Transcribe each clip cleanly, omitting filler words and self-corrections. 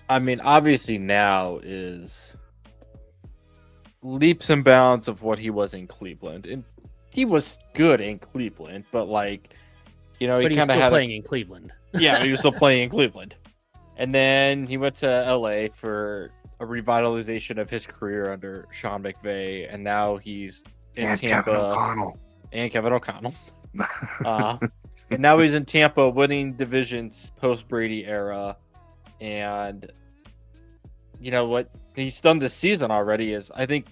I mean, obviously now is leaps and bounds of what he was in Cleveland, and he was good in Cleveland, but like, he But he was kind of still had playing in Cleveland. Yeah, he was still playing in Cleveland, and then he went to LA for a revitalization of his career under Sean McVay, and now he's in Tampa. Kevin O'Connell. And Kevin O'Connell. And now he's in Tampa, winning divisions post Brady era, and you know what he's done this season already is, I think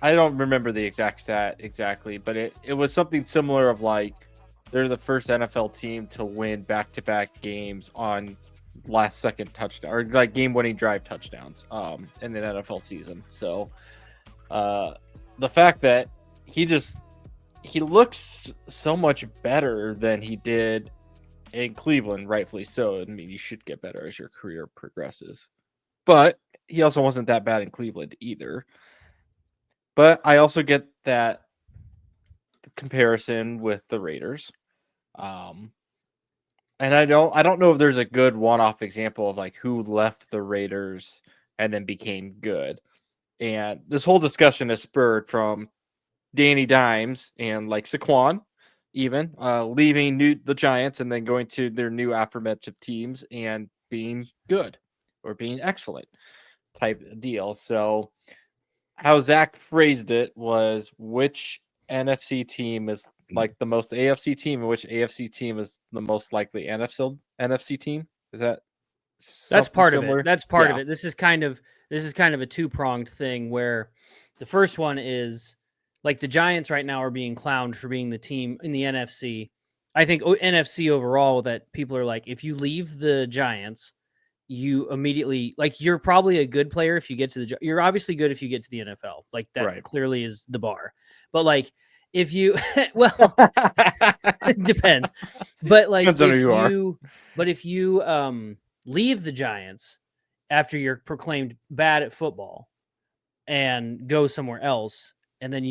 I don't remember the exact stat exactly, but it was something similar of like they're the first NFL team to win back-to-back games on last second touchdown or like game-winning drive touchdowns in the NFL season. So the fact that he looks so much better than he did in Cleveland, rightfully so. I mean, you should get better as your career progresses. But he also wasn't that bad in Cleveland either. But I also get that comparison with the Raiders. And I don't know if there's a good one-off example of like who left the Raiders and then became good. And this whole discussion is spurred from Danny Dimes and like Saquon even leaving the Giants and then going to their new aforementioned teams and being good or being excellent type deal. So how Zach phrased it was which NFC team is like the most AFC team and which AFC team is the most likely NFC team. Is that's part similar? of it. That's part of it. This is kind of a two-pronged thing where the first one is like the Giants right now are being clowned for being the team in the NFC. I think NFC overall that people are like, if you leave the Giants, you immediately like you're probably a good player if you get to you're obviously good if you get to the NFL. Like that clearly is the bar. But like if you well it depends. But like if you leave the Giants after you're proclaimed bad at football and go somewhere else, and then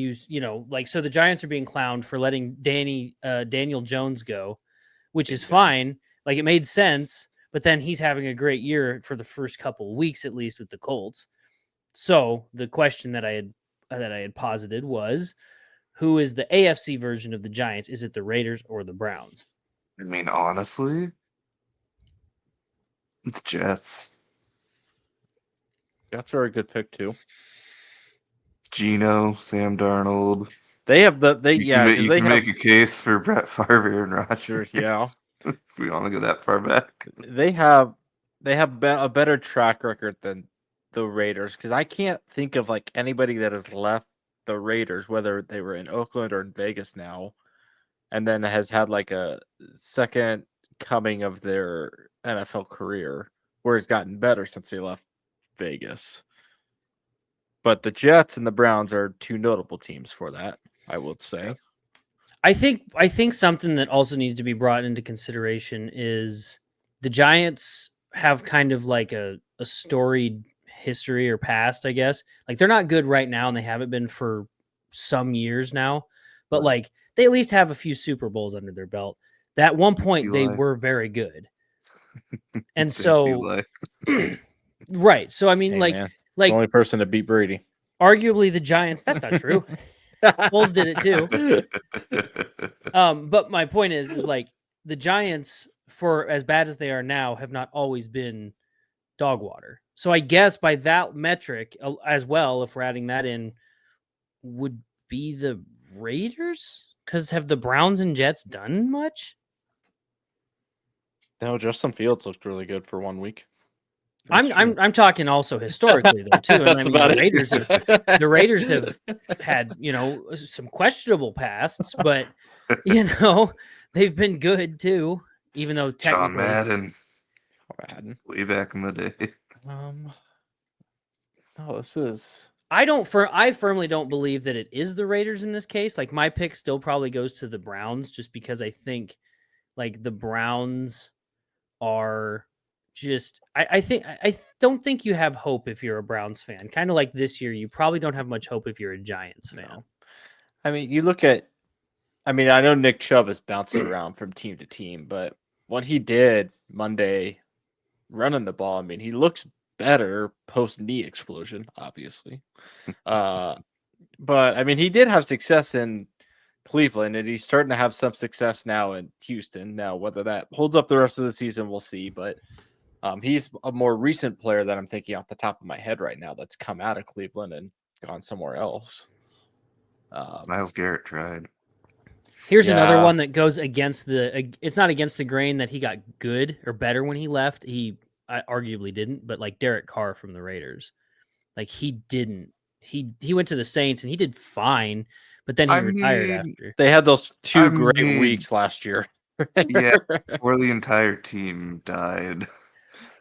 so the Giants are being clowned for letting Daniel Jones go, which is fine. Like it made sense, but then he's having a great year for the first couple of weeks, at least with the Colts. So the question that I had posited was, who is the AFC version of the Giants? Is it the Raiders or the Browns? I mean, honestly, the Jets. Jets are a good pick too. Geno, Sam Darnold. They have you can make a case for Brett Favre and Rodgers. Yeah, if we want to go that far back. They have a better track record than the Raiders because I can't think of like anybody that has left the Raiders, whether they were in Oakland or in Vegas now, and then has had like a second coming of their NFL career where it's gotten better since they left Vegas. But the Jets and the Browns are two notable teams for that, I would say. I think something that also needs to be brought into consideration is the Giants have kind of like a storied history or past, I guess. Like they're not good right now and they haven't been for some years now, but like they at least have a few Super Bowls under their belt. At one point they were very good. And so right. So I mean like the only person to beat Brady. Arguably the Giants, that's not true. Bulls did it too. But my point is like the Giants, for as bad as they are now, have not always been dog water. So I guess by that metric as well, if we're adding that in, would be the Raiders? Because have the Browns and Jets done much? No, Justin Fields looked really good for 1 week. I'm talking also historically though too. That's and I mean, the Raiders have had some questionable pasts, but they've been good too. Even though technically, John Madden, way back in the day. No, this is. I firmly don't believe that it is the Raiders in this case. Like my pick still probably goes to the Browns, just because I think like the Browns are. I don't think you have hope if you're a Browns fan. Kind of like this year, you probably don't have much hope if you're a Giants fan. No. I mean, you look at. I mean, I know Nick Chubb has bounced around from team to team, but what he did Monday running the ball. I mean, he looks better post knee explosion, obviously. But I mean, he did have success in Cleveland, and he's starting to have some success now in Houston. Now, whether that holds up the rest of the season, we'll see. But he's a more recent player that I'm thinking off the top of my head right now that's come out of Cleveland and gone somewhere else. Myles Garrett tried. Here's another one that goes against it's not against the grain that he got good or better when he left. He arguably didn't, but like Derek Carr from the Raiders, like he didn't. He went to the Saints and he did fine, but then he retired after. They had those two great weeks last year. Yeah, where the entire team died.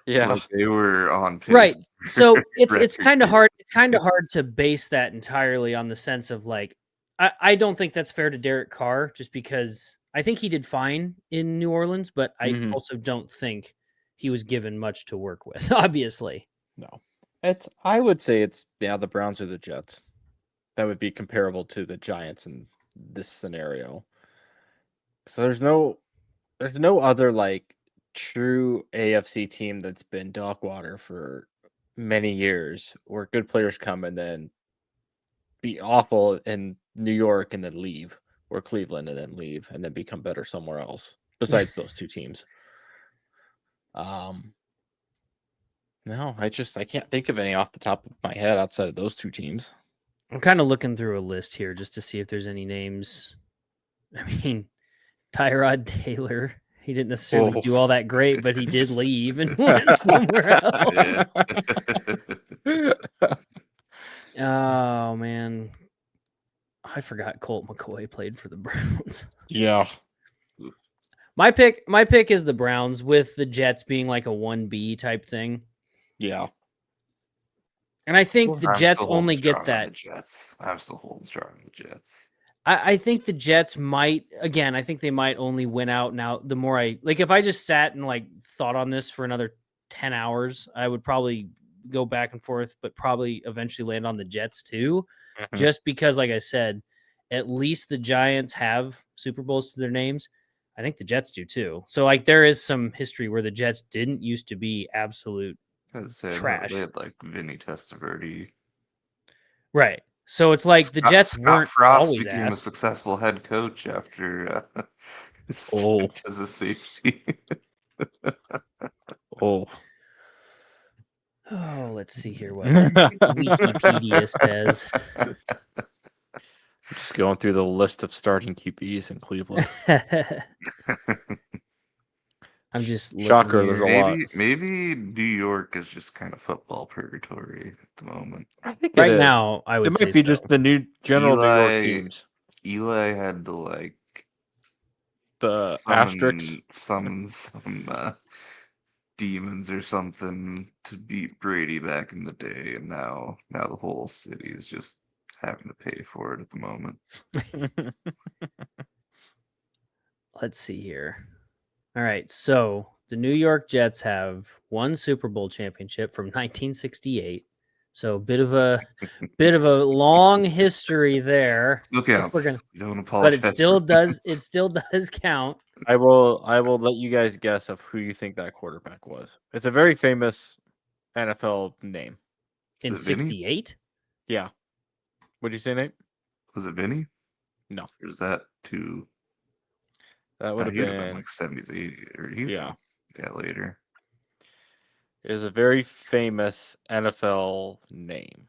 Yeah, like they were on pace. Right. So it's kind of hard. It's kind of hard to base that entirely on the sense of like, I don't think that's fair to Derek Carr, just because I think he did fine in New Orleans, but I also don't think he was given much to work with. Obviously, no. I would say it's the Browns or the Jets. That would be comparable to the Giants in this scenario. So there's no other like true AFC team that's been dog water for many years, where good players come and then be awful in New York and then leave, or Cleveland and then leave and then become better somewhere else. Besides those two teams. No, I can't think of any off the top of my head outside of those two teams. I'm kind of looking through a list here just to see if there's any names. I mean, Tyrod Taylor, he didn't necessarily do all that great, but he did leave and went somewhere else. Oh, man. I forgot Colt McCoy played for the Browns. Yeah. My pick is the Browns, with the Jets being like a 1B type thing. Yeah. And I think the Jets only get that. I'm still holding strong on the Jets. I think the Jets might, again, I think they might only win out now. The more if I just sat and like thought on this for another 10 hours, I would probably go back and forth, but probably eventually land on the Jets too. Just because, like I said, at least the Giants have Super Bowls to their names. I think the Jets do too. So like there is some history where the Jets didn't used to be absolute trash. They had like Vinny Testaverde. Right. So it's like the Jets weren't Frost always became a successful head coach after as a safety. Let's see here what Wikipedia says. Just going through the list of starting QBs in Cleveland. I'm just shocker. There's a lot. Maybe New York is just kind of football purgatory at the moment. I think right now, I would. It might be just the new general New York teams. Eli had to like the asterisks summon some demons or something to beat Brady back in the day, and now the whole city is just having to pay for it at the moment. Let's see here. All right, so the New York Jets have one Super Bowl championship from 1968. So a bit of a long history there. Still counts. You don't apologize. But it still does count. I will let you guys guess of who you think that quarterback was. It's a very famous NFL name. In 68? Yeah. What'd you say, Nate? Was it Vinny? No. Or is that too? That would have been like 70s, 80s, or yeah, later. It is a very famous NFL name,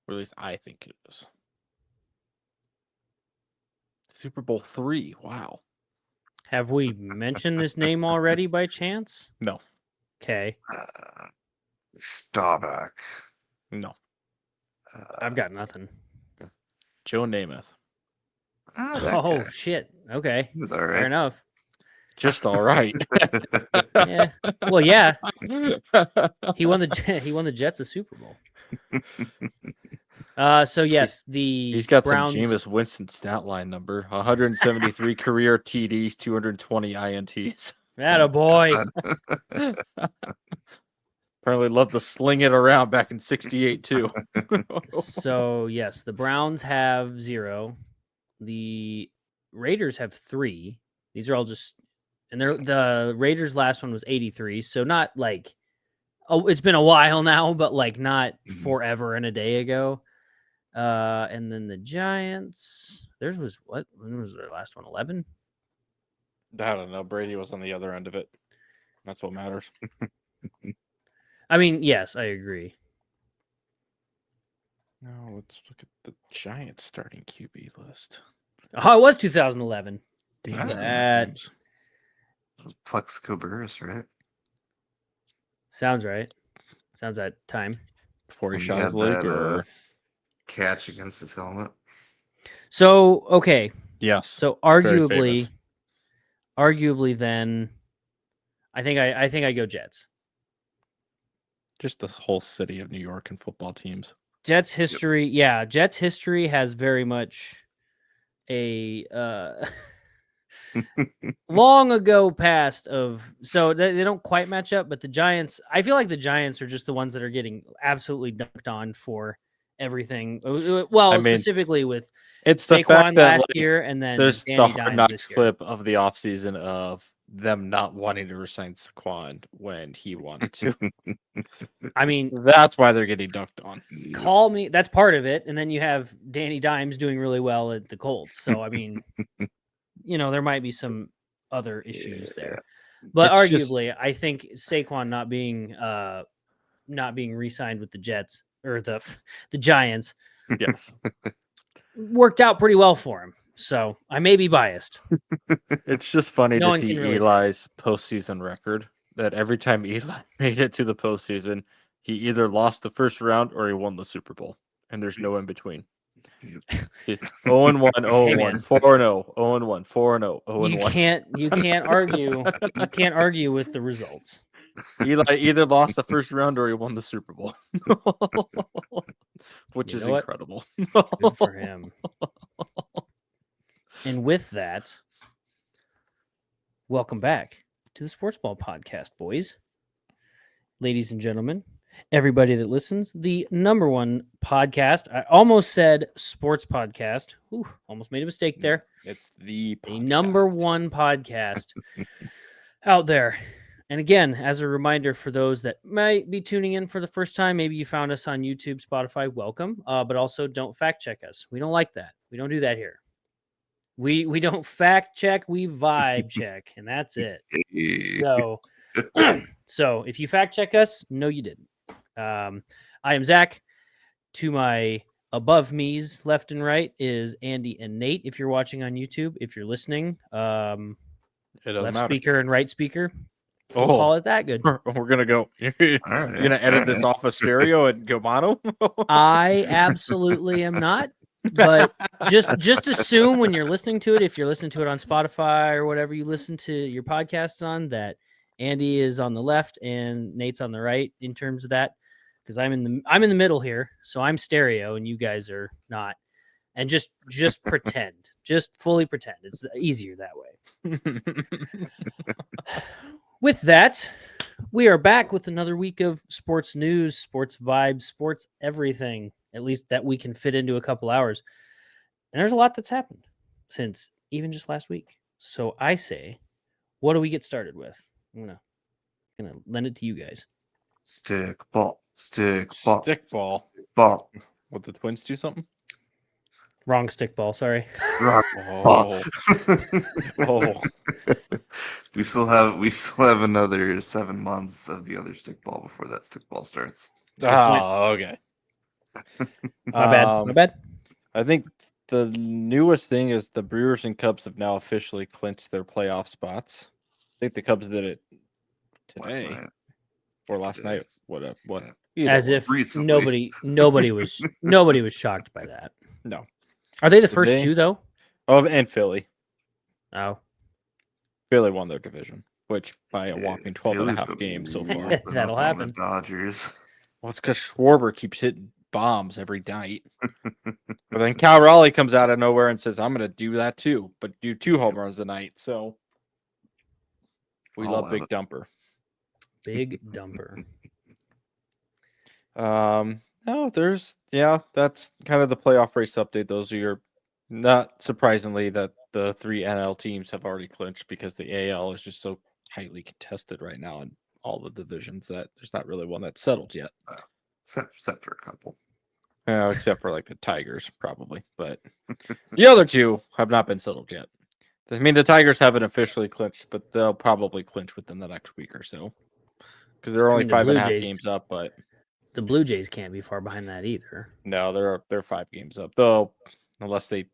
or at least I think it is. Super Bowl III. Wow. Have we mentioned this name already by chance? No. Okay. Staubach. No. I've got nothing. Joe Namath. Oh shit. Okay. He was all right. Fair enough. Just all right. Yeah. Well, yeah. He won the Jets a Super Bowl. So yes, he's got Browns... some Jameis Winston stat line number: 173 career TDs, 220 INTs. Attaboy. Apparently loved to sling it around back in 68 too. So yes, the Browns have 0. The Raiders have 3. These are all just And the Raiders' last one was 83. So not like, oh, it's been a while now, but like not forever and a day ago. And then the Giants, theirs was what? When was their last one? 11? I don't know. Brady was on the other end of it. That's what matters. I mean, yes, I agree. Now let's look at the Giants starting QB list. Oh, it was 2011. Damn that. names. That was Plexico Burris, right? Sounds right. Sounds that time. Before he When he shot his had leg, that, or catch against his helmet. So, okay. yes. So Very famous. arguably then I think I go Jets. Just the whole city of New York and football teams. Jets history, yeah, Jets history has very much a long ago past of, so they don't quite match up, but the Giants, I feel like the Giants are just the ones that are getting absolutely dunked on for everything. Well, I mean, specifically with it's the Saquon fact that last year, and then there's the Danny Hard Dimes Knocks this year. clip of the offseason of them not wanting to resign Saquon when he wanted to. I mean, That's why they're getting dunked on. call me. That's part of it, and then you have Danny Dimes doing really well at the Colts. So I mean, there might be some other issues there, but It's just- arguably, I think Saquon not being re-signed with the Jets or the Giants Yes. worked out pretty well for him. So I may be biased. It's just funny No to one see can really say. Eli's postseason record, that every time Eli made it to the postseason, he either lost the first round or he won the Super Bowl. And there's no in between. It's 0-1, 0-1, man. 4-0, 0-1, 4-0, 0-1. You can't argue with the results. Eli either lost the first round or he won the Super Bowl. Which You is know what? incredible. Good for him. And with that, welcome back to the Sportsball Podcast, boys. Ladies and gentlemen, everybody that listens, the number one podcast. I almost said sports podcast. Ooh, almost made a mistake there. It's the number podcast. one podcast out there. And again, as a reminder for those that might be tuning in for the first time, maybe you found us on YouTube, Spotify, welcome. But also don't fact check us. We don't like that. We don't do that here. We don't fact check, we vibe check, and that's it. So if you fact check us, no, you didn't. I am Zach. To my above me's left and right is Andy and Nate. If you're watching on YouTube, if you're listening, left speaker and right speaker. We'll call it that good. We're gonna go. You're gonna edit this off of stereo and go mono. I absolutely am not. But just assume when you're listening to it, if you're listening to it on Spotify or whatever you listen to your podcasts on, that Andy is on the left and Nate's on the right in terms of that, because I'm in the middle here, so I'm stereo and you guys are not. And just pretend, just fully pretend. It's easier that way. With that, we are back with another week of sports news, sports vibes, sports everything, at least that we can fit into a couple hours. And there's a lot that's happened since even just last week. So I say, what do we get started with? I'm gonna lend it to you guys. Stickball. Stickball. Ball. Would the Twins do something? Wrong stickball, sorry. Rock. Oh. Oh. We still have another 7 months of the other stickball before that stickball starts. Oh, okay. My bad. I think the newest thing is the Brewers and Cubs have now officially clinched their playoff spots. I think the Cubs did it today or last night. What? Yeah. As if recently. nobody was shocked by that. No. Are they the first two though? Oh, and Philly. Oh. Philly won their division, which by a Yeah, whacking 12 and a Philly's half been games so whooping far. up That'll on happen. The Dodgers. Well, it's because Schwarber keeps hitting bombs every night. But then Cal Raleigh comes out of nowhere and says, I'm going to do that too, but do 2 home runs a night. So we love Big Dumper. Big Dumper. No, that's kind of the playoff race update. Those are your, not surprisingly, that the the 3 NL teams have already clinched because the AL is just so tightly contested right now in all the divisions that there's not really one that's settled yet. Except for a couple. Except for like the Tigers, probably. But the other 2 have not been settled yet. I mean, the Tigers haven't officially clinched, but they'll probably clinch within the next week or so. Because they're only 5.5 games up, but the Blue Jays can't be far behind that either. No, they're 5 games up, though, unless they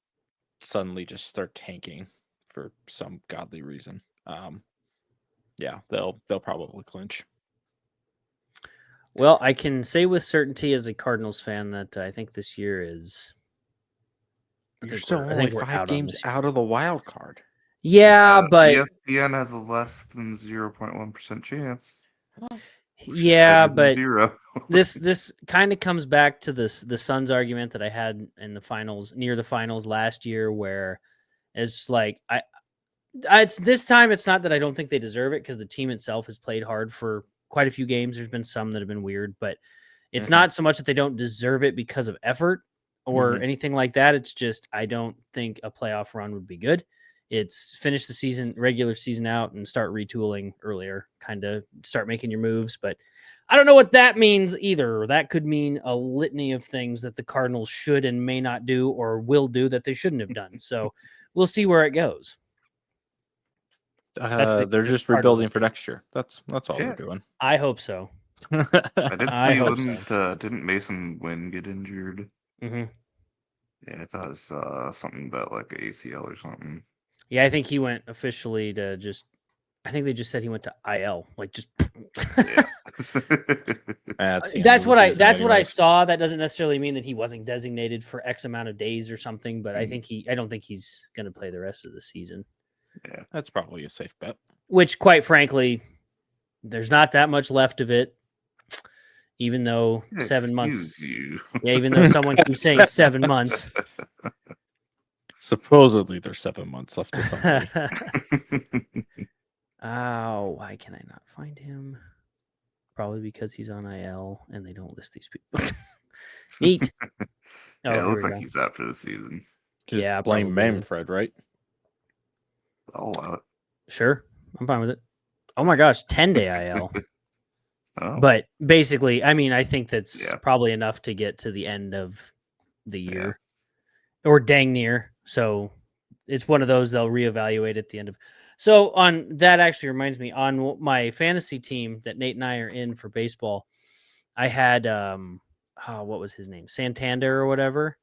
suddenly just start tanking for some godly reason. Yeah, they'll probably clinch. Well, I can say with certainty as a Cardinals fan that I think this year is. You're still only 5 games out of the wild card. Yeah, but ESPN has a less than 0.1% chance. Yeah, but 0. this kind of comes back to the Suns argument that I had in the finals, near the finals last year, where it's just like it's this time. It's not that I don't think they deserve it because the team itself has played hard for quite a few games. There's been some that have been weird, but it's not so much that they don't deserve it because of effort or anything like that. It's just I don't think a playoff run would be good. It's finish the regular season out and start retooling earlier, kind of start making your moves. But I don't know what that means either. That could mean a litany of things that the Cardinals should and may not do or will do that they shouldn't have done. So we'll see where it goes. They're just rebuilding for next year. That's all they're doing. I hope so. I did see didn't Mason Wynn get injured? Mm-hmm. Yeah, I thought I saw something about like an ACL or something. Yeah, I think he went officially to just. I think they just said he went to IL, like just. That's what I saw. That doesn't necessarily mean that he wasn't designated for X amount of days or something, but I don't think he's going to play the rest of the season. Yeah, that's probably a safe bet. Which, quite frankly, there's not that much left of it. Even though 7 months. Yeah, even though someone keeps saying 7 months. Supposedly there's 7 months left to something. Oh, why can I not find him? Probably because he's on IL and they don't list these people. Neat. Yeah, it looks like he's out for the season. Yeah, blame Manfred, right? All out. Sure, I'm fine with it. Oh my gosh, 10-day IL. Oh. But basically, I mean, I think that's probably enough to get to the end of the year, or dang near. So it's one of those they'll reevaluate at the end of. So on that actually reminds me, on my fantasy team that Nate and I are in for baseball, I had what was his name, Santander or whatever,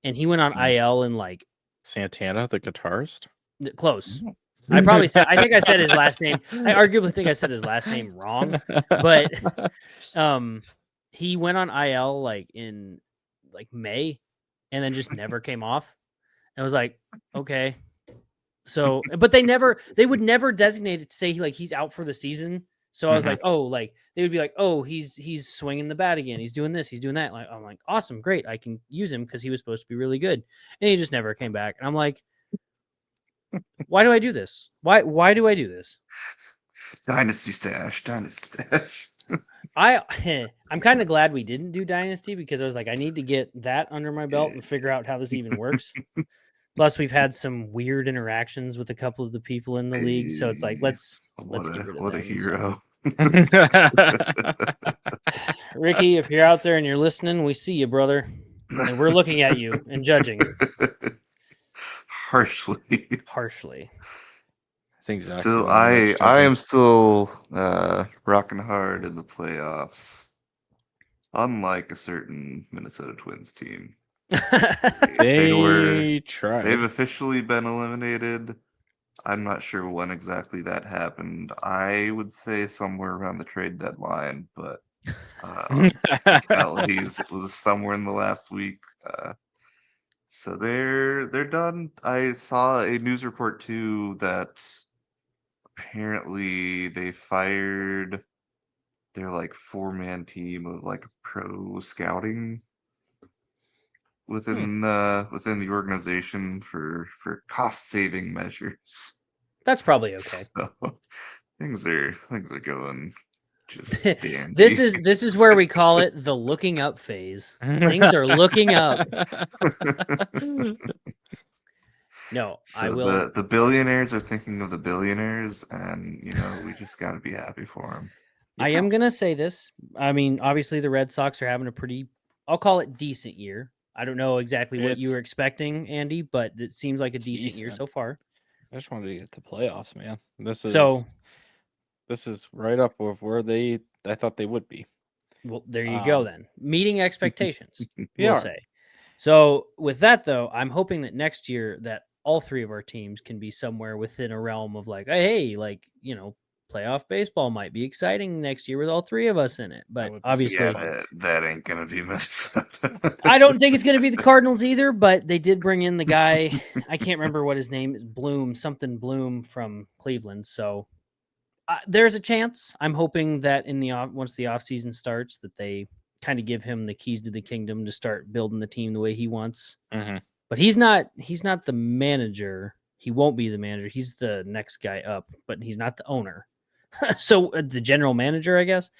and he went on IL in like Santana, the guitarist. Close. I think I said his last name. I arguably think I said his last name wrong, but he went on IL like in like May and then just never came off. I was like, okay. So, but they would never designate it to say he's out for the season. So I was like, oh, like they would be like, oh, he's swinging the bat again. He's doing this. He's doing that. Like, I'm like, awesome. Great. I can use him because he was supposed to be really good. And he just never came back. And I'm like, why do I do this? Why do I do this? Dynasty stash. I'm kind of glad we didn't do Dynasty because I was like, I need to get that under my belt and figure out how this even works. Plus, we've had some weird interactions with a couple of the people in the league, so it's like let's get rid of what a hero. Ricky, if you're out there and you're listening, we see you, brother, and we're looking at you and judging. Harshly. I think still, I am still rocking hard in the playoffs. Unlike a certain Minnesota Twins team, they've officially been eliminated. I'm not sure when exactly that happened. I would say somewhere around the trade deadline, but it was somewhere in the last week. So they're done. I saw a news report too that apparently they fired their like 4-man team of like pro scouting within the organization for cost saving measures. That's probably okay. So, things are going just dandy. This is where we call it the looking up phase. Things are looking up. No, I So will. the billionaires are thinking of the billionaires, and we just got to be happy for them. I am going to say this. I mean, obviously the Red Sox are having a pretty, I'll call it decent year. I don't know exactly what you It's were expecting, Andy, but it seems like a decent year decent. so far. I just wanted to get to playoffs, man. This So, is right up with where I thought they would be. well, there you go then. Meeting expectations, They we'll are. say. So, with that though, I'm hoping that next year that all three of our teams can be somewhere within a realm of like, hey, like, playoff baseball might be exciting next year with all three of us in it. But would be obviously, Yeah, that ain't gonna be Minnesota. I don't think it's going to be the Cardinals either, but they did bring in the guy. I can't remember what his name is. Something Bloom from Cleveland. So there's a chance. I'm hoping that once the offseason starts, that they kind of give him the keys to the kingdom to start building the team the way he wants. Mm-hmm. But he's not the manager. He won't be the manager. He's the next guy up, but he's not the owner. So the general manager, I guess.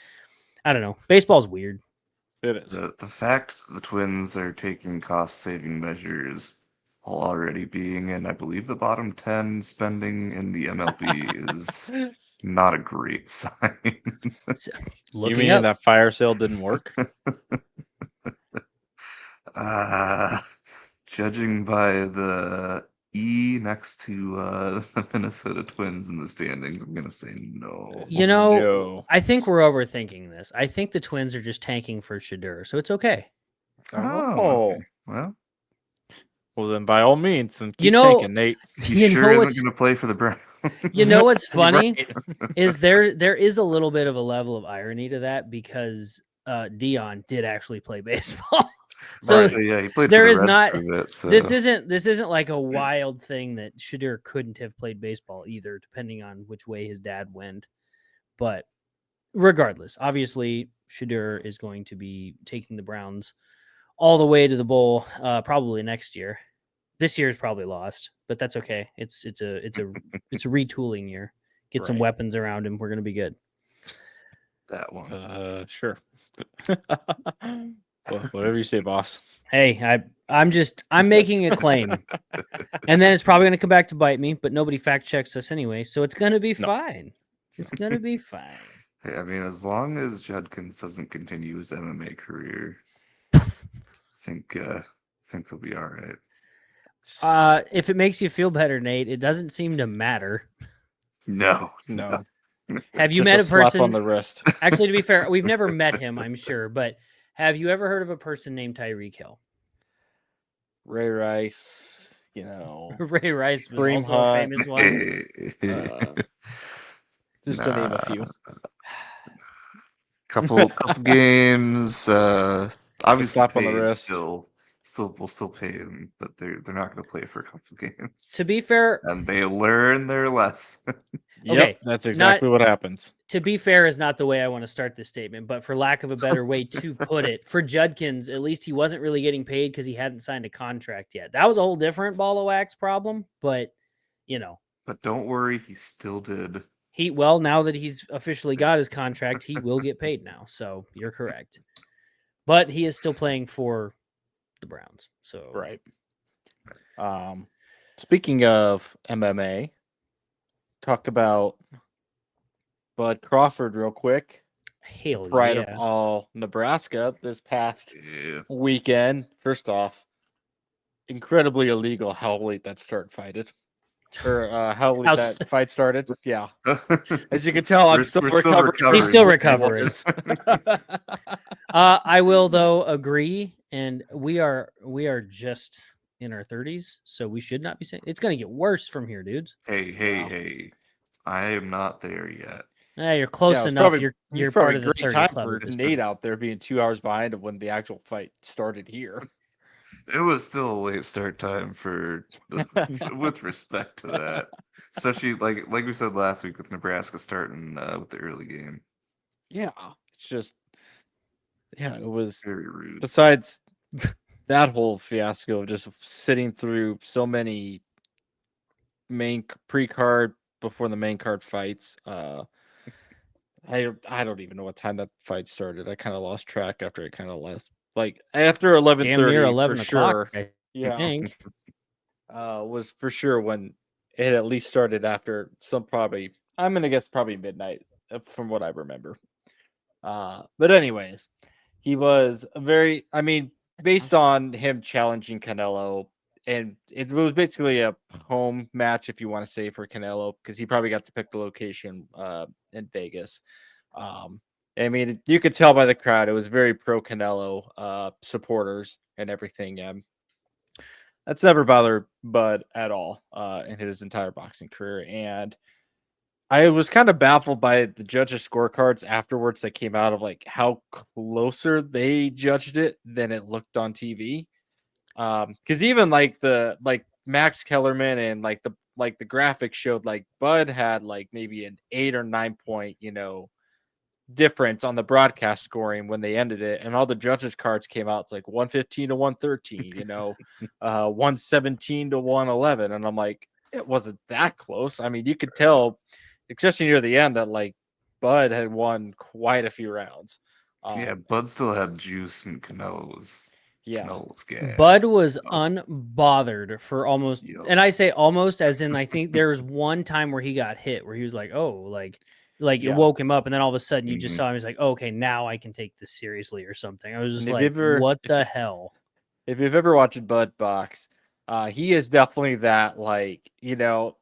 I don't know. Baseball's weird. It is. The fact that the Twins are taking cost-saving measures while already being in, I believe, the bottom 10 spending in the MLB is not a great sign. You Looking mean up. that fire sale didn't work? Judging by the E next to the Minnesota Twins in the standings, I'm gonna say no. No. I think we're overthinking this. I think the Twins are just tanking for Shadur, so it's okay. Oh, okay. Well, then by all means, then keep You know- tanking, Nate. He sure isn't going to play for the Browns. You know what's funny Right. is there is a little bit of a level of irony to that because Dion did actually play baseball. So Right. Yeah, he played there for the is Reds not- for a bit, so. this isn't like a wild thing that Shadur couldn't have played baseball either, depending on which way his dad went. But regardless, obviously Shadur is going to be taking the Browns all the way to the bowl, probably next year. This year is probably lost, but that's okay. It's a retooling year. Get some Right. weapons around him. We're gonna be good. That one. Sure. Well, whatever you say, boss. Hey, I'm making a claim, and then it's probably gonna come back to bite me. But nobody fact checks us anyway, so it's gonna be fine. It's gonna be fine. Hey, I mean, as long as Judkins doesn't continue his MMA career, I think they'll be all right. If it makes you feel better, Nate, it doesn't seem to matter. No. Have you Just met a slap person on the wrist? Actually, to be fair, we've never met him, I'm sure, but have you ever heard of a person named Tyreek Hill? Ray Rice, Ray Rice was Kareem also a Hunt. famous one. Just to name a few. Couple games. Obviously, slap on the paid wrist. we'll still pay them, but they're not going to play for a couple games. To be fair, And they learn their lesson. Yep, Okay, that's exactly what happens. to be fair is not the way I want to start this statement, but for lack of a better way to put it, for Judkins, at least he wasn't really getting paid because he hadn't signed a contract yet. That was a whole different ball of wax problem, but But don't worry, he still did. Now that he's officially got his contract, he will get paid now. So you're correct. But he is still playing for the Browns. So Right. Speaking of MMA, talk about Bud Crawford real quick. Hell Pride yeah. of all Nebraska this past Yeah. weekend. First off, incredibly illegal how late that that fight started. Yeah. As you can tell, I'm still recovering. He's still recovering. I will though agree, and we are just in our 30s, so we should not be saying it's going to get worse from here, dudes. Hey! I am not there yet. You're close enough. You're part of the great 30 time club. for Nate out there being 2 hours behind of when the actual fight started here. It was still a late start time with respect to that, especially like we said last week with Nebraska starting with the early game. Yeah, it's just it was Very rude. Besides that whole fiasco of just sitting through so many main pre-card before the main card fights. I don't even know what time that fight started. I kind of lost track after it kind of last, like after 11:30, Damn near 11 for o'clock. sure. I think. was for sure when it at least started after some probably, I'm going to guess probably midnight from what I remember. But anyways, he was a very, I mean, based on him challenging Canelo, and it was basically a home match, if you want to say, for Canelo, because he probably got to pick the location in Vegas. I mean, you could tell by the crowd, it was very pro Canelo supporters and everything. That's never bothered Bud at all in his entire boxing career. And I was kind of baffled by the judges' scorecards afterwards that came out of like how closer they judged it than it looked on TV. Because even like the Max Kellerman and like the graphics showed like Bud had like maybe an 8 or 9 point difference on the broadcast scoring when they ended it, and all the judges' cards came out. It's like 115 to 113, 117 to 111, and I'm like, it wasn't that close. I mean, you could tell, especially near the end, that like Bud had won quite a few rounds. Yeah, Bud still had juice, and Canelo was gas. Bud was unbothered for almost, and I say almost as in I think there was one time where he got hit where he was like, oh, like it woke him up, and then all of a sudden you just saw him. He's like, oh, okay, now I can take this seriously or something. I was just like, what the hell? If you've ever watched Bud box, he is definitely that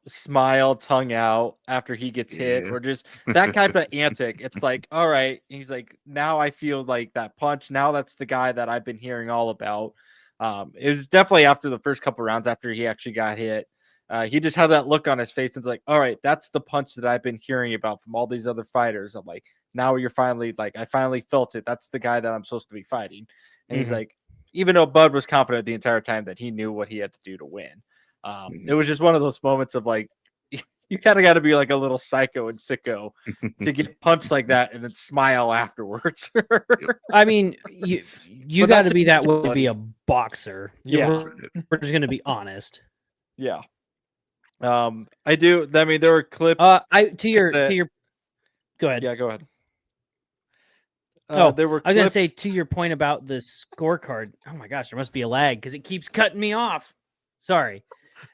smile, tongue out after he gets hit, or just that type of antic. It's like, all right, he's like, now I feel like that punch. Now that's the guy that I've been hearing all about. It was definitely after the first couple rounds after he actually got hit. He just had that look on his face and it's like, all right, that's the punch that I've been hearing about from all these other fighters. I'm like, now you're finally like, I finally felt it. That's the guy that I'm supposed to be fighting. And he's like, even though Bud was confident the entire time that he knew what he had to do to win. It was just one of those moments of like, you kind of got to be like a little psycho and sicko to get punched like that and then smile afterwards. I mean, you got to be that way to be a boxer. Yeah. We're just going to be honest. Yeah. I do. I mean, there were clips. To your go ahead. Yeah, go ahead. There were. I was gonna say, to your point about the scorecard. Oh my gosh, there must be a lag because it keeps cutting me off. Sorry.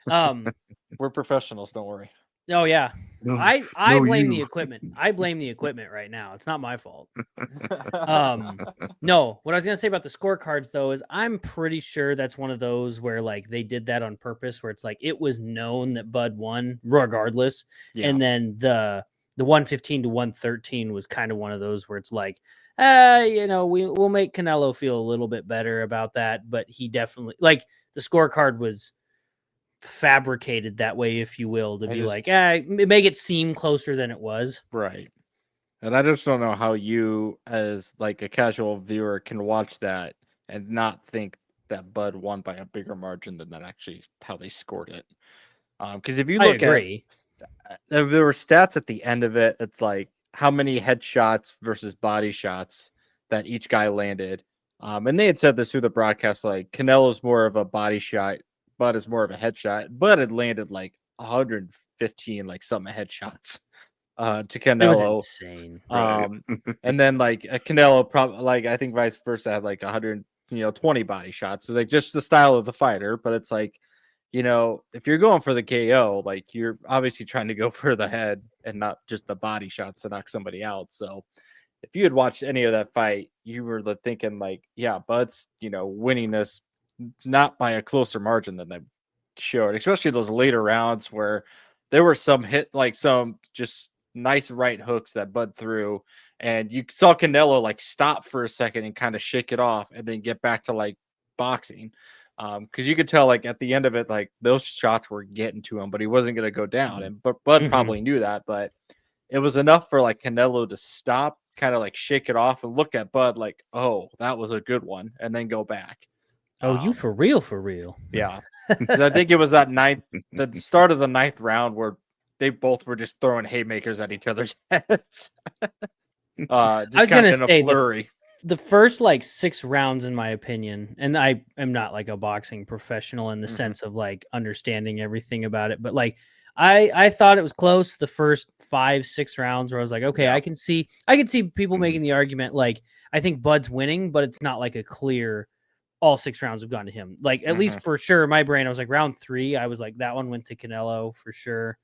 We're professionals. Don't worry. Oh yeah. I blame the equipment. I blame the equipment right now. It's not my fault. No, what I was gonna say about the scorecards though is I'm pretty sure that's one of those where like they did that on purpose, where it's like it was known that Bud won regardless, and then the 115 to 113 was kind of one of those where it's like, we'll make Canelo feel a little bit better about that, but he definitely like the scorecard was fabricated that way, if you will, to make it seem closer than it was. Right. And I just don't know how you, as like a casual viewer, can watch that and not think that Bud won by a bigger margin than that actually how they scored it. Because if you look at, there were stats at the end of it, it's like how many headshots versus body shots that each guy landed. And they had said this through the broadcast, like Canelo's more of a body shot, Bud is more of a headshot. Bud had landed like 115, like something headshots to Canelo. It was insane. And then like Canelo probably like I think vice versa had like 120 body shots. So like just the style of the fighter, but it's like, if you're going for the KO, like you're obviously trying to go for the head and not just the body shots to knock somebody out. So if you had watched any of that fight, you were thinking like, yeah, Bud's, winning this not by a closer margin than they showed, especially those later rounds where there were some some just nice right hooks that Bud threw. And you saw Canelo like stop for a second and kind of shake it off and then get back to like boxing. Because you could tell like at the end of it, like those shots were getting to him, but he wasn't going to go down. But Bud probably knew that, but it was enough for like Canelo to stop, kind of like shake it off and look at Bud like, oh, that was a good one, and then go back. Oh, you for real? Yeah. I think it was the start of the 9th round where they both were just throwing haymakers at each other's heads. I was going to say the first like 6 rounds, in my opinion, and I am not like a boxing professional in the sense of like understanding everything about it, but like I thought it was close the first 5-6 rounds where I was like, okay, I can see people making the argument like I think Bud's winning, but it's not like a clear all 6 rounds have gone to him. Like, at least for sure, in my brain, I was like, round 3, I was like, that one went to Canelo for sure.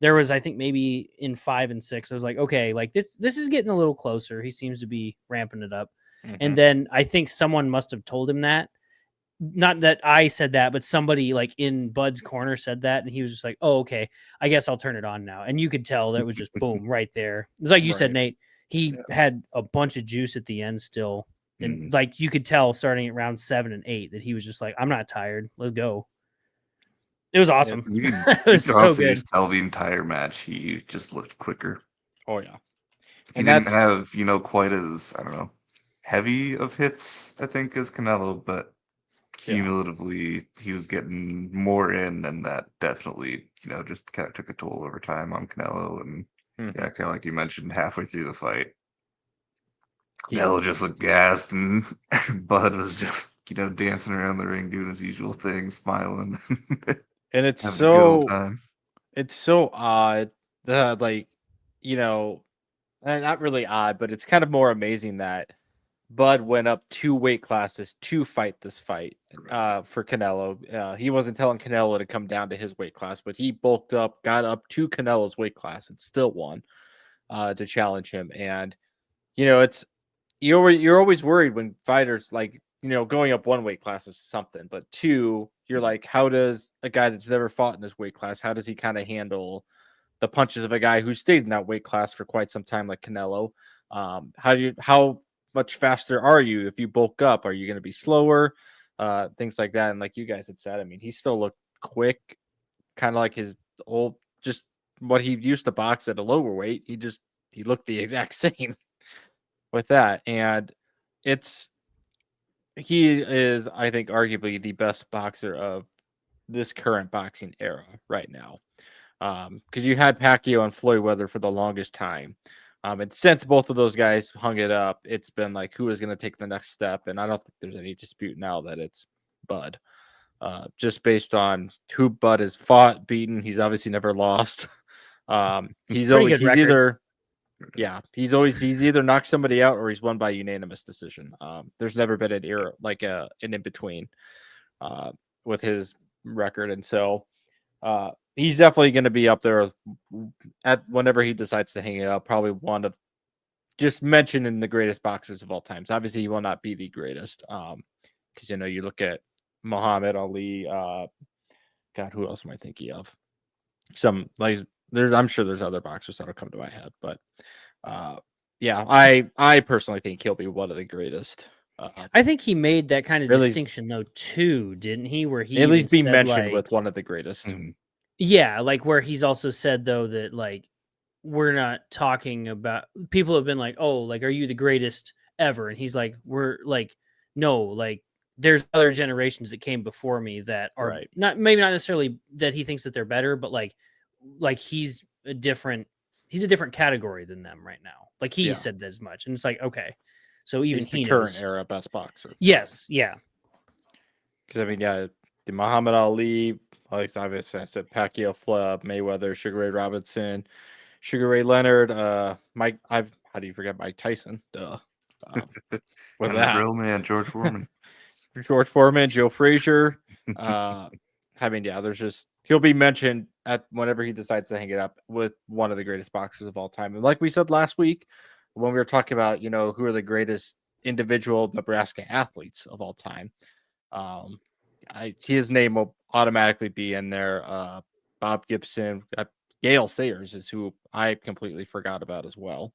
There was, I think, maybe in 5 and 6, I was like, okay, like this is getting a little closer. He seems to be ramping it up. And then I think someone must have told him that. Not that I said that, but somebody like in Bud's corner said that, and he was just like, "Oh, okay, I guess I'll turn it on now." And you could tell that was just boom right there. It's like you said, Nate. He had a bunch of juice at the end still, and like you could tell starting at round 7 and 8 that he was just like, "I'm not tired. Let's go." It was awesome. You It was could so also good. just tell the entire match he just looked quicker. Oh yeah, He didn't have quite as heavy of hits I think as Canelo, but cumulatively he was getting more in, and that definitely just kind of took a toll over time on Canelo. And kind of like you mentioned, halfway through the fight, Canelo just looked gassed, and Bud was just dancing around the ring doing his usual thing, smiling. And it's having a good old time. It's so odd that not really odd, but it's kind of more amazing that Bud went up 2 weight classes to fight this fight for Canelo. He wasn't telling Canelo to come down to his weight class, but he bulked up, got up to Canelo's weight class, and still won to challenge him. And it's you're always worried when fighters going up 1 weight class is something, but 2, you're like, how does a guy that's never fought in this weight class, how does he kind of handle the punches of a guy who stayed in that weight class for quite some time, like Canelo? How much faster are you if you bulk up? Are you going to be slower? Things like that. And like you guys had said, I mean, he still looked quick, kind of like his old, just what he used to box at a lower weight. He looked the exact same with that. And he is, I think, arguably the best boxer of this current boxing era right now. Because you had Pacquiao and Floyd Weather for the longest time. And since both of those guys hung it up, it's been like, who is going to take the next step? And I don't think there's any dispute now that it's Bud. Just based on who Bud has fought, beaten. He's obviously never lost. He's either knocked somebody out or he's won by unanimous decision. There's never been an era like an in between with his record, and so he's definitely going to be up there at whenever he decides to hang it up. Probably one of just mentioned in the greatest boxers of all times. Obviously, he will not be the greatest because you look at Muhammad Ali. God, who else am I thinking of? I'm sure there's other boxers that'll come to my head, but I personally think he'll be one of the greatest. I think he made that kind of distinction though too, didn't he? Where he at least be mentioned like, with one of the greatest. Yeah, like where he's also said though that like we're not talking about, people have been like, oh, like, are you the greatest ever? And he's like, we're like, no, like there's other generations that came before me that are not necessarily that he thinks that they're better, but like he's a different category than them right now. Like he said as much. And it's like, okay. So even he's the current era best boxer. Yes, yeah. Because I mean, the Muhammad Ali, like obviously I said, Pacquiao, Floyd, Mayweather, Sugar Ray Robinson, Sugar Ray Leonard, Mike. How do you forget Mike Tyson? Duh. With that, real man, George Foreman, Joe Frazier. I mean, there's just he'll be mentioned at whenever he decides to hang it up with one of the greatest boxers of all time. And like we said last week, when we were talking about who are the greatest individual Nebraska athletes of all time, his name will automatically be in there. Bob Gibson, Gale Sayers is who I completely forgot about as well.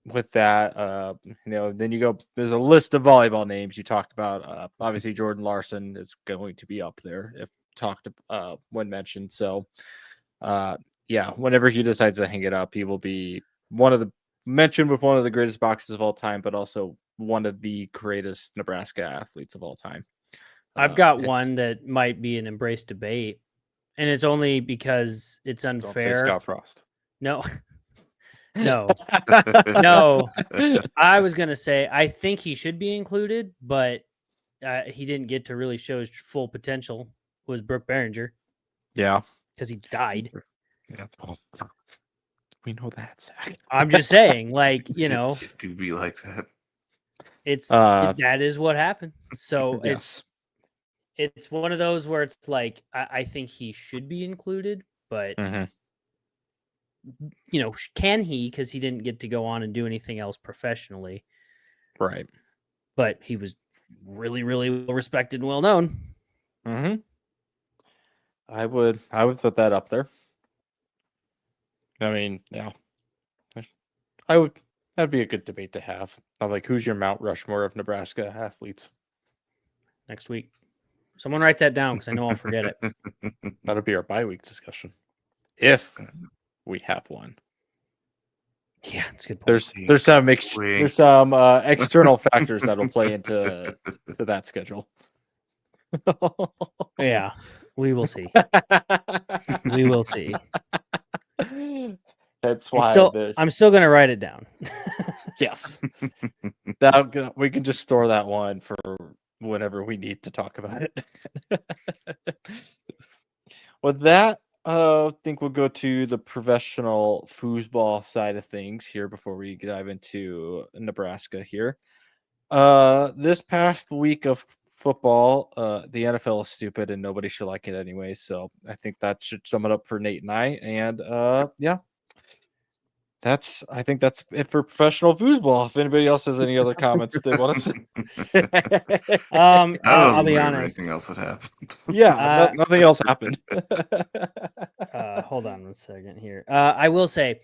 With that, then you go, there's a list of volleyball names you talk about. Obviously, Jordan Larson is going to be up there if talked when mentioned. So, whenever he decides to hang it up, he will be mentioned with one of the greatest boxers of all time, but also one of the greatest Nebraska athletes of all time. I've got one that might be an embrace debate, and it's only because it's unfair. Don't say Scott Frost. No. No. I was going to say, I think he should be included, but he didn't get to really show his full potential, was Brooke Behringer. Yeah. Because he died. Yeah. We know that, Zach. I'm just saying, like, It do be like that. That is what happened. So Yes. it's one of those where it's like I think he should be included, but Mhm. Can he? Because he didn't get to go on and do anything else professionally. Right. But he was really, really well respected and well known. Mm-hmm. I would put that up there. I mean, yeah. That'd be a good debate to have. I'm like, who's your Mount Rushmore of Nebraska athletes? Next week. Someone write that down because I know I'll forget it. That'll be our bye-week discussion. If we have one. Yeah, it's a good point. There's some external factors that'll play into that schedule. Yeah, we will see. We will see. That's why I'm still gonna write it down. Yes. We can just store that one for whenever we need to talk about it. With that, I think we'll go to the professional foosball side of things here before we dive into Nebraska here. This past week of football, the NFL is stupid and nobody should like it anyway. So I think that should sum it up for Nate and I. And yeah, I think that's it for professional foosball. If anybody else has any other comments they want to say. I'll be honest. Anything else that happened? Yeah, nothing else happened. Hold on 1 second here. I will say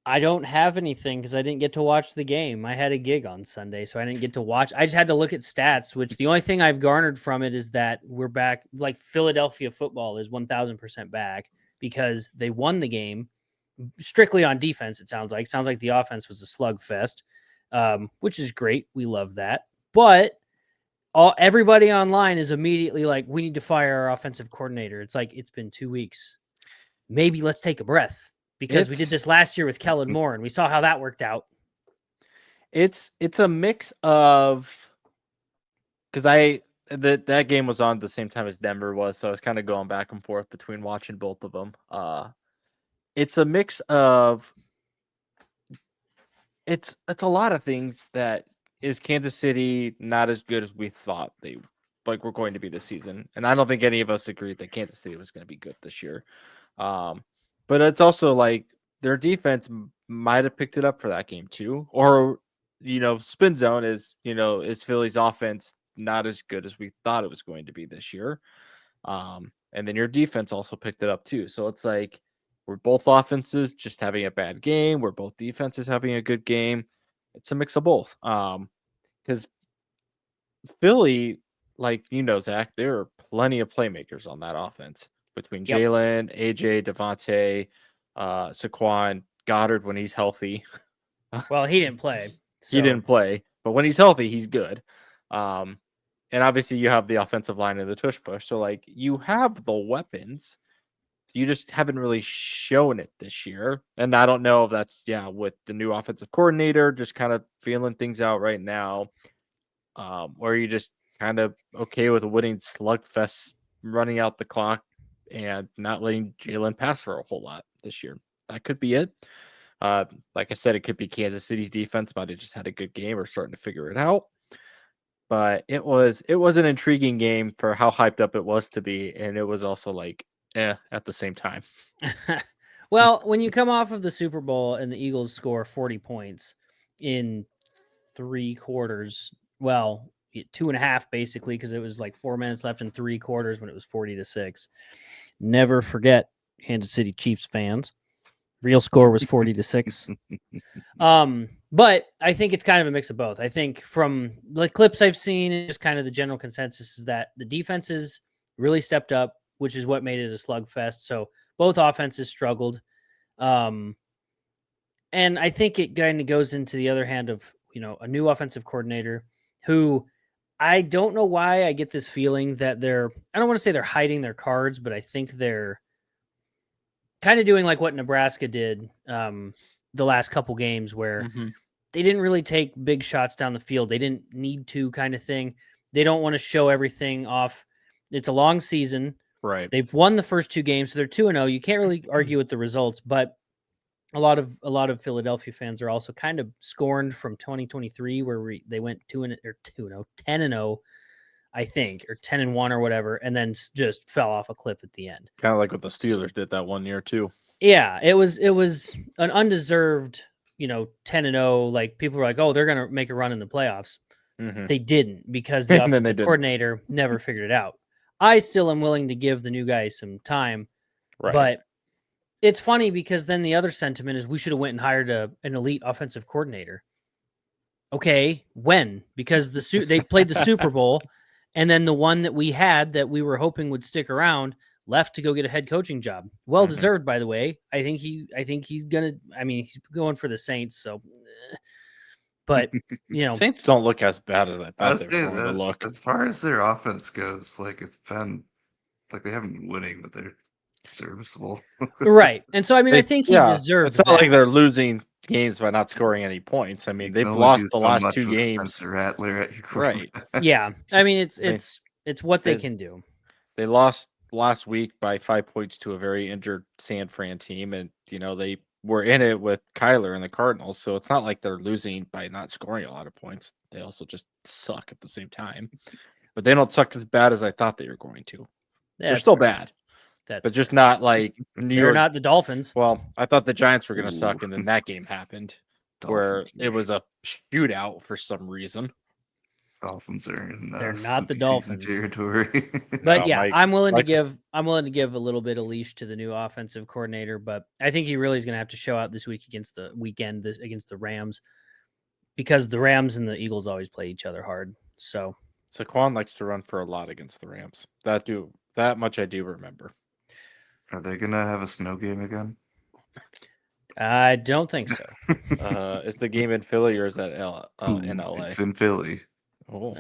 I don't have anything because I didn't get to watch the game. I had a gig on Sunday, so I didn't get to watch. I just had to look at stats, which the only thing I've garnered from it is that we're back. Like Philadelphia football is 1,000% back because they won the game strictly on defense. It sounds like the offense was a slugfest, which is great. We love that. But everybody online is immediately like, we need to fire our offensive coordinator. It's like, it's been 2 weeks. Maybe let's take a breath. Because we did this last year with Kellen Moore, and we saw how that worked out. It's a mix of because that game was on at the same time as Denver was, so I was kind of going back and forth between watching both of them. It's a mix of it's a lot of things that is Kansas City not as good as we thought they were going to be this season, and I don't think any of us agreed that Kansas City was going to be good this year. But it's also like their defense might have picked it up for that game too. Or, spin zone is Philly's offense not as good as we thought it was going to be this year. And then your defense also picked it up too. So it's like we're both offenses just having a bad game. We're both defenses having a good game. It's a mix of both. Because Philly, Zach, there are plenty of playmakers on that offense. Between Jalen, AJ, Devontae, Saquon, Goddard when he's healthy. Well, he didn't play. He didn't play, but when he's healthy, he's good. And obviously you have the offensive line and the tush push. So you have the weapons. You just haven't really shown it this year. And I don't know if that's with the new offensive coordinator, just kind of feeling things out right now. Or you just kind of okay with a winning slugfest, running out the clock and not letting Jalen pass for a whole lot this year. That could be it. Like I said, it could be Kansas City's defense might have just had a good game or starting to figure it out. But it was an intriguing game for how hyped up it was to be, and it was also at the same time. Well, when you come off of the Super Bowl and the Eagles score 40 points in 3 quarters, well, 2.5 basically, because it was 4 minutes left in 3 quarters when it was 40-6. Never forget, Kansas City Chiefs fans. Real score was 40-6. But I think it's kind of a mix of both. I think from the clips I've seen, and just kind of the general consensus is that the defenses really stepped up, which is what made it a slugfest. So both offenses struggled. And I think it kind of goes into the other hand of, a new offensive coordinator who I don't know why I get this feeling that I don't want to say they're hiding their cards, but I think they're kind of doing like what Nebraska did the last couple games where they didn't really take big shots down the field. They didn't need to kind of thing. They don't want to show everything off. It's a long season. Right. They've won the first 2 games, so they're 2-0. You can't really argue with the results, but a lot of Philadelphia fans are also kind of scorned from 2023, where they went 10-0, I think, or 10-1 or whatever, and then just fell off a cliff at the end. Kind of like what the Steelers did that one year too. Yeah, it was an undeserved, 10-0. Like people were like, oh, they're gonna make a run in the playoffs. Mm-hmm. They didn't, because the And then they offensive didn't. coordinator never figured it out. I still am willing to give the new guy some time, Right. but it's funny because then the other sentiment is we should have went and hired an elite offensive coordinator. Okay, when? Because they played the Super Bowl, and then the one that we had that we were hoping would stick around left to go get a head coaching job. Well deserved, by the way. I think he's gonna. I mean, he's going for the Saints, so. But Saints don't look as bad as I thought they were going to look. As far as their offense goes, like it's been like they haven't been winning, but they're serviceable. Right. And so I mean, I think he deserves. It's not like they're losing games by not scoring any points. I mean, they've lost the last 2 games. Spencer Rattler at your right. Yeah. I mean, it's what they can do. They lost last week by 5 points to a very injured San Fran team, and they were in it with Kyler and the Cardinals, so it's not like they're losing by not scoring a lot of points. They also just suck at the same time, but they don't suck as bad as I thought they were going to. They're still bad, but just not like New York. They're not the Dolphins. Well, I thought the Giants were going to suck, and then that game happened where it was a shootout for some reason. Dolphins are in they're not the Dolphins territory. But yeah, I'm willing to give a little bit of leash to the new offensive coordinator, but I think he really is going to have to show out this week against the Rams, because the Rams and the Eagles always play each other hard. So Saquon likes to run for a lot against the Rams. That much I do remember. Are they going to have a snow game again? I don't think so. Is the game in Philly or is that in LA? It's in Philly. Oh.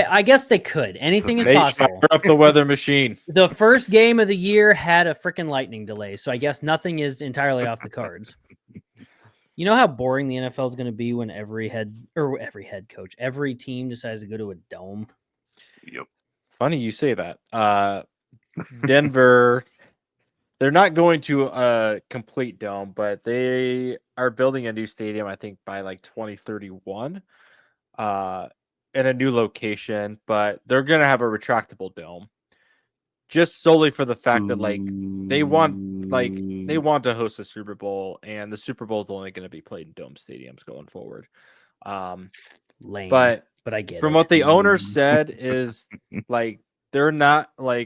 I guess they could. Anything is possible. Fire up the weather machine. The first game of the year had a freaking lightning delay, so I guess nothing is entirely off the cards. You know how boring the NFL is going to be when every team decides to go to a dome? Yep. Funny you say that. Denver, they're not going to a complete dome, but they are building a new stadium, I think, by like 2031. In a new location, but they're gonna have a retractable dome, just solely for the fact that they want to host a Super Bowl, and the Super Bowl is only going to be played in dome stadiums going forward. Lame, but I get from it. what the owner said is they're not gonna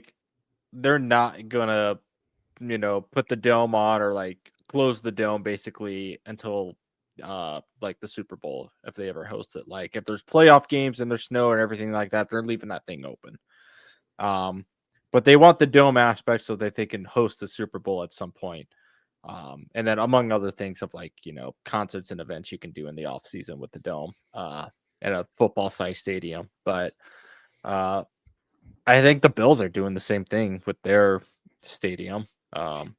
put the dome on or close the dome basically until the Super Bowl, if they ever host it. Like if there's playoff games and there's snow and everything like that, they're leaving that thing open. But they want the dome aspect so that they can host the Super Bowl at some point. And then among other things of concerts and events you can do in the off season with the dome and a football size stadium. But I think the Bills are doing the same thing with their stadium.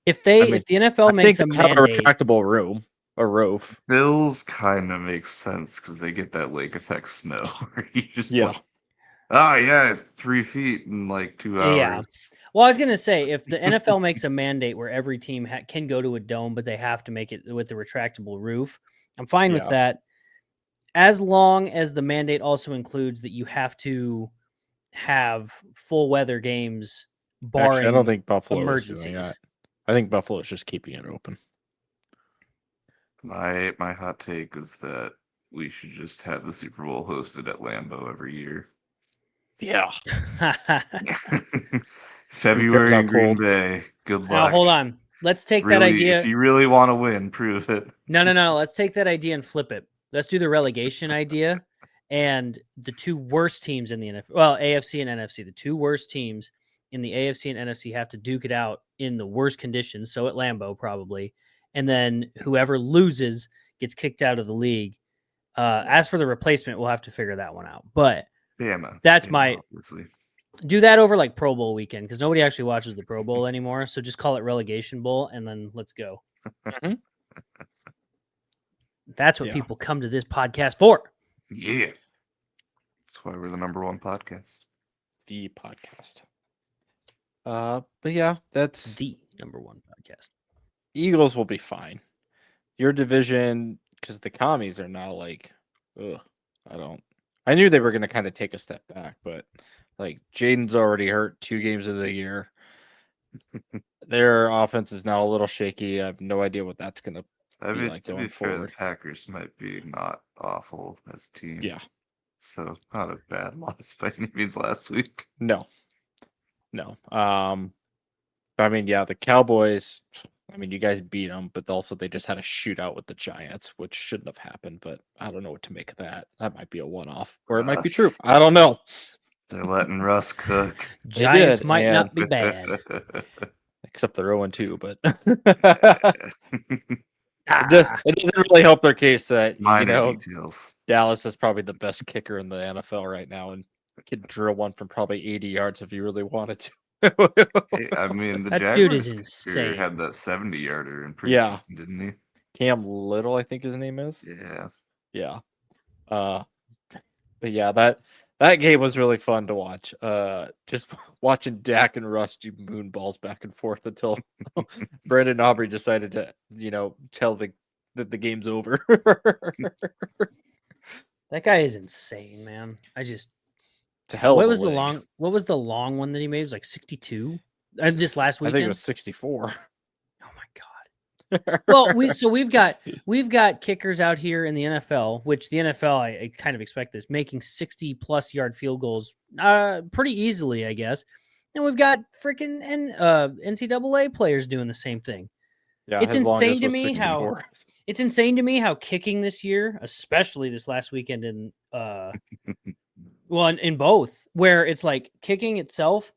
If the NFL makes a mandate, a retractable roof. Bills kind of makes sense because they get that lake effect snow. You just it's 3 feet in 2 hours. Yeah. Well, I was gonna say if the NFL makes a mandate where every team can go to a dome, but they have to make it with the retractable roof, I'm fine with that, as long as the mandate also includes that you have to have full weather games. Barring Actually, I don't think Buffalo emergencies. is doing that. I think Buffalo is just keeping it open. My hot take is that we should just have the Super Bowl hosted at Lambeau every year. Yeah. February in Green Bay. Good luck. Now, hold on. Let's take that idea. If you really want to win, prove it. No. Let's take that idea and flip it. Let's do the relegation idea. And the two worst teams in the NFL, well, AFC and NFC, the two worst teams in the AFC and NFC have to duke it out in the worst conditions. So at Lambeau, probably. And then whoever loses gets kicked out of the league. As for the replacement, we'll have to figure that one out. But that's my obviously. Do that over Pro Bowl weekend, because nobody actually watches the Pro Bowl anymore. So just call it Relegation Bowl, and then let's go. That's what people come to this podcast for. Yeah. That's why we're the number one podcast. The podcast. But yeah, that's the number one podcast. Eagles will be fine. your division, because the commies are now like, ugh, I knew they were going to kind of take a step back, but like Jaden's already hurt 2 games of the year. Their offense is now a little shaky. I have no idea what that's going to be like to going be fair, the forward. Packers might be not awful as a team. Yeah. So not a bad loss by any means last week. No. I mean, yeah, the Cowboys, I mean, you guys beat them, but also they just had a shootout with the Giants, which shouldn't have happened, but I don't know what to make of that. That might be a one-off, or it might be true. Russ. I don't know. They're letting Russ cook. Giants did, might and- not be bad. Except they're 0-2, but Ah, it doesn't really help their case that, Minor details. Dallas is probably the best kicker in the NFL right now and could drill one from probably 80 yards if you really wanted to. Hey, I mean, the That dude is Jaguars kicker insane. had that 70-yarder in preseason, Yeah. didn't he? Cam Little, I think his name is. Yeah. Yeah. But yeah, that game was really fun to watch. Just watching Dak and Russ do moon balls back and forth until Brandon Aubrey decided to, tell that the game's over. that guy is insane, man. It's a hell of What a was the leg. long one that he made? It was like 62. This last I weekend. think it was 64. Oh my god. Well, we've got kickers out here in the NFL, which the NFL I kind of expect this, making 60+ yard field goals pretty easily, I guess. And we've got freaking NCAA players doing the same thing. Yeah, It's his longest insane to was me how 64. it's insane to me how kicking this year, especially this last weekend in in both, where it's like kicking itself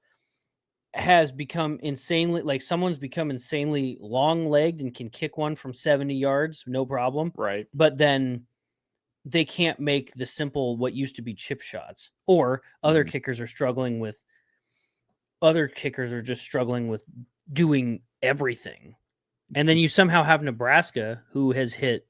has become insanely, like someone's become insanely long-legged and can kick one from 70 yards, no problem. Right. But then they can't make the simple, what used to be chip shots, or other kickers are struggling with, other kickers are just struggling with doing everything. And then you somehow have Nebraska, who has hit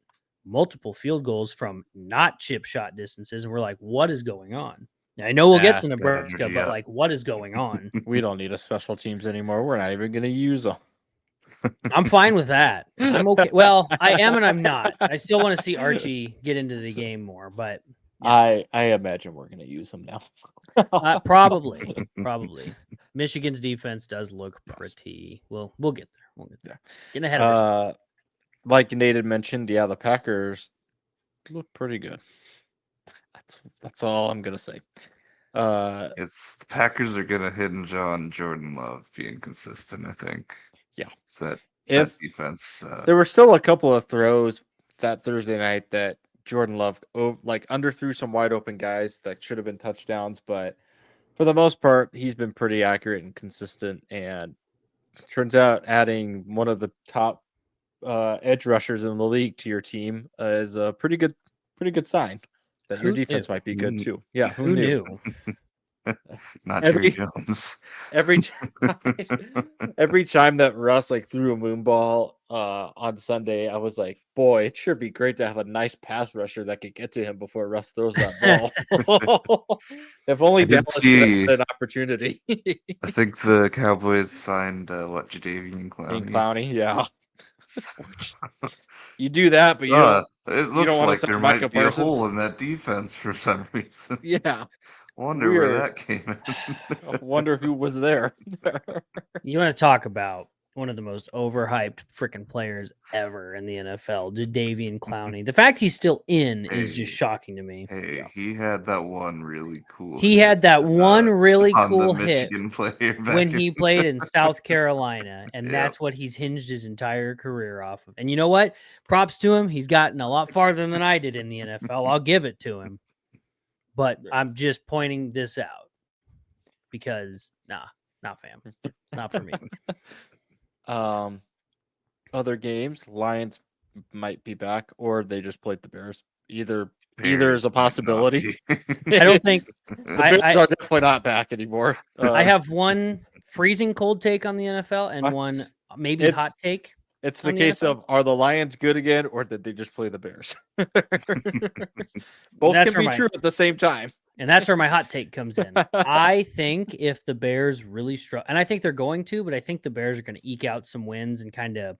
multiple field goals from not chip shot distances. And we're like, what is going on? Now, I know we'll get to Nebraska, energy but up. like, what is going on? We don't need a special teams anymore. We're not even going to use them. I'm fine with that. I'm okay. Well, I am and I'm not. I still want to see Archie get into the game more, but I imagine we're going to use them now. probably. Michigan's defense does look pretty. We'll get there. We'll get there. Getting ahead of ourselves. Like Nate had mentioned, yeah, the Packers look pretty good. That's all I'm gonna say. It's the Packers are gonna hinge on Jordan Love being consistent, I think. Yeah. It's that If defense. there were still a couple of throws that Thursday night that Jordan Love underthrew some wide open guys that should have been touchdowns, but for the most part, he's been pretty accurate and consistent. And turns out adding one of the top edge rushers in the league to your team is a pretty good sign that your defense might be good too. Yeah, Who knew? Not Jerry Jones. Every time that Russ threw a moon ball on Sunday, I was like, boy, it sure be great to have a nice pass rusher that could get to him before Russ throws that ball. If only Dallas had an opportunity. I think the Cowboys signed Jadeveon Clowney. Clowney, yeah. You do that, but it looks like there might be a hole in that defense for some reason. Yeah. Wonder where that came in. I wonder who was there. You want to talk about one of the most overhyped freaking players ever in the NFL, Jadeveon Clowney. The fact he's still in is just shocking to me. Hey, he had that one really cool He had that one really cool hit player when he played in South Carolina, and that's what he's hinged his entire career off of. And you know what? Props to him. He's gotten a lot farther than I did in the NFL. I'll give it to him. But I'm just pointing this out because, not fam. Not for me. Other games, Lions might be back, or they just played the Bears. Either is a possibility. I don't think the Bears are definitely not back anymore. I have one freezing cold take on the NFL and one maybe hot take. It's the case of, are the Lions good again, or did they just play the Bears? Both can be true at the same time. And that's where my hot take comes in. I think if the Bears really struggle, and I think they're going to, but I think the Bears are going to eke out some wins and kind of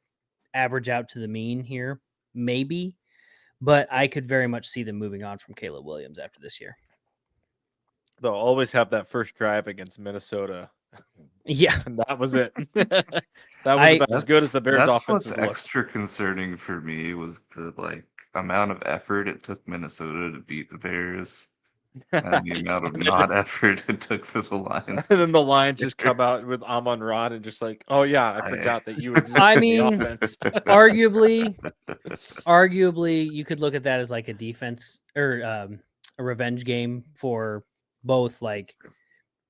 average out to the mean here. maybe, but I could very much see them moving on from Caleb Williams after this year. They'll always have that first drive against Minnesota. Yeah. And that was it. That was about as good as the Bears' That's offense what's looked. extra concerning for me was the amount of effort it took Minnesota to beat the Bears, and the amount of not effort it took for the Lions. And then the Lions just come out with Amon-Ra and just like, oh yeah, I forgot that you exist I in mean, the offense. arguably, you could look at that as like a defense or a revenge game for both, like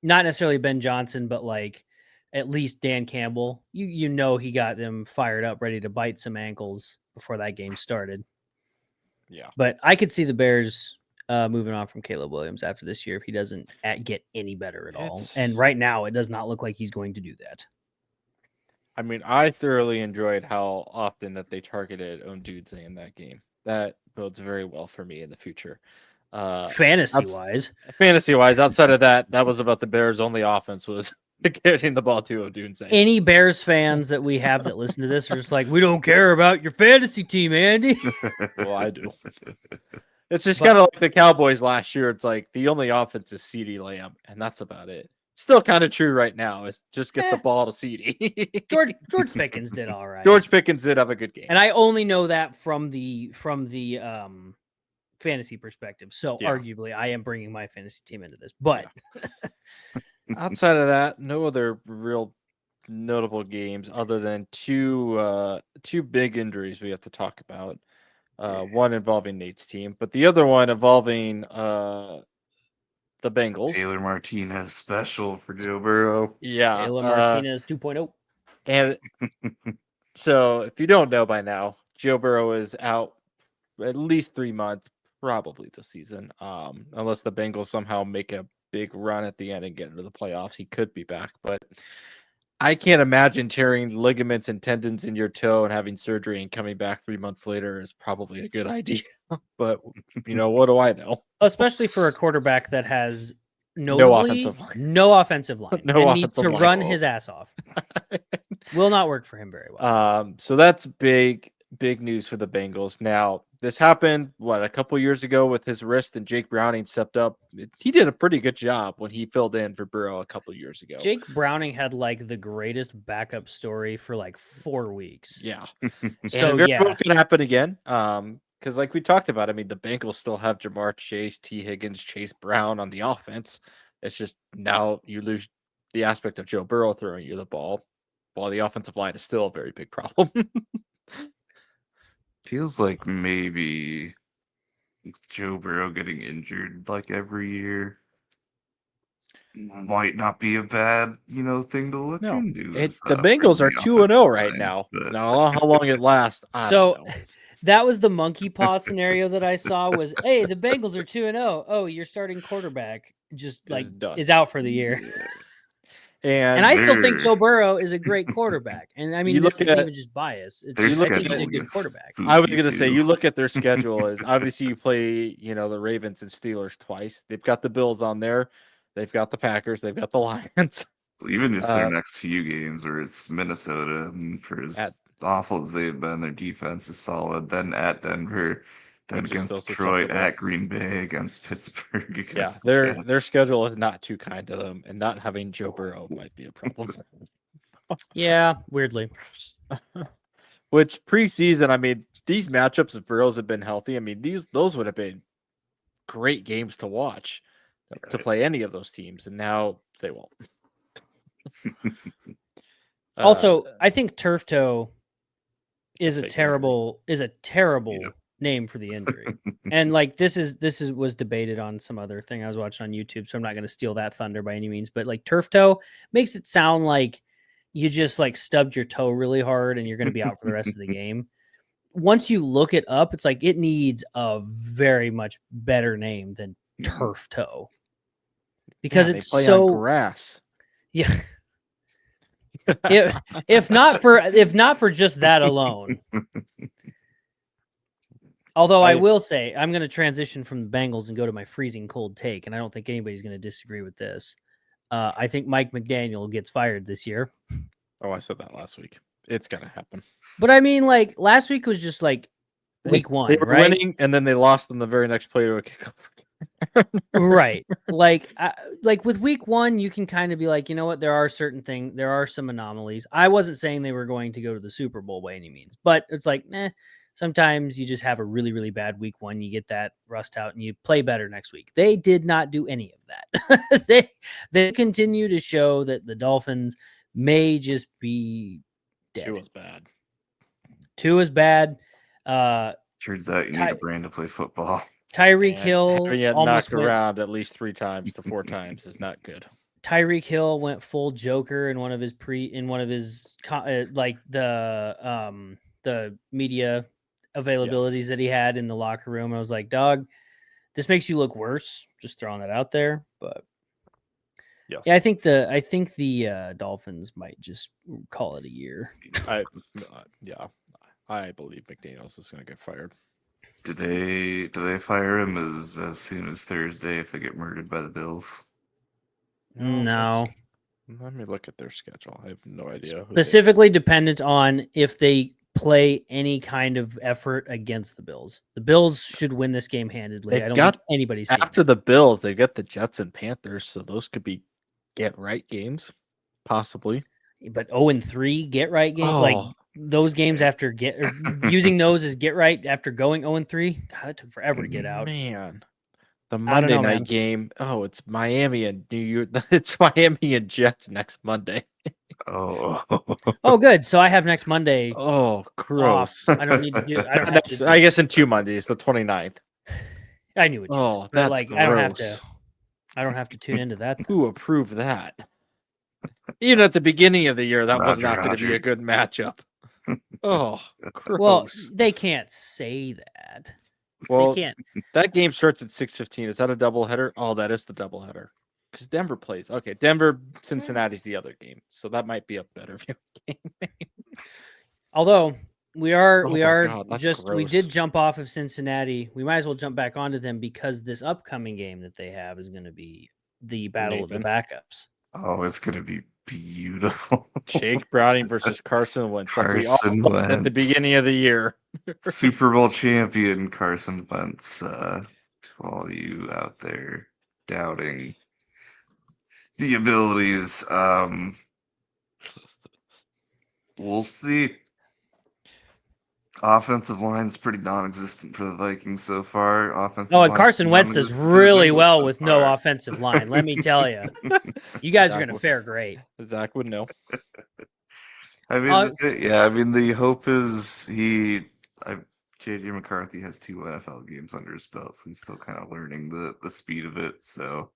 not necessarily Ben Johnson, but like at least Dan Campbell. You know he got them fired up, ready to bite some ankles before that game started. Yeah. But I could see the Bears moving on from Caleb Williams after this year if he doesn't get any better at all. And right now, it does not look like he's going to do that. I mean, I thoroughly enjoyed how often that they targeted Ondudze in that game. That bodes very well for me in the future. Fantasy-wise, outside of that, that was about the Bears' only offense was getting the ball to Ondudze. Any Bears fans that we have that listen to this are just like, we don't care about your fantasy team, Andy. Well, I do. It's just kind of like the Cowboys last year. It's like the only offense is CeeDee Lamb, and that's about it. Still kind of true right now. Is just get the ball to CeeDee. George Pickens did all right. George Pickens did have a good game, and I only know that from the fantasy perspective. So arguably, I am bringing my fantasy team into this. But outside of that, no other real notable games other than two big injuries we have to talk about. One involving Nate's team, but the other one involving the Bengals. Taylor Martinez special for Joe Burrow. Yeah. Taylor Martinez 2.0. And so if you don't know by now, Joe Burrow is out at least 3 months, probably this season. Unless the Bengals somehow make a big run at the end and get into the playoffs, he could be back. But I can't imagine tearing ligaments and tendons in your toe and having surgery and coming back 3 months later is probably a good idea. But, what do I know? Especially for a quarterback that has no offensive line. And needs to run his ass off. Will not work for him very well. So that's big news for the Bengals. Now, this happened, a couple years ago with his wrist, and Jake Browning stepped up. He did a pretty good job when he filled in for Burrow a couple years ago. Jake Browning had the greatest backup story for 4 weeks. Yeah. So, and it could happen again. Because like we talked about, I mean, the Bengals still have Jamar Chase, T. Higgins, Chase Brown on the offense. It's just now you lose the aspect of Joe Burrow throwing you the ball, while the offensive line is still a very big problem. Feels like maybe Joe Burrow getting injured every year might not be a bad, thing to look into. The Bengals are 2-0 right now. Now, how long it lasts, I don't know. That was the monkey paw scenario that I saw was, hey, the Bengals are 2-0. Oh, your starting quarterback just is out for the year. And I still think Joe Burrow is a great quarterback. And I mean, this isn't even just bias. He's a good quarterback. I was going to say, you look at their schedule is obviously you play, the Ravens and Steelers twice. They've got the Bills on there. They've got the Packers. They've got the Lions. Even just their next few games where it's Minnesota, and for as awful as they've been, their defense is solid. Then at Denver, then against Detroit, at Green Bay, against Pittsburgh. Their schedule is not too kind to them, and not having Joe Burrow might be a problem. Yeah, weirdly. Which preseason, I mean, these matchups, if Burrows have been healthy, I mean, those would have been great games to watch to play any of those teams, and now they won't. Also, I think turf toe is a terrible name for the injury. And this was debated on some other thing I was watching on YouTube, so I'm not going to steal that thunder by any means, but turf toe makes it sound like you just stubbed your toe really hard and you're going to be out for the rest of the game. Once you look it up, it's it needs a very much better name than turf toe. Because it's so grass. Yeah. if not for just that alone. Although I will say, I'm going to transition from the Bengals and go to my freezing cold take, and I don't think anybody's going to disagree with this. I think Mike McDaniel gets fired this year. Oh, I said that last week. It's going to happen. But I mean, last week was just week one, They were right? winning, and then they lost on the very next play to a kickoff. Right. Like with week one, you can kind of be like, you know what? There are some anomalies. I wasn't saying they were going to go to the Super Bowl by any means, but it's like, sometimes you just have a really, really bad week one. You get that rust out and you play better next week. They did not do any of that. They continue to show that the Dolphins may just be dead. Two is bad. Turns out you need a brain to play football. Tyreek Hill almost knocked around at least 3 times to 4 times is not good. Tyreek Hill went full Joker in one of his the media availabilities that he had in the locker room. I was like, dog, this makes you look worse. Just throwing that out there, but yes. Yeah, I think the Dolphins might just call it a year. I believe McDaniels is going to get fired. Do they fire him as soon as Thursday if they get murdered by the Bills? No. Let me look at their schedule. I have no idea. Specifically dependent on if they play any kind of effort against the Bills. The Bills should win this game handedly. I don't think anybody's after the Bills. They got the Jets and Panthers, so those could be get right games, possibly. But 0-3 get right game, like those games after using those as get right after going 0-3. God, that took forever to get out. Man, the Monday night game. Oh, it's Miami and New York. It's Miami and Jets next Monday. Oh, good. So I have next Monday. Oh, gross. Off. I don't need to do. I don't have to. I guess in 2 Mondays, the 29th. I knew it. Oh, that's like gross. I don't have to tune into that. Who approved that? Even at the beginning of the year, that was not going to be a good matchup. Oh, gross. Well, they can't say that. Well, they can't. That game starts at 6:15. Is that a doubleheader? Oh, that is the doubleheader. Because Denver plays. Okay, Denver, Cincinnati's the other game. So that might be a better game. Although we did jump off of Cincinnati. We might as well jump back onto them because this upcoming game that they have is going to be the battle of the backups. Oh, it's going to be beautiful. Jake Browning versus Carson Wentz. Like we all thought at the beginning of the year. Super Bowl champion Carson Wentz. To all you out there doubting the abilities, we'll see. Offensive line's pretty non-existent for the Vikings so far. And Carson Wentz does really well with no offensive line. Let me tell you, you guys are going to fare great. Zach would know. I mean, the hope is JJ McCarthy has 2 NFL games under his belt, so he's still kind of learning the speed of it. So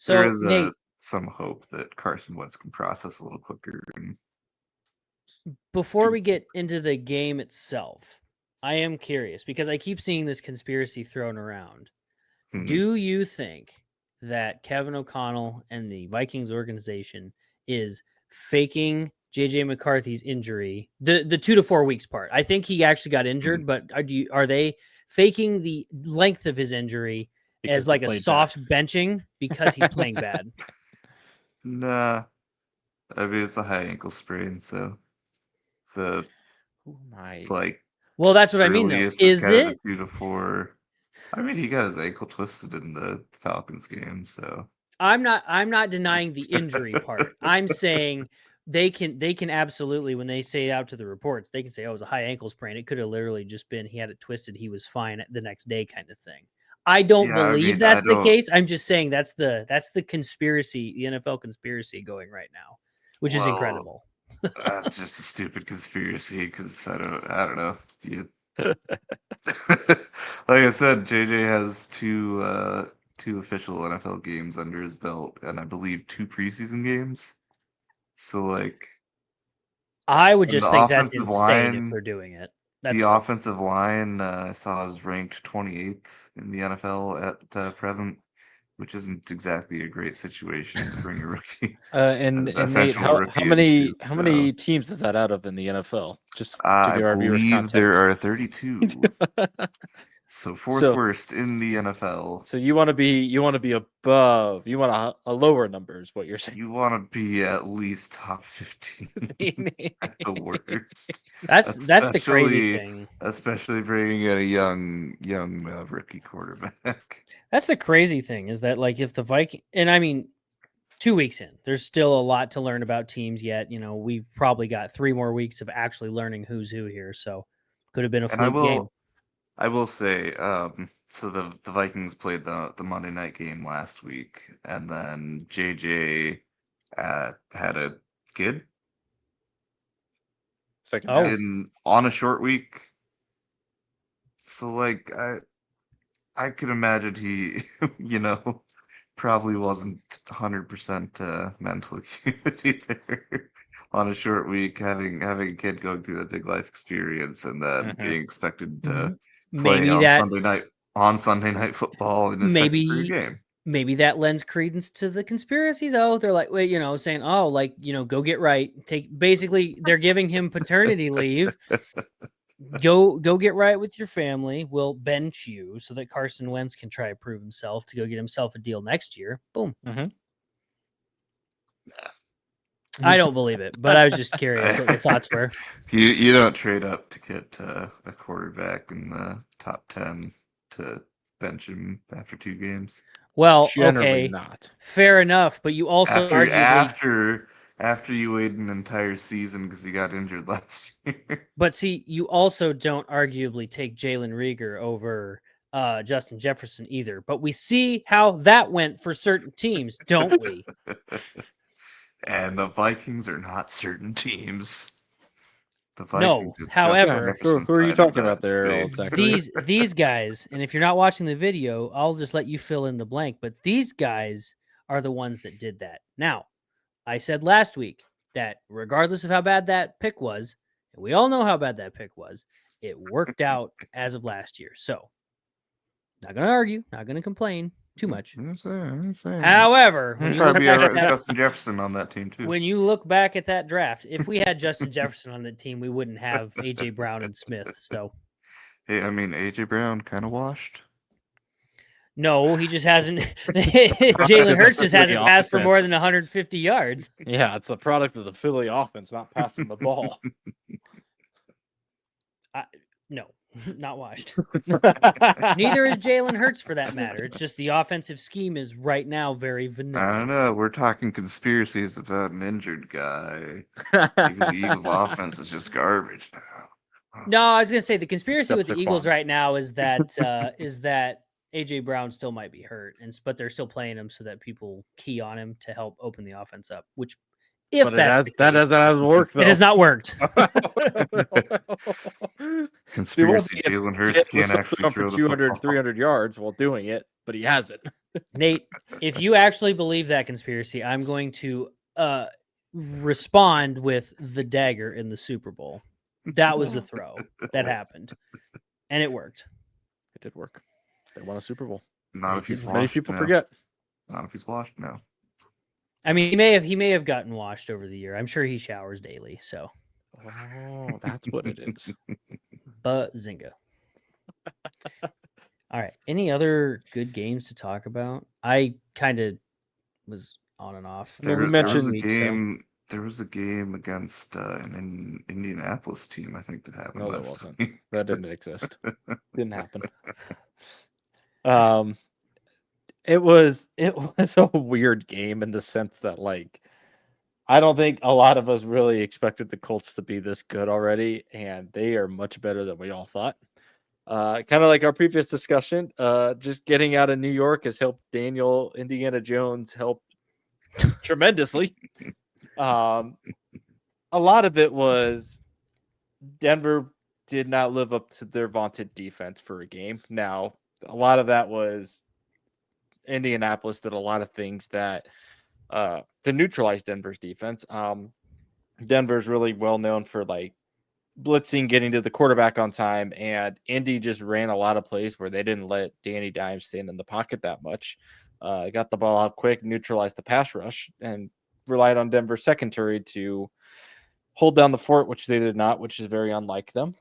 there is Nate, some hope that Carson Wentz can process a little quicker. Before we get into the game itself, I am curious because I keep seeing this conspiracy thrown around. Do you think that Kevin O'Connell and the Vikings organization is faking JJ McCarthy's injury, the 2 to 4 weeks part? I think he actually got injured, but are they faking the length of his injury as like a soft benching because he's playing bad? Nah, I mean it's a high ankle sprain, so well, that's what I mean. Though. Is it 2 to 4? I mean, he got his ankle twisted in the Falcons game, so I'm not denying the injury part. I'm saying they can absolutely, when they say out to the reports, they can say, "Oh, it was a high ankle sprain." It could have literally just been he had it twisted, he was fine the next day, kind of thing. I don't believe that's the case. I'm just saying that's the conspiracy, the NFL conspiracy going right now, which is incredible. That's just a stupid conspiracy because I don't know. Like I said, JJ has two official NFL games under his belt, and I believe 2 preseason games. So I would just think that's insane if they're doing it. Offensive line I saw is ranked 28th in the NFL at present, which isn't exactly a great situation to bring a rookie. And Nate, how many teams is that out of in the NFL? Just to I believe there are 32. So fourth So- worst in the NFL. So you want to be above. You want a lower number is what you're saying. You want to be at least top 15 at the worst. That's the crazy Especially- thing. Especially bringing in a young rookie quarterback. That's the crazy thing is that like if the Viking, and I mean 2 weeks in, there's still a lot to learn about teams yet. You know, we've probably got 3 more weeks of actually learning who's who here. So could have been a And I fluke game. will say, so the Vikings played the Monday night game last week, and then JJ had a kid Second Oh. half. on a short week. So like I could imagine he, probably wasn't 100% mental acuity there on a short week, having a kid going through that big life experience and then Mhm. being expected to play Maybe on that Sunday night football in his second career game. maybe that lends credence to the conspiracy though. They're like, wait, saying, oh, like, go get right. Basically they're giving him paternity leave. Go get right with your family. We'll bench you so that Carson Wentz can try to prove himself to go get himself a deal next year. Boom. Mhm. I don't believe it, but I was just curious what your thoughts were. You don't trade up to get a quarterback in the top 10 to bench him after 2 games. Well, Generally okay, not. fair enough, but you also After you waited an entire season because he got injured last year. But see, you also don't arguably take Jalen Reagor over Justin Jefferson either. But we see how that went for certain teams, don't we? And the Vikings are not certain teams. The No, Vikings with however- Justin Jefferson Who are you side talking of about that there, debate. old Zachary? These guys, and if you're not watching the video, I'll just let you fill in the blank. But these guys are the ones that did that. Now, I said last week that regardless of how bad that pick was, and we all know how bad that pick was, it worked out as of last year. So, not going to argue, not going to complain too much. I'm saying. However, when you look Probably back at that, Justin Jefferson on that team too. when you look back at that draft, if we had Justin Jefferson on the team, we wouldn't have AJ Brown and Smith. So Hey, I mean AJ Brown kind of washed. no, he just hasn't. Jalen Hurts just hasn't passed for more than 150 yards. Yeah, it's a product of the Philly offense, not passing the ball. No, not washed. Neither is Jalen Hurts for that matter. It's just the offensive scheme is right now very I vanilla. don't know. We're talking conspiracies about an injured guy. Maybe the Eagles' offense is just garbage now. No, I was gonna say the conspiracy with the Except Eagles Saquon. right now is that AJ Brown still might be hurt, but they're still playing him so that people key on him to help open the offense up. Which, if But that's the that case, hasn't worked though. it has not worked. Conspiracy: Jalen Hurts can't actually throw the 200, football. 300 yards while doing it, but he hasn't. Nate, if you actually believe that conspiracy, I'm going to respond with the dagger in the Super Bowl. That was the throw that happened, and it worked. It did work. They won a Super Bowl. Not if he's washed. Many people no. forget. Not if he's washed. No. I mean, he may have gotten washed over the year. I'm sure he showers daily. So, Oh, that's what it is. but Zynga. All right. Any other good games to talk about? I kind of was on and off. I mean, we There was mentioned a week, so- game. There was a game against an Indianapolis team. I think that happened No, there last wasn't. week. That didn't exist. Didn't happen. It was a weird game in the sense that like I don't think a lot of us really expected the Colts to be this good already, and they are much better than we all thought. Kind of like our previous discussion, just getting out of New York has helped Daniel Indiana Jones help tremendously. A lot of it was Denver did not live up to their vaunted defense for a game. Now, a lot of that was Indianapolis did a lot of things that to neutralize Denver's defense. Denver's really well known for like blitzing, getting to the quarterback on time, and Indy just ran a lot of plays where they didn't let Danny Dimes stand in the pocket that much. Got the ball out quick, neutralized the pass rush, and relied on Denver's secondary to hold down the fort, which they did not, which is very unlike them.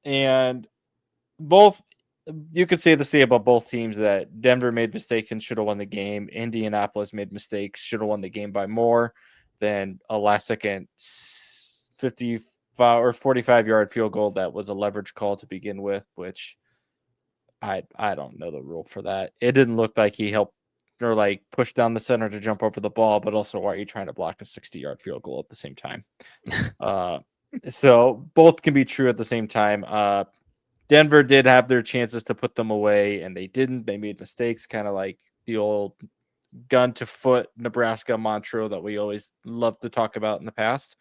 And both you could say the same about both teams, that Denver made mistakes and should have won the game. Indianapolis made mistakes, should have won the game by more than a last second 55 or 45-yard field goal that was a leverage call to begin with, which I don't know the rule for that. It didn't look like he helped or like pushed down the center to jump over the ball, but also why are you trying to block a 60-yard field goal at the same time? So both can be true at the same time. Denver did have their chances to put them away, and they didn't. They made mistakes, kind of like the old gun to foot Nebraska mantra that we always love to talk about in the past.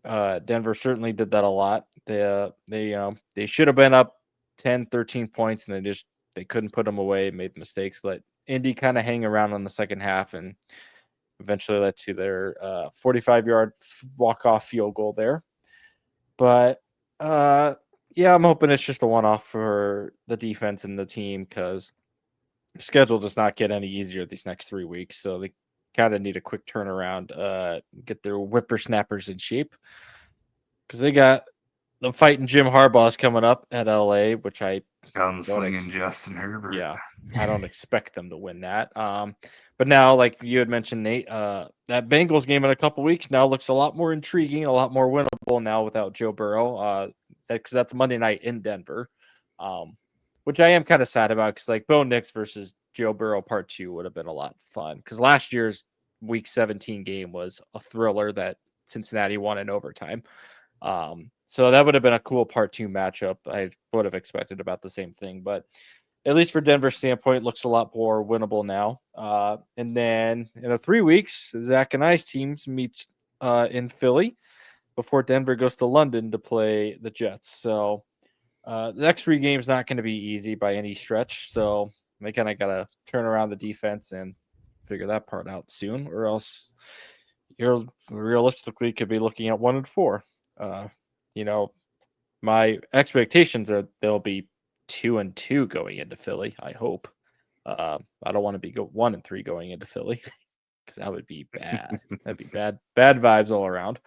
Denver certainly did that a lot. They should have been up 10, 13 points, and they couldn't put them away, made mistakes, let Indy kind of hang around on the second half, and eventually led to their 45-yard walk-off field goal there. But yeah, I'm hoping it's just a one-off for the defense and the team, because the schedule does not get any easier these next 3 weeks. So they kind of need a quick turnaround, get their whippersnappers in shape, because they got the fighting Jim Harbaugh's coming up at LA, which I Gunslinging Justin Herbert. Yeah, I don't expect them to win that. But now, like you had mentioned, Nate, that Bengals game in a couple weeks now looks a lot more intriguing, a lot more winnable now without Joe Burrow. Because that's Monday night in Denver, which I am kind of sad about, because like Bo Nix versus Joe Burrow Part 2 would have been a lot of fun, because last year's Week 17 game was a thriller that Cincinnati won in overtime. So that would have been a cool Part 2 matchup. I would have expected about the same thing, but at least for Denver's standpoint, it looks a lot more winnable now. And then in 3 weeks, Zach and I's teams meet in Philly before Denver goes to London to play the Jets. So the next 3 games not going to be easy by any stretch. So they kind of got to turn around the defense and figure that part out soon, or else you're realistically could be looking at 1-4. My expectations are they'll be 2-2 going into Philly. I hope. I don't want to be 1-3 going into Philly, because that would be bad. That'd be bad vibes all around.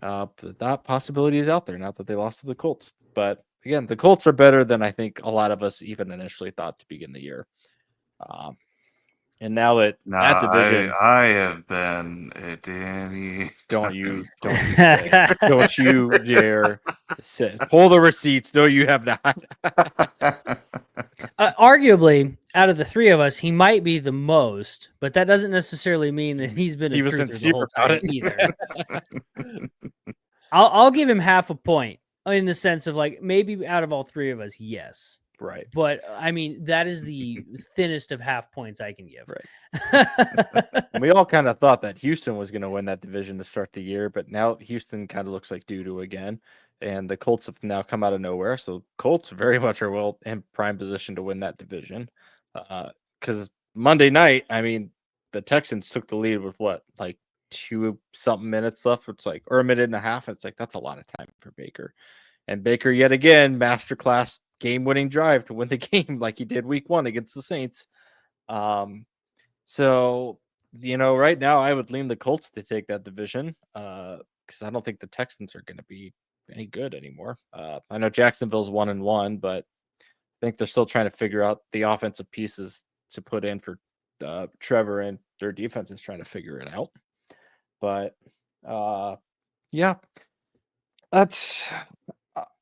But that possibility is out there now that they lost to the Colts. But again, the Colts are better than I think a lot of us even initially thought to begin the year. And now that division, I have been a Danny. Don't you dare pull the receipts. No, you have not. Arguably, out of the 3 of us, he might be the most, but that doesn't necessarily mean that he's been a truther the whole time either. I'll give him half a point, in the sense of like, maybe out of all 3 of us, yes. Right. But I mean, that is the thinnest of half points I can give. Right. We all kind of thought that Houston was going to win that division to start the year, but now Houston kind of looks like doo-doo again. And the Colts have now come out of nowhere. So Colts very much are well in prime position to win that division. Because Monday night, I mean, the Texans took the lead with like 2-something minutes left. It's like, or a minute and a half. It's like, that's a lot of time for Baker. And Baker, yet again, masterclass game-winning drive to win the game like he did week 1 against the Saints. So, right now I would lean the Colts to take that division, because I don't think the Texans are going to be any good anymore. I know Jacksonville's 1-1, but I think they're still trying to figure out the offensive pieces to put in for Trevor, and their defense is trying to figure it out. But yeah, that's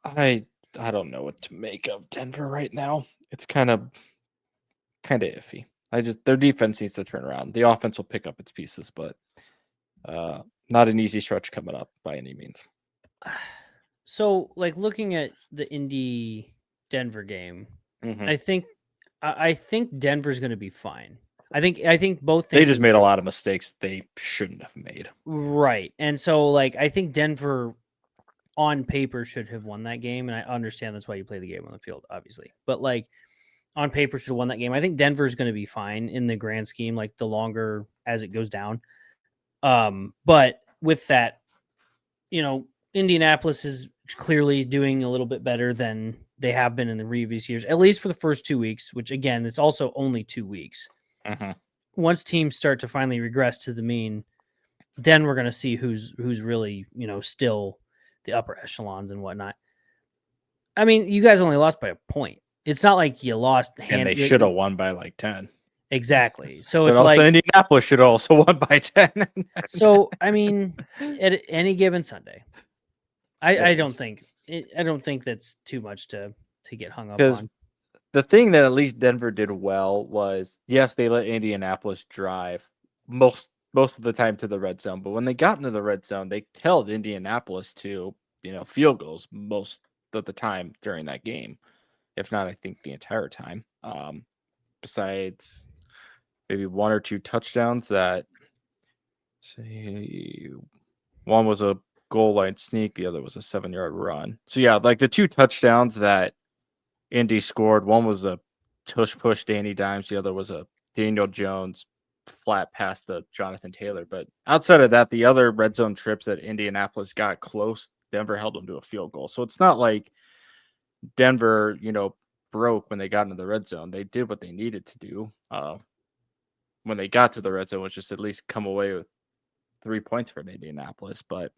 I don't know what to make of Denver right now. It's kind of iffy. Their defense needs to turn around. The offense will pick up its pieces, but not an easy stretch coming up by any means. So, like, looking at the Indy Denver game, Mm-hmm. I think Denver's going to be fine. I think both things. They just made a lot of mistakes they shouldn't have made. Right. And so, like, I think Denver on paper should have won that game, and I understand that's why you play the game on the field, obviously. But like, on paper should have won that game. I think Denver's going to be fine in the grand scheme, like the longer as it goes down. But with that, Indianapolis is clearly doing a little bit better than they have been in the previous years, at least for the first 2 weeks, which again, it's also only 2 weeks. Uh-huh. Once teams start to finally regress to the mean, then we're going to see who's really, still the upper echelons and whatnot. I mean, you guys only lost by a point. it's not like you lost. And they should have won by like 10. Exactly. So But it's also like Indianapolis should have also won by 10. so. I mean, at any given Sunday, I don't is. think I don't think that's too much to get hung up Because on. the thing that at least Denver did well was, yes, they let Indianapolis drive most of the time to the red zone, but when they got into the red zone, they held Indianapolis to, field goals most of the time during that game, if not, I think the entire time. Besides maybe one or two touchdowns that, say, one was a goal line sneak, the other was a 7-yard run. So yeah, like the two touchdowns that Indy scored, one was a tush push Danny Dimes, the other was a Daniel Jones flat pass to Jonathan Taylor. But outside of that, the other red zone trips that Indianapolis got close, Denver held them to a field goal. So it's not like Denver, broke when they got into the red zone. They did what they needed to do. When they got to the red zone, was just at least come away with 3 points from Indianapolis. But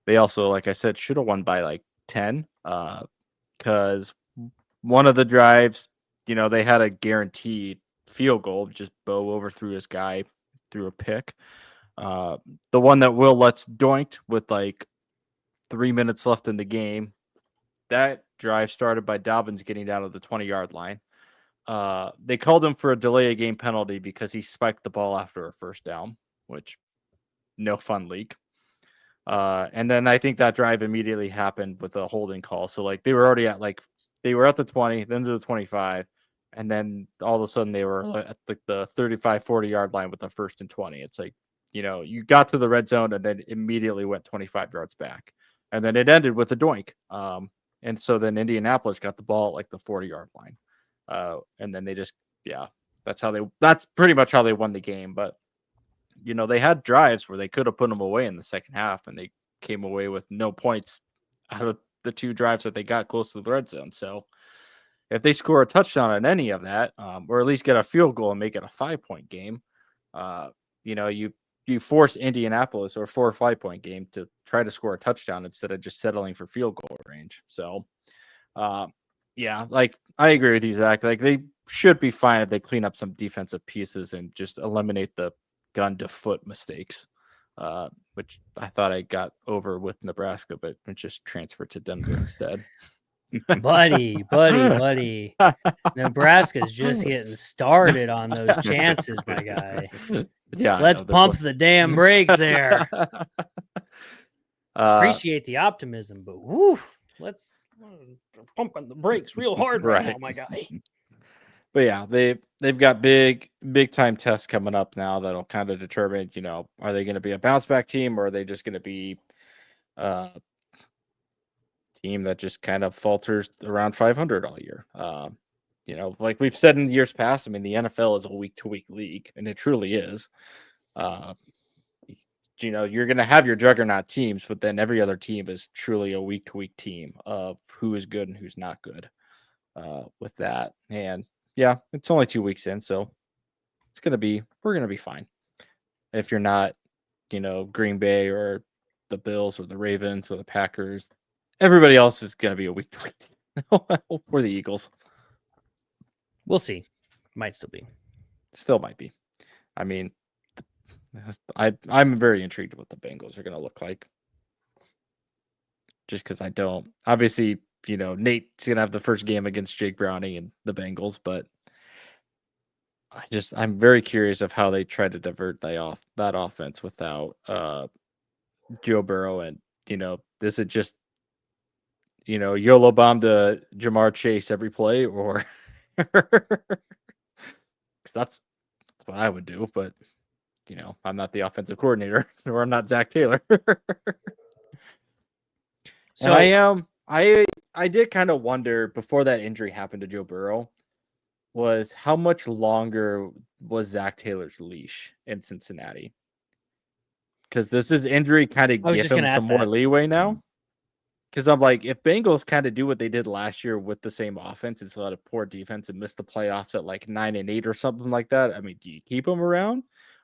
they also, like I said, should have won by like 10. Because one of the drives, they had a guaranteed field goal. Just Bo overthrew his guy through a pick. The one that Will Lutz doinked with like 3 minutes left in the game. That drive started by Dobbins getting down to the 20-yard line. They called him for a delay of game penalty because he spiked the ball after a first down, which no fun leak. And then I think that drive immediately happened with a holding call. So like they were already at they were at the 20, then to the 25, and then all of a sudden they were at the 35, 40-yard line with the 1st and 20. It's like, you got to the red zone and then immediately went 25 yards back. And then it ended with a doink. And so then Indianapolis got the ball at like the 40-yard line. And then they just, that's pretty much how they won the game. But, they had drives where they could have put them away in the second half and they came away with no points out of the 2 drives that they got close to the red zone. So if they score a touchdown on any of that, or at least get a field goal and make it a 5-point game, you force Indianapolis or 4 or 5-point game to try to score a touchdown instead of just settling for field goal range. So, like I agree with you, Zach. Like they should be fine if they clean up some defensive pieces and just eliminate the gun to foot mistakes, which I thought I got over with Nebraska, but it just transferred to Denver instead. buddy. Nebraska's just getting started on those chances, my guy. Yeah, let's pump the damn brakes there. Appreciate the optimism, but woo, let's pumping the brakes real hard right now, my guy. But yeah, they've got big time tests coming up now that'll kind of determine, are they going to be a bounce back team or are they just going to be a team that just kind of falters around 500 all year? Like we've said in years past, I mean, the NFL is a week-to-week league, and it truly is. You're going to have your juggernaut teams, but then every other team is truly a week-to-week team of who is good and who's not good with that. And yeah, it's only 2 weeks in, so we're going to be fine. If you're not, Green Bay or the Bills or the Ravens or the Packers, everybody else is going to be a week-to-week team. Or the Eagles. We'll see. Might still be. Still might be. I mean, I'm very intrigued what the Bengals are going to look like. Just because I don't. Obviously, Nate's going to have the first game against Jake Browning and the Bengals, but I'm very curious of how they try to divert that offense without Joe Burrow. And, is it just, YOLO bomb to Jamar Chase every play, or that's what I would do, but I'm not the offensive coordinator, or I'm not Zach Taylor. So I did kind of wonder before that injury happened to Joe Burrow was how much longer was Zach Taylor's leash in Cincinnati? Because this is injury kind of give him some more leeway now. Because I'm like, if Bengals kind of do what they did last year with the same offense and still had a poor defense and missed the playoffs at like 9-8 or something like that, I mean, do you keep him around?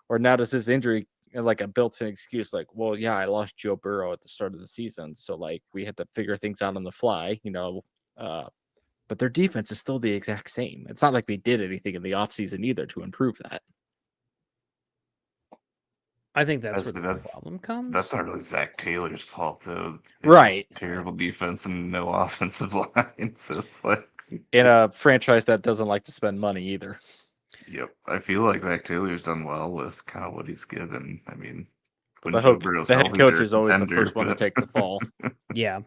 Or now does this injury like a built-in excuse? Like, well, yeah, I lost Joe Burrow at the start of the season, so like we had to figure things out on the fly, But but their defense is still the exact same. It's not like they did anything in the offseason either to improve that. I think that's where the That's problem comes. that's not really Zach Taylor's fault though. They have Right. terrible defense and no offensive line. So it's like, In a franchise that doesn't like to spend money either. yep. I feel like Zach Taylor's done well with kind of what he's given. I mean, when The Joe Burrow's head healthy, coach they're a is always the contender, first one to but- take the fall. Yeah.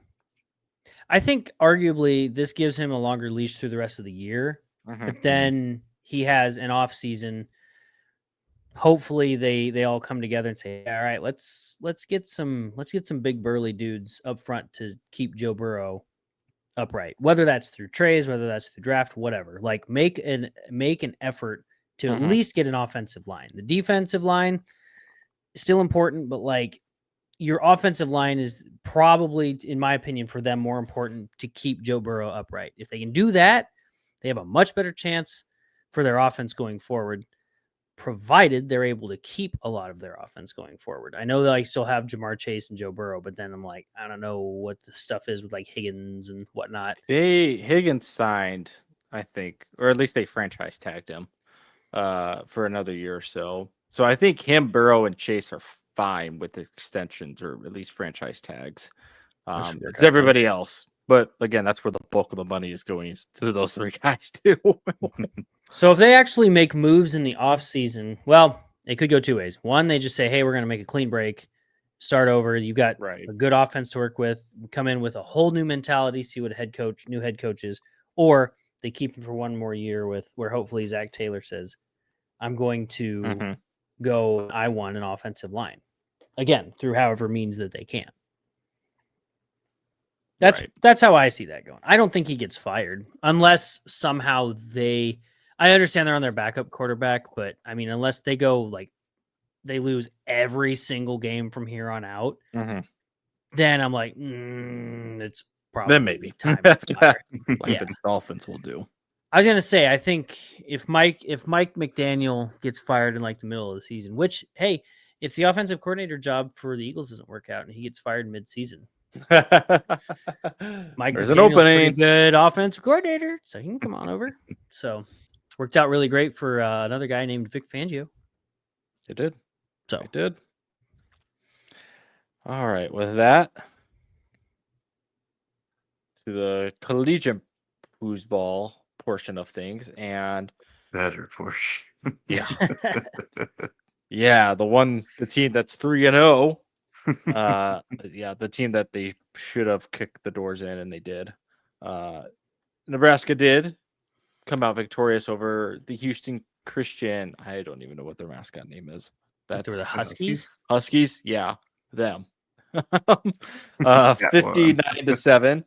I think arguably this gives him a longer leash through the rest of the year. Mhm. But then he has an off season. Hopefully they all come together and say, all right, let's get some big burly dudes up front to keep Joe Burrow upright. Whether that's through trades, whether that's through draft, whatever. Like make an effort to at Mhm. least get an offensive line. The defensive line is still important, but like your offensive line is probably, in my opinion, for them more important to keep Joe Burrow upright. If they can do that, they have a much better chance for their offense going forward, provided they're able to keep a lot of their offense going forward. I know that I still have Jamar Chase and Joe Burrow, but then I'm like, I don't know what the stuff is with like Higgins and whatnot. Higgins signed, I think, or at least they franchise tagged him for another year or so. So I think him, Burrow, and Chase are fine with extensions or at least franchise tags. should work It's out everybody else. But again, that's where the bulk of the money is going, is to those three guys too. So if they actually make moves in the offseason, well, it could go two ways. One, they just say, hey, we're going to make a clean break, start over. You got Right. a good offense to work with, come in with a whole new mentality, see what new head coach is. Or they keep him for one more year with where hopefully Zach Taylor says, I'm going to Mhm. go, I want an offensive line. Again, through however means that they can. Right. That's how I see that going. I don't think he gets fired unless somehow I understand they're on their backup quarterback, but I mean, unless they go like they lose every single game from here on out, Mhm. then I'm like, it's probably Then maybe time to fire. like Yeah. the Dolphins will do. I was gonna say, I think if Mike McDaniel gets fired in like the middle of the season, which hey, if the offensive coordinator job for the Eagles doesn't work out and he gets fired mid-season, Mike There's an McDaniel's pretty opening. good offensive coordinator, so he can come on over. So it's worked out really great for another guy named Vic Fangio. It did. So It did. All right. With that, to the collegiate foosball portion of things, and better portion. yeah, yeah, the team that's 3-0. Yeah, the team that they should have kicked the doors in, and they did. Nebraska did come out victorious over the Houston Christian. I don't even know what their mascot name is. they were the That's Huskies. Huskies. Yeah, them. Yeah, 59-7.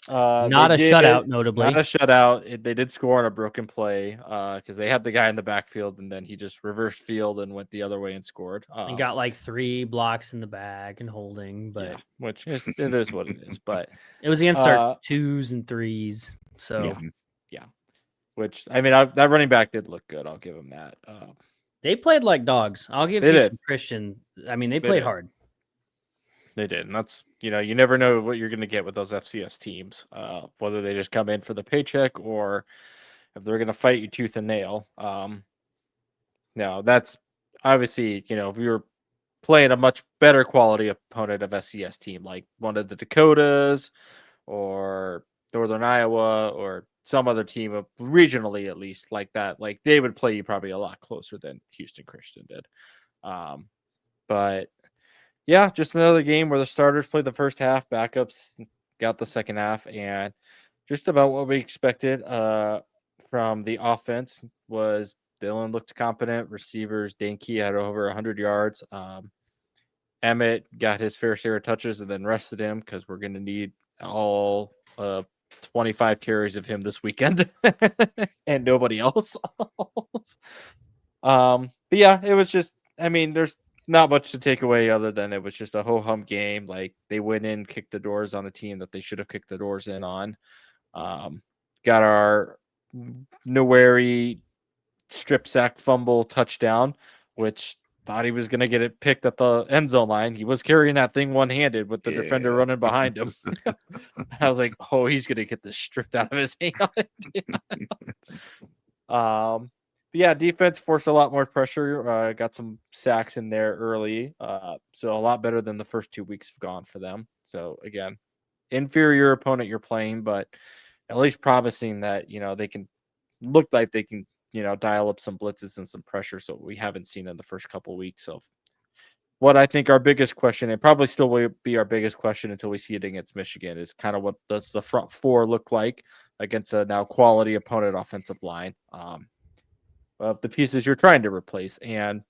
Not a shutout, notably. Not a shutout. They did score on a broken play because they had the guy in the backfield, and then he just reversed field and went the other way and scored. And got like 3 blocks in the bag and holding, but yeah, which is it is what it is. But it was against our 2s and 3s. So yeah. Which I mean, that running back did look good. I'll give him that. they played like dogs. I'll give They Houston did. Christian. I mean, they played did. hard. They did, and that's you never know what you're going to get with those FCS teams. Whether they just come in for the paycheck or if they're going to fight you tooth and nail. No, that's obviously if you were playing a much better quality opponent of FCS team like one of the Dakotas or Northern Iowa or some other team regionally at least like that, like they would play you probably a lot closer than Houston Christian did. But yeah, just another game where the starters played the first half, backups got the second half, and just about what we expected from the offense was Dylan looked competent. Receivers, Danke had over 100 yards. Emmett got his fair share of touches and then rested him because we're going to need all 25 carries of him this weekend and nobody else. But yeah, it was just, I mean, there's not much to take away other than it was just a ho-hum game. Like they went in, kicked the doors on a team that they should have kicked the doors in on. Got our Noweri strip sack fumble touchdown, which thought he was going to get it picked at the end zone line. He was carrying that thing one-handed with the defender running behind him. I was like, oh, he's going to get this stripped out of his hand. But yeah, defense forced a lot more pressure. Got some sacks in there early. So a lot better than the first 2 weeks have gone for them. So again, inferior opponent you're playing, but at least promising that, they can look like they can, dial up some blitzes and some pressure. So we haven't seen in the first couple of weeks. So what I think our biggest question, and probably still will be our biggest question until we see it against Michigan, is kind of what does the front four look like against a now quality opponent offensive line of the pieces you're trying to replace. And,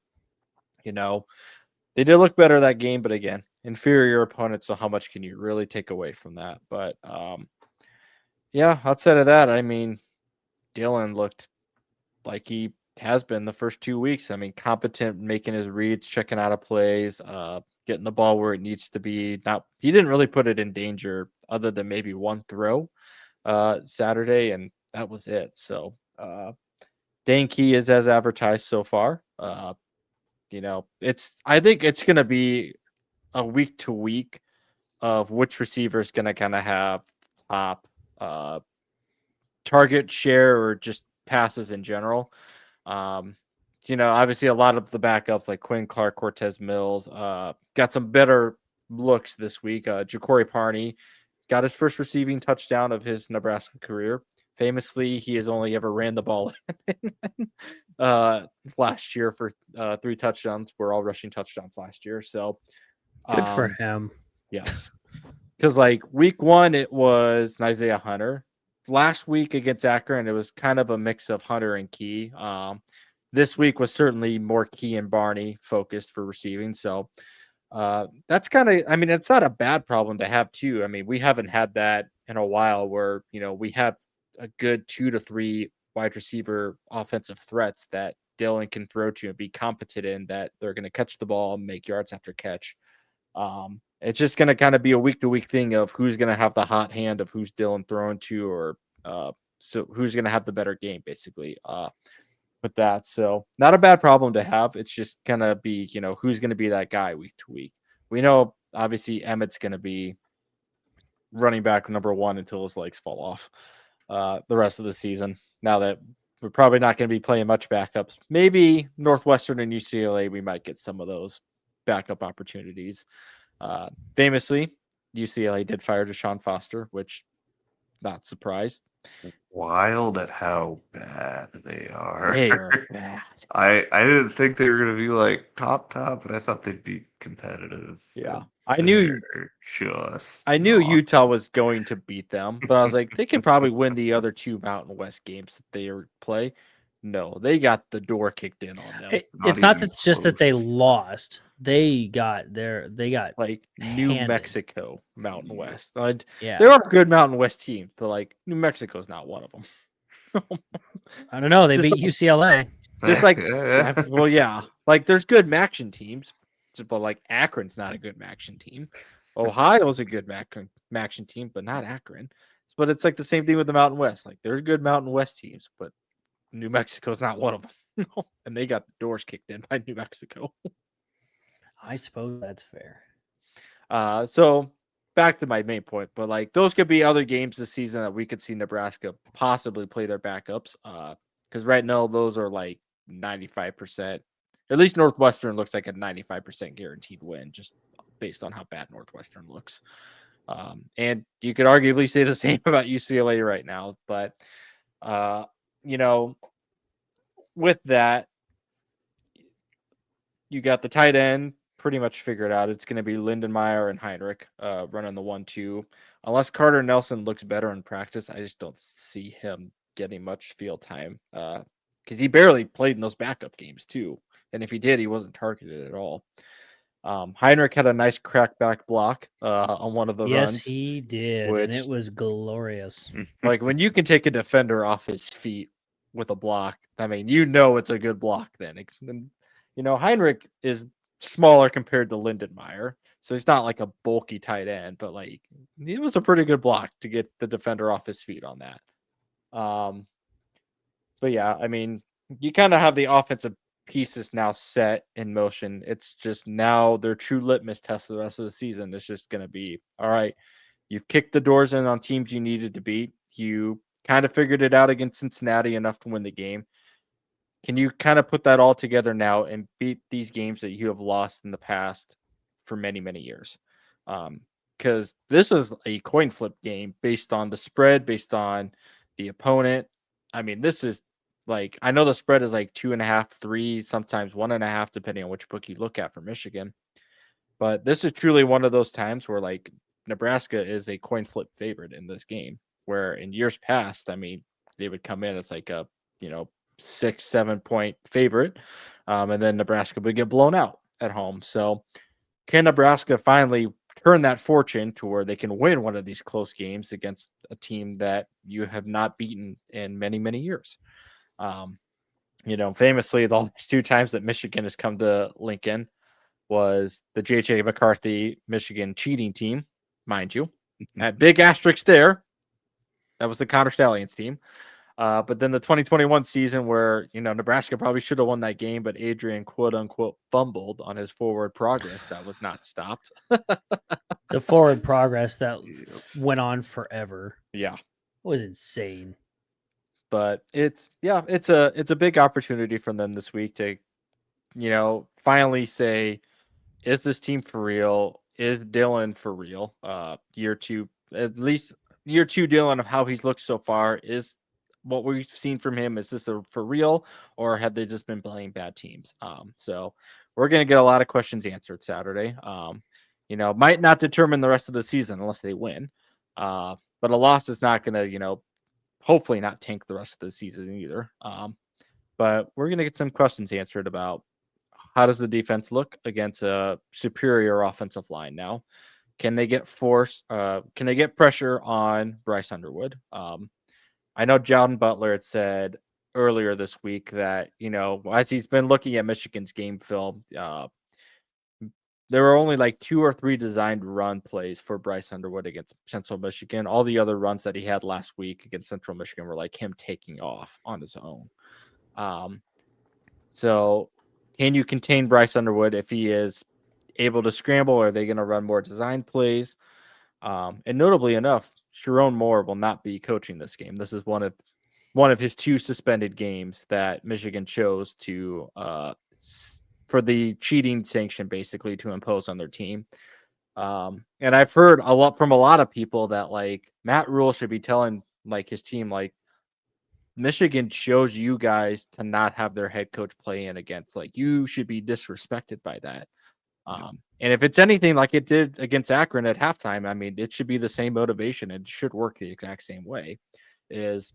they did look better that game, but again, inferior opponents. So how much can you really take away from that? But yeah, outside of that, I mean, Dylan looked like he has been the first 2 weeks. I mean, competent, making his reads, checking out of plays, getting the ball where it needs to be. He didn't really put it in danger other than maybe one throw Saturday, and that was it. So Dane Key is as advertised so far. I think it's going to be a week to week of which receiver is going to kind of have top target share or just passes in general. Obviously a lot of the backups like Quinn Clark, Cortez Mills, got some better looks this week. Ja'Cory Parney got his first receiving touchdown of his Nebraska career. Famously, he has only ever ran the ball last year for 3 touchdowns. We're all rushing touchdowns last year. So good for him. Yes. Because week 1, it was Isaiah Hunter. Last week against Akron, it was kind of a mix of Hunter and Key. This week was certainly more Key and Barney focused for receiving. So that's kind of, I mean, it's not a bad problem to have too. I mean, we haven't had that in a while where, we have a good 2 to 3 wide receiver offensive threats that Dylan can throw to and be competent in, that they're going to catch the ball and make yards after catch. It's just going to kind of be a week to week thing of who's going to have the hot hand of who's Dylan throwing to, or so who's going to have the better game basically with that. So not a bad problem to have. It's just going to be, who's going to be that guy week to week. We know obviously Emmett's going to be running back number 1 until his legs fall off the rest of the season. Now that we're probably not going to be playing much backups, maybe Northwestern and UCLA, we might get some of those backup opportunities. Famously, UCLA did fire Deshaun Foster, which not surprised. Wild at how bad they are. They are bad. I didn't think they were going to be top, but I thought they'd be competitive. Yeah. I knew Utah was going to beat them, but I was like, they can probably win the other 2 Mountain West games that they play. No, they got the door kicked in on them. It's not that it's just that they lost. They got New Mexico Mountain West. Yeah, there are good Mountain West teams, but New Mexico's not one of them. I don't know. They beat UCLA. Just well, yeah. There's good Maction teams, but Akron's not a good Maction team. Ohio's a good Maction team, but not Akron. But it's the same thing with the Mountain West. There's good Mountain West teams, but New Mexico's not one of them. And they got the doors kicked in by New Mexico. I suppose that's fair. So back to my main point, but those could be other games this season that we could see Nebraska possibly play their backups. Because right now those are 95%. At least Northwestern looks like a 95% guaranteed win, just based on how bad Northwestern looks. And you could arguably say the same about UCLA right now, but with that, you got the tight end pretty much figured out. It's going to be Lindenmeyer and Heinrich running the 1-2. Unless Carter Nelson looks better in practice, I just don't see him getting much field time because he barely played in those backup games too. And if he did, he wasn't targeted at all. Heinrich had a nice crackback block on one of the runs. Yes, he did, and it was glorious. When you can take a defender off his feet with a block, I mean, it's a good block then. Heinrich is smaller compared to Lindenmeyer, so he's not a bulky tight end, but it was a pretty good block to get the defender off his feet on that. But yeah, I mean, you kind of have the offensive piece is now set in motion. It's just now their true litmus test for the rest of the season is just going to be, all right, you've kicked the doors in on teams you needed to beat. You kind of figured it out against Cincinnati enough to win the game. Can you kind of put that all together now and beat these games that you have lost in the past for many, many years? Because this is a coin flip game based on the spread, based on the opponent. I mean, this is like, I know the spread is like 2.5, 3, sometimes 1.5, depending on which book you look at for Michigan. But this is truly one of those times where like Nebraska is a coin flip favorite in this game, where in years past, I mean, they would come in as like a, 6-7 point favorite. And then Nebraska would get blown out at home. So can Nebraska finally turn that fortune to where they can win one of these close games against a team that you have not beaten in many, many years? Famously, the last 2 times that Michigan has come to Lincoln was the J.J. McCarthy Michigan cheating team, mind you. At big asterisk there. That was the Connor Stallions team. But then the 2021 season where, Nebraska probably should have won that game, but Adrian, quote unquote, fumbled on his forward progress. That was not stopped. The forward progress that went on forever. Yeah. It was insane. But it's a big opportunity for them this week to, finally say, is this team for real? Is Dylan for real? Year 2, at least year 2 Dylan of how he's looked so far, is what we've seen from him, is this for real, or have they just been playing bad teams? So we're going to get a lot of questions answered Saturday. Might not determine the rest of the season unless they win. But a loss is not going to, hopefully not tank the rest of the season either. But we're going to get some questions answered about how does the defense look against a superior offensive line now? Can they get can they get pressure on Bryce Underwood? I know John Butler had said earlier this week that, as he's been looking at Michigan's game film, there were only like 2 or 3 designed run plays for Bryce Underwood against Central Michigan. All the other runs that he had last week against Central Michigan were like him taking off on his own. So can you contain Bryce Underwood if he is able to scramble? Or are they going to run more design plays? And notably enough, Sharon Moore will not be coaching this game. This is one of his 2 suspended games that Michigan chose to for the cheating sanction, basically, to impose on their team. And I've heard a lot from a lot of people that like Matt Rule should be telling like his team, like, Michigan chose you guys to not have their head coach play in against. Like, you should be disrespected by that. And if it's anything like it did against Akron at halftime, I mean, it should be the same motivation. It should work the exact same way. Is,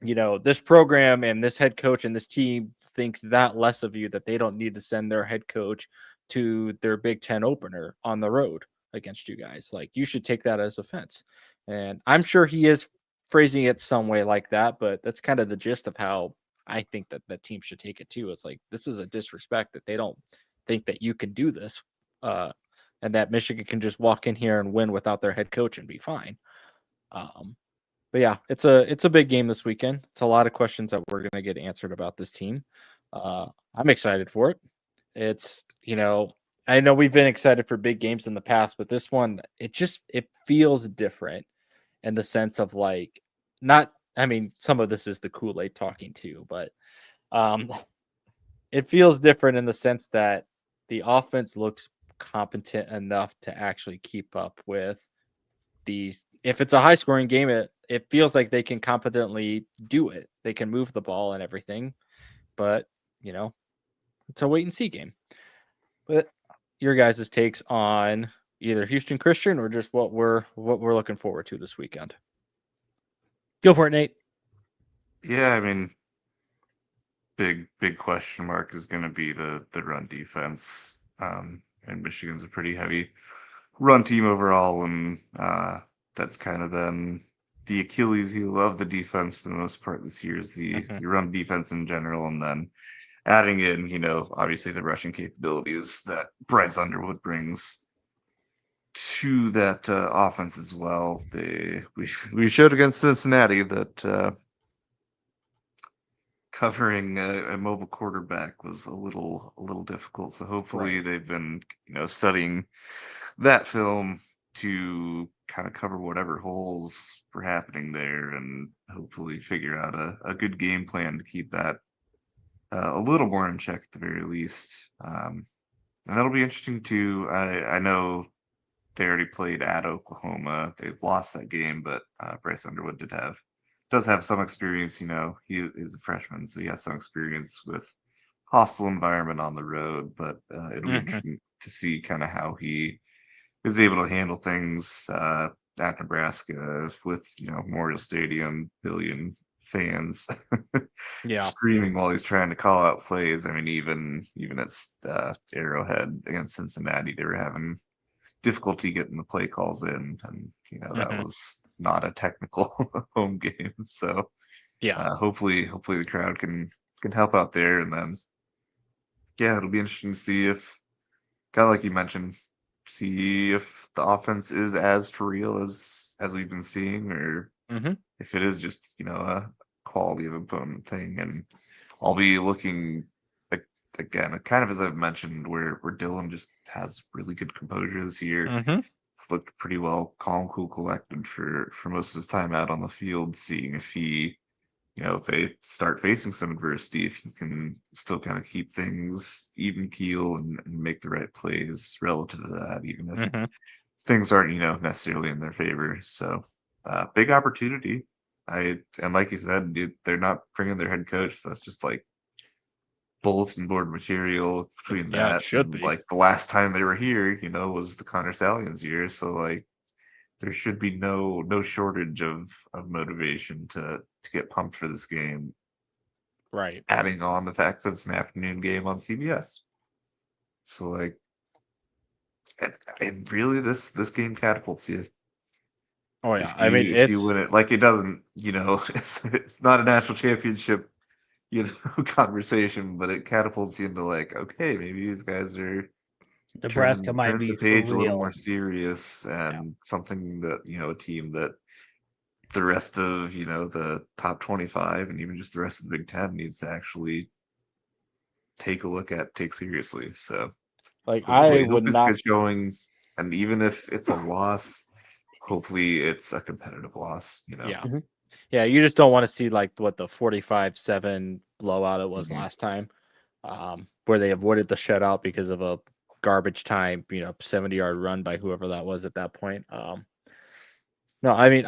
this program and this head coach and this team thinks that less of you that they don't need to send their head coach to their Big Ten opener on the road against you guys. Like, you should take that as offense. And I'm sure he is phrasing it some way like that, but that's kind of the gist of how I think that the team should take it too. It's like, this is a disrespect that they don't think that you can do this, and that Michigan can just walk in here and win without their head coach and be fine. But yeah, it's a big game this weekend. It's a lot of questions that we're going to get answered about this team. I'm excited for it. It's, I know we've been excited for big games in the past, but this one, it feels different in the sense of like, some of this is the Kool-Aid talking too, but it feels different in the sense that the offense looks competent enough to actually keep up with these. If it's a high scoring game, it feels like they can competently do it. They can move the ball and everything, but it's a wait and see game. But your guys' takes on either Houston Christian or just what we're looking forward to this weekend. Go for it, Nate. Yeah, I mean, big question mark is going to be the run defense. And Michigan's a pretty heavy run team overall, and that's kind of been the Achilles heel of the defense for the most part this year, is the run defense in general, and then adding in, obviously the rushing capabilities that Bryce Underwood brings to that offense as well. We showed against Cincinnati that covering a mobile quarterback was a little difficult. So hopefully Right. they've been studying that film to kind of cover whatever holes were happening there, and hopefully figure out a good game plan to keep that a little more in check at the very least. And that'll be interesting too. I know they already played at Oklahoma. They lost that game, but Bryce Underwood does have some experience. He is a freshman, so he has some experience with hostile environment on the road. But it'll be Mhm. interesting to see kind of how he is able to handle things at Nebraska with Memorial Stadium, billion fans Yeah. screaming while he's trying to call out plays. I mean, even at Arrowhead against Cincinnati, they were having difficulty getting the play calls in, and that Mhm. was not a technical home game. So Yeah. hopefully the crowd can help out there, and then yeah, it'll be interesting to see if, kind of like you mentioned, see if the offense is as for real as we've been seeing, or Mhm. if it is just a quality of opponent thing. And I'll be looking again, kind of as I've mentioned, where Dylan just has really good composure this year. Mhm. He's looked pretty well, calm, cool, collected for most of his time out on the field. Seeing if he, if they start facing some adversity, if he can still kind of keep things even keel and make the right plays relative to that, even if Mhm. things aren't necessarily in their favor. So big opportunity. And like you said, dude, they're not bringing their head coach. So that's just like bulletin board material between Yeah, it that should and be. like the last time they were here, was the Connor Stallions year. So like there should be no shortage of motivation to get pumped for this game. Right. Adding on the fact that it's an afternoon game on CBS. So like, and really this game catapults you. Oh yeah. If I mean, you it's win it, like it doesn't, it's not a national championship, conversation, but it catapults you into like, okay, maybe these guys are Nebraska might turning the be for page a little real. more serious, Yeah. and something that, a team that the rest of, the top 25 and even just the rest of the Big Ten needs to actually take a look at, take seriously. So like I hopefully would it's not. good showing, and even if it's a loss, hopefully it's a competitive loss. Yeah. Mhm. Yeah. You just don't want to see like what the 45-7 blowout it was Mhm. last time, where they avoided the shutout because of a garbage time, 70-yard run by whoever that was at that point. No, I mean,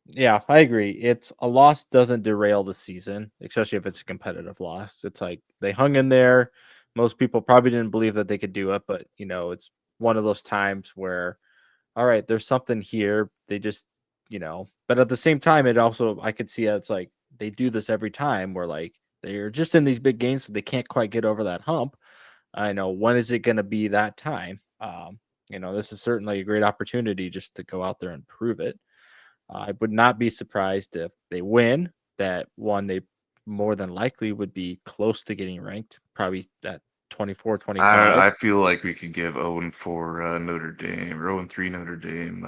yeah, I agree. It's a loss doesn't derail the season, especially if it's a competitive loss. It's like they hung in there. Most people probably didn't believe that they could do it, but it's one of those times where, all right, there's something here. They just, but at the same time, it also I could see it's like they do this every time where like they're just in these big games, so they can't quite get over that hump. I know, when is it going to be that time? This is certainly a great opportunity just to go out there and prove it. I would not be surprised if they win. That one, they more than likely would be close to getting ranked, probably at 24, 25. I feel like we could give Owen for Notre Dame, or Owen 3 Notre Dame.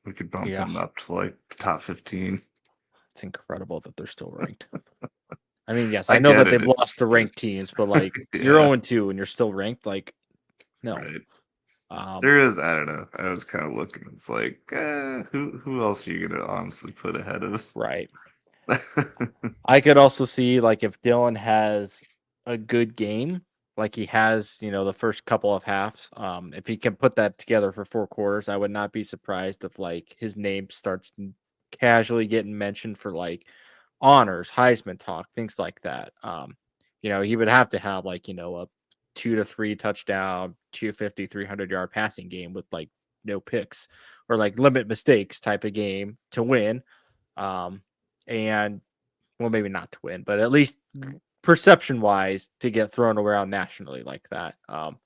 We could bump Yeah, them up to like the top 15. it's incredible that they're still ranked. I mean, yes, I I know get that it. they've lost to ranked teams, but like you're Yeah, 0-2 and you're still ranked. Like, no. right. Um, There is, I don't know. I was kind of looking. It's like, who else are you gonna honestly put ahead of? right. I could also see like if Dylan has a good game, like he has, the first couple of halves. If he can put that together for 4 quarters, I would not be surprised if like his name starts casually getting mentioned for like honors, Heisman talk, things like that. He would have to have like, a 2 to 3 touchdown, 250, 300-yard passing game with like no picks or like limit mistakes type of game to win. Um, and well, maybe not to win, but at least perception wise to get thrown around nationally like that. And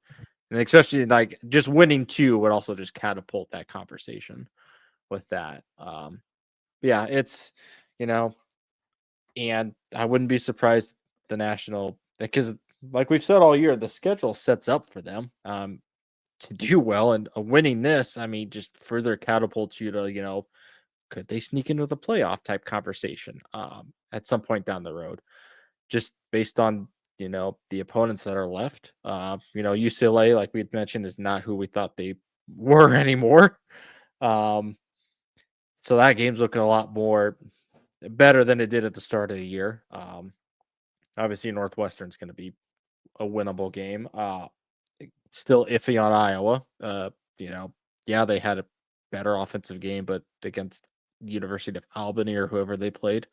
especially like just winning two would also just catapult that conversation with that. Yeah, it's, you know, and I wouldn't be surprised the national, because like we've said all year, the schedule sets up for them to do well, and winning this, I mean, just further catapults you to, could they sneak into the playoff type conversation at some point down the road? just based on, the opponents that are left. UCLA, like we had mentioned, is not who we thought they were anymore. So that game's looking a lot more better than it did at the start of the year. Obviously, Northwestern's going to be a winnable game. Still iffy on Iowa. Yeah, they had a better offensive game, but against the University of Albany or whoever they played,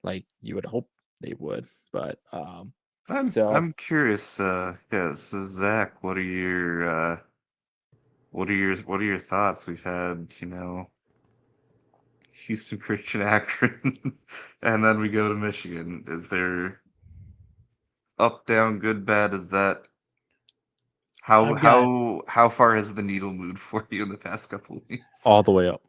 like you would hope they would. But I'm curious. So Zach, what are your thoughts? We've had Houston Christian Akron, and then we go to Michigan. Is there up, down, good, bad? Is that how far has the needle moved for you in the past couple of weeks? all the way up.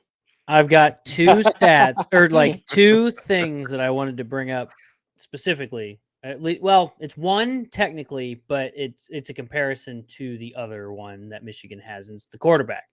I've got two stats or like two things that I wanted to bring up specifically. Well, it's one technically, but it's a comparison to the other one that Michigan has, and it's the quarterback.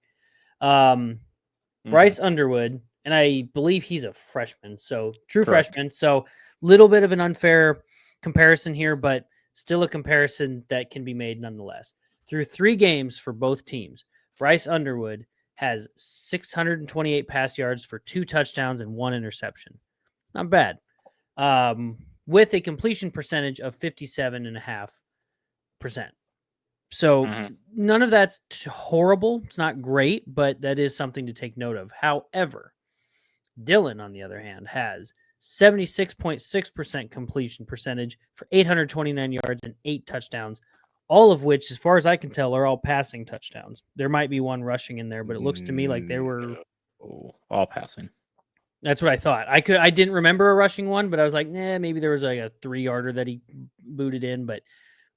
Bryce Underwood, and I believe he's a freshman, so true Correct. freshman. So little bit of an unfair comparison here, but still a comparison that can be made nonetheless. Through 3 games for both teams, Bryce Underwood has 628 pass yards for 2 touchdowns and 1 interception. Not bad. With a completion percentage of 57.5%. So none of that's horrible. It's not great, but that is something to take note of. However, Dylan, on the other hand, has 76.6% completion percentage for 829 yards and 8 touchdowns, all of which, as far as I can tell, are all passing touchdowns. There might be one rushing in there, but it looks to me like they were all passing. That's what I thought. I didn't remember a rushing one, but I was like, maybe there was like a 3-yarder that he booted in, but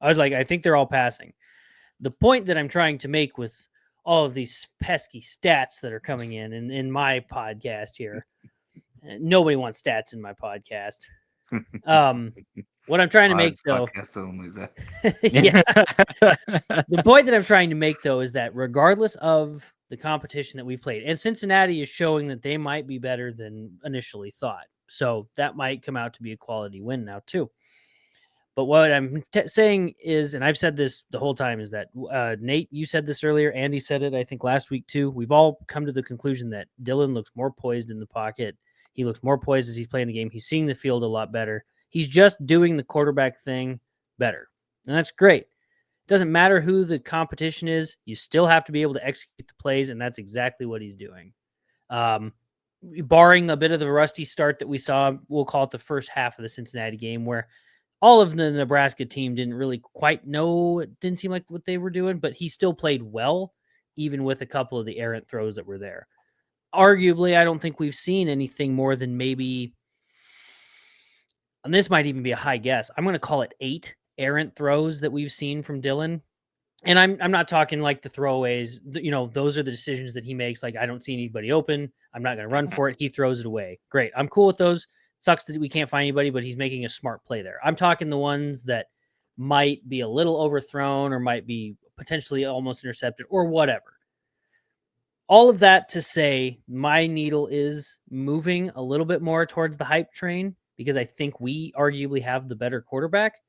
I was like, I think they're all passing. The point that I'm trying to make with all of these pesky stats that are coming in my podcast here, nobody wants stats in my podcast. What I'm trying to make, though, only, Zach. yeah. The point that I'm trying to make, though, is that regardless of the competition that we've played, and Cincinnati is showing that they might be better than initially thought, so that might come out to be a quality win now too. But what I'm saying is, and I've said this the whole time, is that Nate, you said this earlier, Andy said it, I think last week too. We've all come to the conclusion that Dylan looks more poised in the pocket. He looks more poised as he's playing the game. He's seeing the field a lot better. He's just doing the quarterback thing better. And that's great. It doesn't matter who the competition is. You still have to be able to execute the plays, and that's exactly what he's doing. Barring a bit of the rusty start that we saw, we'll call it the first half of the Cincinnati game, where all of the Nebraska team didn't really quite know. It didn't seem like what they were doing, but he still played well, even with a couple of the errant throws that were there. Arguably, I don't think we've seen anything more than maybe, and this might even be a high guess, I'm going to call it 8 errant throws that we've seen from Dylan. And I'm not talking like the throwaways. Those are the decisions that he makes. Like, I don't see anybody open. I'm not going to run for it. He throws it away. Great. I'm cool with those. Sucks that we can't find anybody, but he's making a smart play there. I'm talking the ones that might be a little overthrown or might be potentially almost intercepted or whatever. All of that to say, my needle is moving a little bit more towards the hype train because I think we arguably have the better quarterback.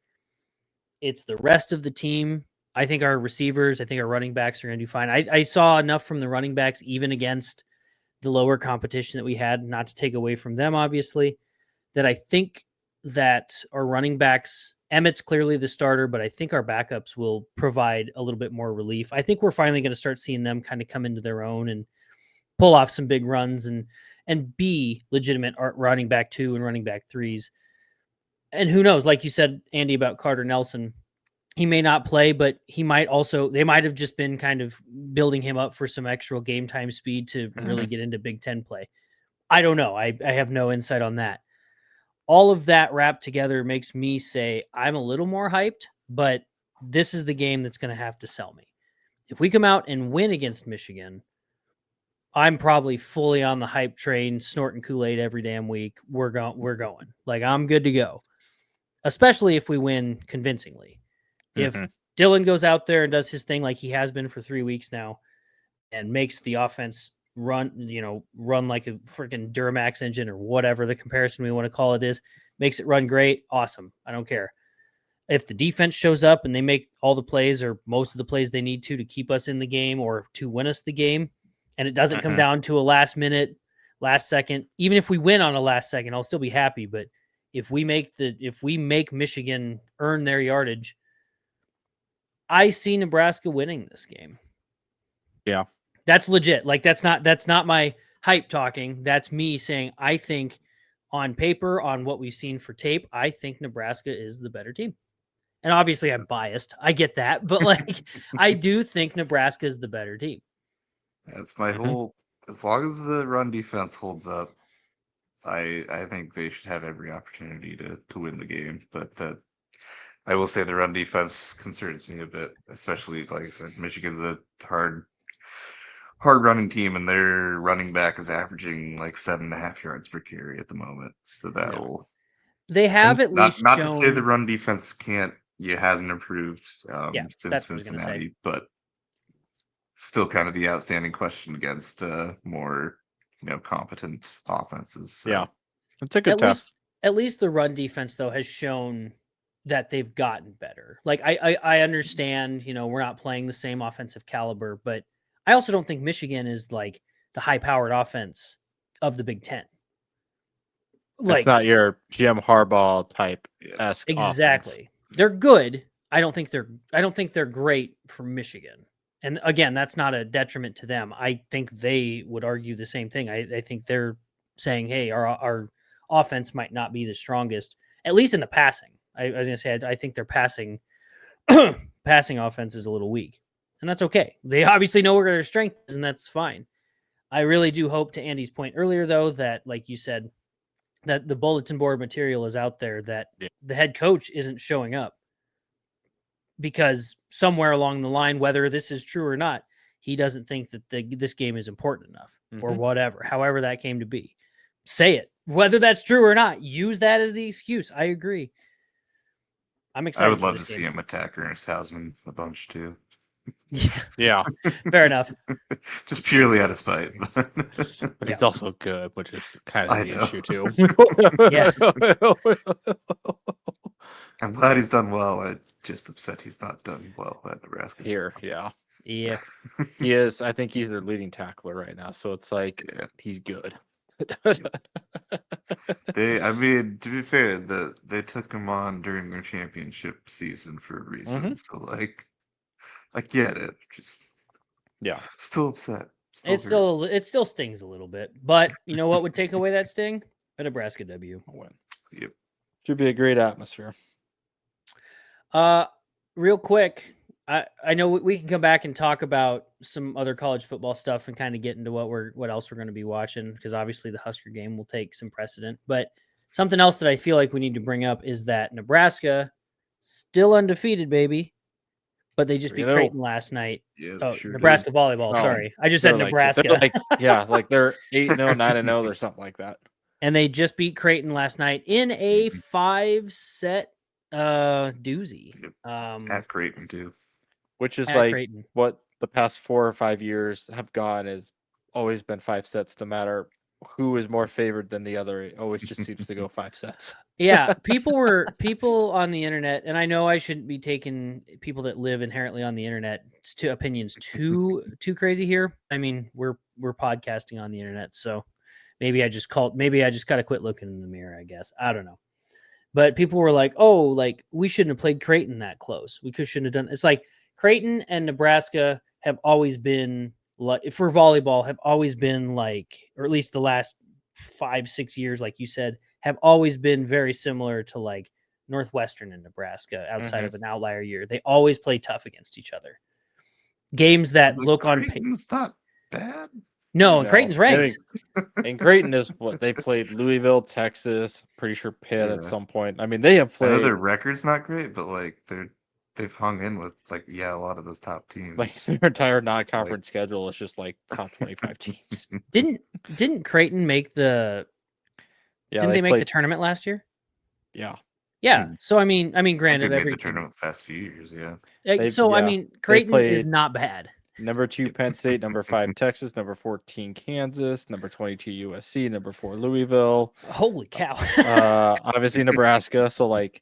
It's the rest of the team. I think our receivers, I think our running backs are going to do fine. I saw enough from the running backs, even against the lower competition that we had, not to take away from them, obviously, that I think that our running backs, Emmett's clearly the starter, but I think our backups will provide a little bit more relief. I think we're finally going to start seeing them kind of come into their own and pull off some big runs and be legitimate running back 2 and running back 3s. And who knows, like you said, Andy, about Carter Nelson, he may not play, but he might also, they might have just been kind of building him up for some extra game time speed to really get into Big Ten play. I don't know. I have no insight on that. All of that wrapped together makes me say I'm a little more hyped, but this is the game that's going to have to sell me. If we come out and win against Michigan, I'm probably fully on the hype train, snorting Kool-Aid every damn week. We're going. Like, I'm good to go, especially if we win convincingly. If Dylan goes out there and does his thing like he has been for 3 weeks now and makes the offense run like a freaking Duramax engine or whatever the comparison we want to call it is, makes it run great, awesome. I don't care. If the defense shows up and they make all the plays or most of the plays they need to keep us in the game or to win us the game, and it doesn't come down to a last minute, last second, even if we win on a last second, I'll still be happy. But if we make Michigan earn their yardage, I see Nebraska winning this game. Yeah. That's legit. Like that's not my hype talking. That's me saying, I think on paper, on what we've seen for tape, I think Nebraska is the better team. And obviously I'm biased. I get that, but like, I do think Nebraska is the better team. That's my whole, as long as the run defense holds up, I think they should have every opportunity to win the game. But I will say the run defense concerns me a bit, especially like I said, Michigan's a hard running team, and their running back is averaging like 7.5 yards per carry at the moment. So that'll they have at least not shown... to say the run defense hasn't improved since Cincinnati, but still kind of the outstanding question against more competent offenses. So. Yeah, it's a good test. At least the run defense though has shown that they've gotten better. Like I understand, we're not playing the same offensive caliber, but I also don't think Michigan is like the high-powered offense of the Big Ten. It's not your Jim Harbaugh type esque. Exactly. Offense. They're good. I don't think they're great for Michigan. And again, that's not a detriment to them. I think they would argue the same thing. I think they're saying, hey, our offense might not be the strongest, at least in the passing. I was going to say, I think their passing offense is a little weak. And that's okay. They obviously know where their strength is, and that's fine. I really do hope, to Andy's point earlier, though, that, like you said, that the bulletin board material is out there, that the head coach isn't showing up. Because somewhere along the line, whether this is true or not, he doesn't think that this game is important enough or whatever, however that came to be. Say it. Whether that's true or not, use that as the excuse. I agree. I'm excited. I would love to see him attack Ernest Hausman a bunch too. Yeah. Fair enough. Just purely out of spite. But he's also good, which is kind of the issue too. I'm glad he's done well. I'm just upset he's not done well at Nebraska. Here, yeah. Yeah. He is. I think he's their leading tackler right now. So it's like he's good. To be fair, they took him on during their championship season for a reason. So like I get it. Just still upset. It still stings a little bit. But you know what would take away that sting? A Nebraska W. Win. Yep. Should be a great atmosphere. Real quick, I know we can come back and talk about some other college football stuff and kind of get into what else we're going to be watching, because obviously the Husker game will take some precedent. But something else that I feel like we need to bring up is that Nebraska still undefeated, baby. But they just beat Creighton last night. Yeah, Nebraska volleyball. Sorry, I just said Nebraska. They're 8-0, 9-0, or something like that. And they just beat Creighton last night in a 5-set doozy. At Creighton too. Which is like Creighton. What the past 4 or 5 years have gone has always been 5 sets, no matter who is more favored than the other. It always just seems to go 5 sets. Yeah, people on the internet, and I know I shouldn't be taking people that live inherently on the internet to opinions too crazy here. I mean, we're podcasting on the internet, so maybe I just gotta quit looking in the mirror, I guess. I don't know. But people were like, oh, like we shouldn't have played Creighton that close. Shouldn't have done. It's like Creighton and Nebraska have always been, like, for volleyball, have always been like, or at least the last 5-6 years, like you said, have always been very similar to like Northwestern and Nebraska outside of an outlier year. They always play tough against each other. Games that look on paper. Creighton's not bad. No, and Creighton's ranked. And Creighton is what they played Louisville, Texas, pretty sure Pitt at some point. I mean, they have played. I know their record's not great, but like they've hung in with a lot of those top teams. Like their entire non-conference schedule is just like top 25 teams. Didn't Creighton make the? Yeah, didn't they make the tournament last year? Yeah. Yeah. So I mean, granted, they made the tournament the past few years. Yeah. I mean, Creighton is not bad. Number 2, Penn State. Number 5, Texas. Number 14, Kansas. Number 22, USC. Number 4, Louisville. Holy cow. Obviously, Nebraska. So, like,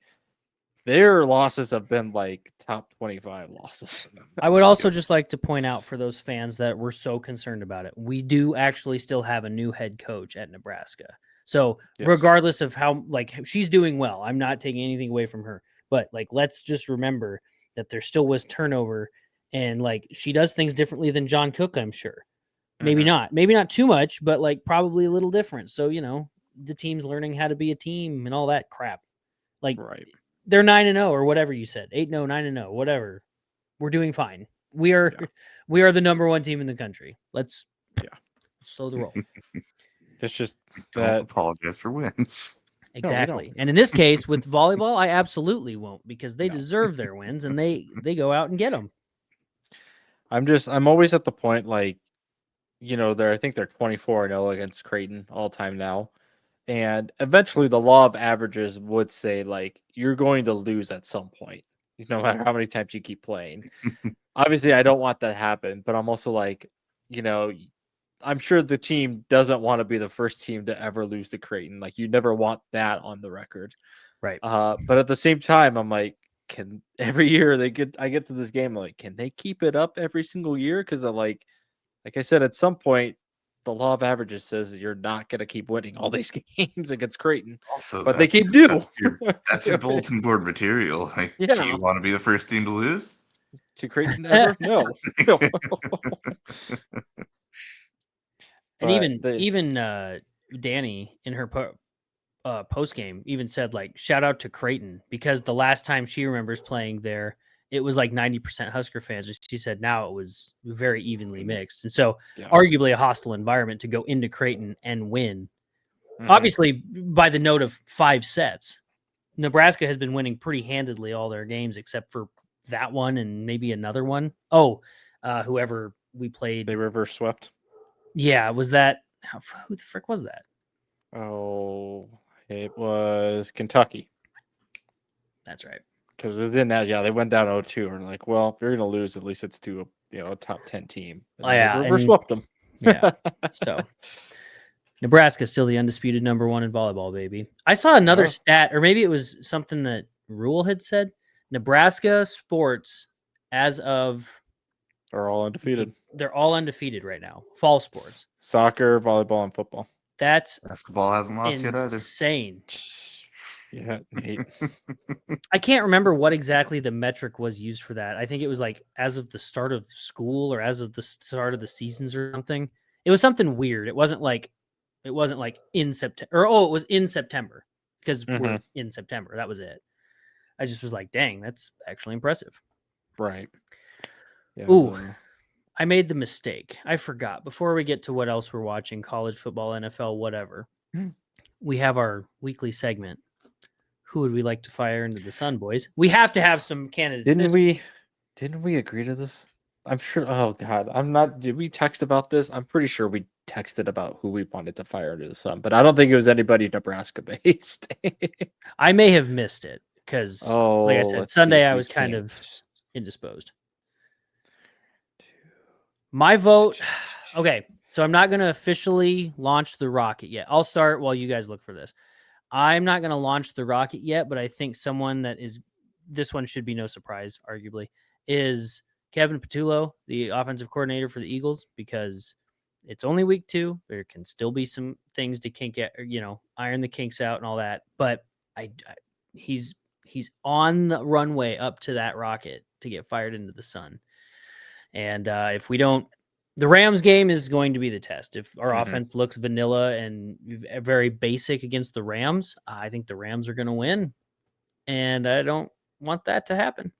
their losses have been, like, top 25 losses. I would also just like to point out for those fans that were so concerned about it, we do actually still have a new head coach at Nebraska. So regardless of how, like, she's doing well, I'm not taking anything away from her. But, like, let's just remember that there still was turnover. And, like, she does things differently than John Cook, I'm sure. Maybe not too much, but, like, probably a little different. So, you know, the team's learning how to be a team and all that crap. Like, they're 9-0 or whatever you said, 8-0, 9-0, whatever. We're doing fine. We are the number 1 team in the country. Let's slow the roll. It's just don't apologize for wins. Exactly. And in this case with volleyball, I absolutely won't, because they deserve their wins and they go out and get them. I'm always at the point, like, you know, I think they're 24-0 against Creighton all time now. And eventually the law of averages would say, like, you're going to lose at some point, no matter how many times you keep playing. Obviously, I don't want that to happen, but I'm also like, you know, I'm sure the team doesn't want to be the first team to ever lose to Creighton. Like, you never want that on the record. Right. But at the same time, I'm like, every year I get to this game, I'm like, can they keep it up every single year? Because like I said, at some point, the law of averages says you're not going to keep winning all these games against Creighton. Also, but they keep do. That's your bulletin board material. Like, do you want to be the first team to lose to Creighton ever? No. And even Danny in her post game even said, like, shout out to Creighton, because the last time she remembers playing there, it was like 90% Husker fans. And she said now it was very evenly mixed. And so arguably a hostile environment to go into Creighton and win. Obviously, by the note of 5 sets, Nebraska has been winning pretty handedly all their games except for that one and maybe another one. Whoever we played. They reverse swept. Yeah, was that who the frick was that? Oh, it was Kentucky. That's right. Because they went down 0-2 and like, well, if you're going to lose, at least it's to a top 10 team. And reverse swept them. Yeah. So Nebraska's still the undisputed number 1 in volleyball, baby. I saw another stat, or maybe it was something that Rule had said. Nebraska sports as of are all undefeated. They're all undefeated right now. Fall sports. Soccer, volleyball, and football. That's basketball hasn't lost yet either. Insane. Yeah, Nate. I can't remember what exactly the metric was used for that. I think it was like as of the start of school or as of the start of the seasons or something. It was something weird. It wasn't like in September. It was in September because we're in September. That was it. I just was like, dang, that's actually impressive. Right. Yeah, ooh, I made the mistake. I forgot. Before we get to what else we're watching, college football, NFL, whatever, we have our weekly segment. Who would we like to fire into the sun, boys? We have to have some candidates. Didn't we agree to this? I'm sure. Oh God, I'm not. Did we text about this? I'm pretty sure we texted about who we wanted to fire into the sun, but I don't think it was anybody Nebraska based. I may have missed it because, like I said, Sunday I was kind of indisposed. My vote. Okay, so I'm not going to officially launch the rocket yet. I'll start while you guys look for this. I'm not going to launch the rocket yet, but I think someone that is, this one should be no surprise, arguably, is Kevin Patullo, the offensive coordinator for the Eagles, because it's only week 2. There can still be some things to iron the kinks out and all that. But he's on the runway up to that rocket to get fired into the sun. And if we don't, the Rams game is going to be the test. If our offense looks vanilla and very basic against the Rams, I think the Rams are going to win. And I don't want that to happen.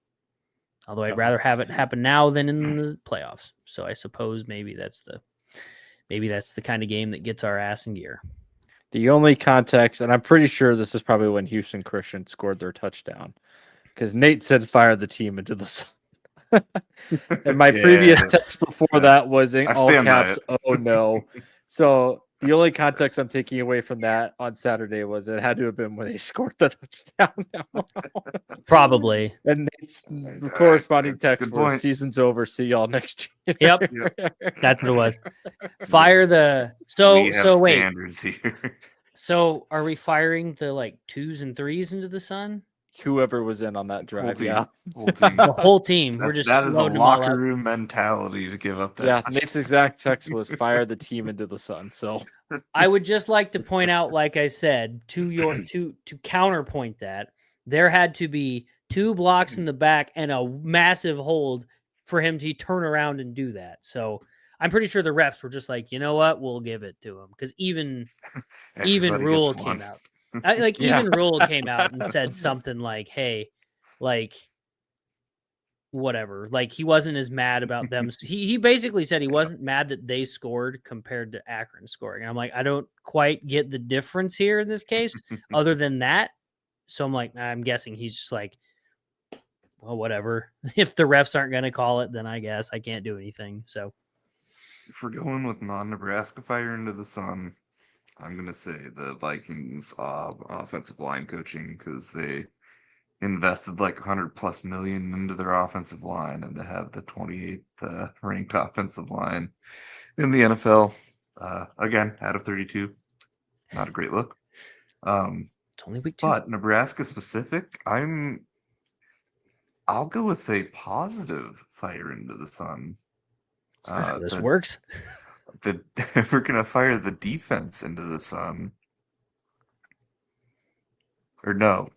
Although I'd rather have it happen now than in the playoffs. So I suppose maybe that's the kind of game that gets our ass in gear. The only context, and I'm pretty sure this is probably when Houston Christian scored their touchdown, because Nate said fire the team into the sun. And my previous text before that was in all caps, oh no. So The only context I'm taking away from that on Saturday was it had to have been when they scored the touchdown. Probably. And Nate's corresponding That's a text good was point. season's over. See y'all next year. Yep. That's what it was. Fire the We have so wait. standards here. So are we firing the like 2s and 3s into the sun? Whoever was in on that Whole drive, team. yeah. Whole team. The whole team. We're just That is a loading them all locker up. room mentality to give up that. Yeah, touchdown. Nate's exact text was fire the team into the sun. So I would just like to point out, like I said, to counterpoint that there had to be 2 blocks in the back and a massive hold for him to turn around and do that. So I'm pretty sure the refs were just like, you know what, we'll give it to him because even Everybody Rule gets one. came out. Even Rule came out and said something like, "Hey, like." Whatever, like he wasn't as mad about them. He basically said he wasn't mad that they scored compared to Akron scoring. And I'm like, I don't quite get the difference here in this case, other than that. So I'm like, I'm guessing he's just like, well, whatever. If the refs aren't going to call it, then I guess I can't do anything. So If we're going with non-Nebraska fire into the sun, I'm gonna say the Vikings offensive line coaching because they invested like 100+ million into their offensive line, and to have the 28th ranked offensive line in the NFL, again out of 32, not a great look. it's only week 2. But Nebraska specific, I'll go with a positive fire into the sun. That's not how this works. We're gonna fire the defense into the sun. Or no.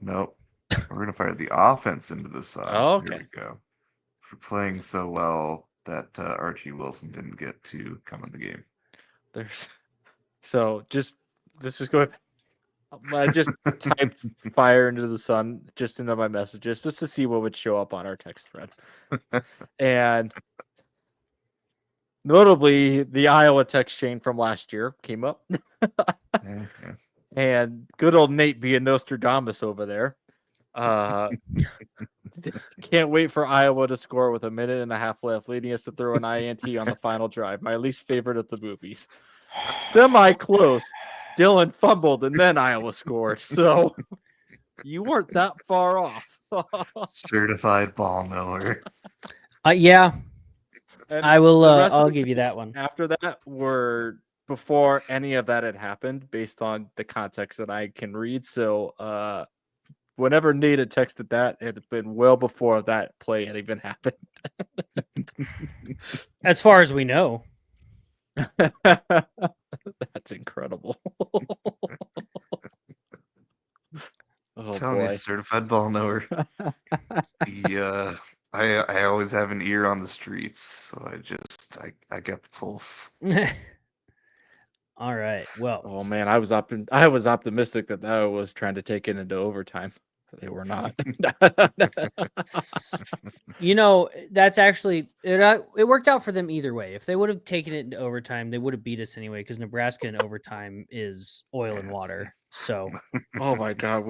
We're going to fire the offense into the sun. Oh, okay. Here we go. For playing so well that Archie Wilson didn't get to come in the game. Let's just go. I just typed fire into the sun just into my messages just to see what would show up on our text thread. And notably, the Iowa text chain from last year came up. Yeah. And good old Nate being Nostradamus over there. Can't wait for Iowa to score with 1.5 minutes left, leading us to throw an INT on the final drive. My least favorite of the movies. Semi-close. Dylan fumbled, and then Iowa scored. So you weren't that far off. Certified ball knower. Yeah, And I will. the rest of I'll the give you that texts one. After that were before any of that had happened, based on the context that I can read. So whenever Nate had texted that, it had been well before that play had even happened. As far as we know. That's incredible. Oh Telling boy. you, certified ball knower. I always have an ear on the streets, so I get the pulse. All right. Well, Oh man, I was optimistic that was trying to take it into overtime. They were not. that's actually it worked out for them either way. If they would have taken it into overtime, they would have beat us anyway because Nebraska in overtime is oil and water. So, oh my god,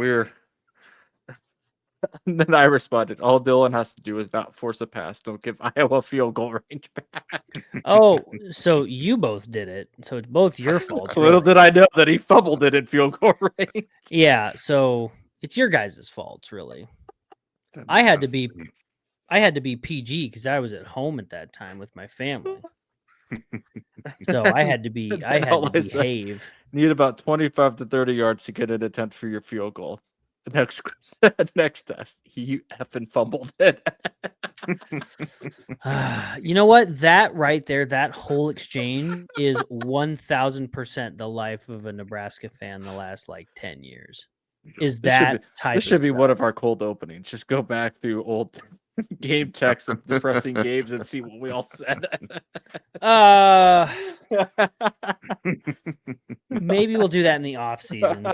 And then I responded, all Dylan has to do is not force a pass. Don't give Iowa field goal range back. oh, so you both did it. So it's both your fault. Little did I know that he fumbled it in field goal range. Yeah, so it's your guys' fault, really. I had to be PG because I was at home at that time with my family. So I had to behave. Need about 25 to 30 yards to get an attempt for your field goal. Next test, he effing fumbled it. You know what? That right there, that whole exchange is 1,000% the life of a Nebraska fan the last 10 years. Is that type? This should be one of our cold openings. Just go back through old game texts of depressing games and see what we all said. Maybe we'll do that in the off season.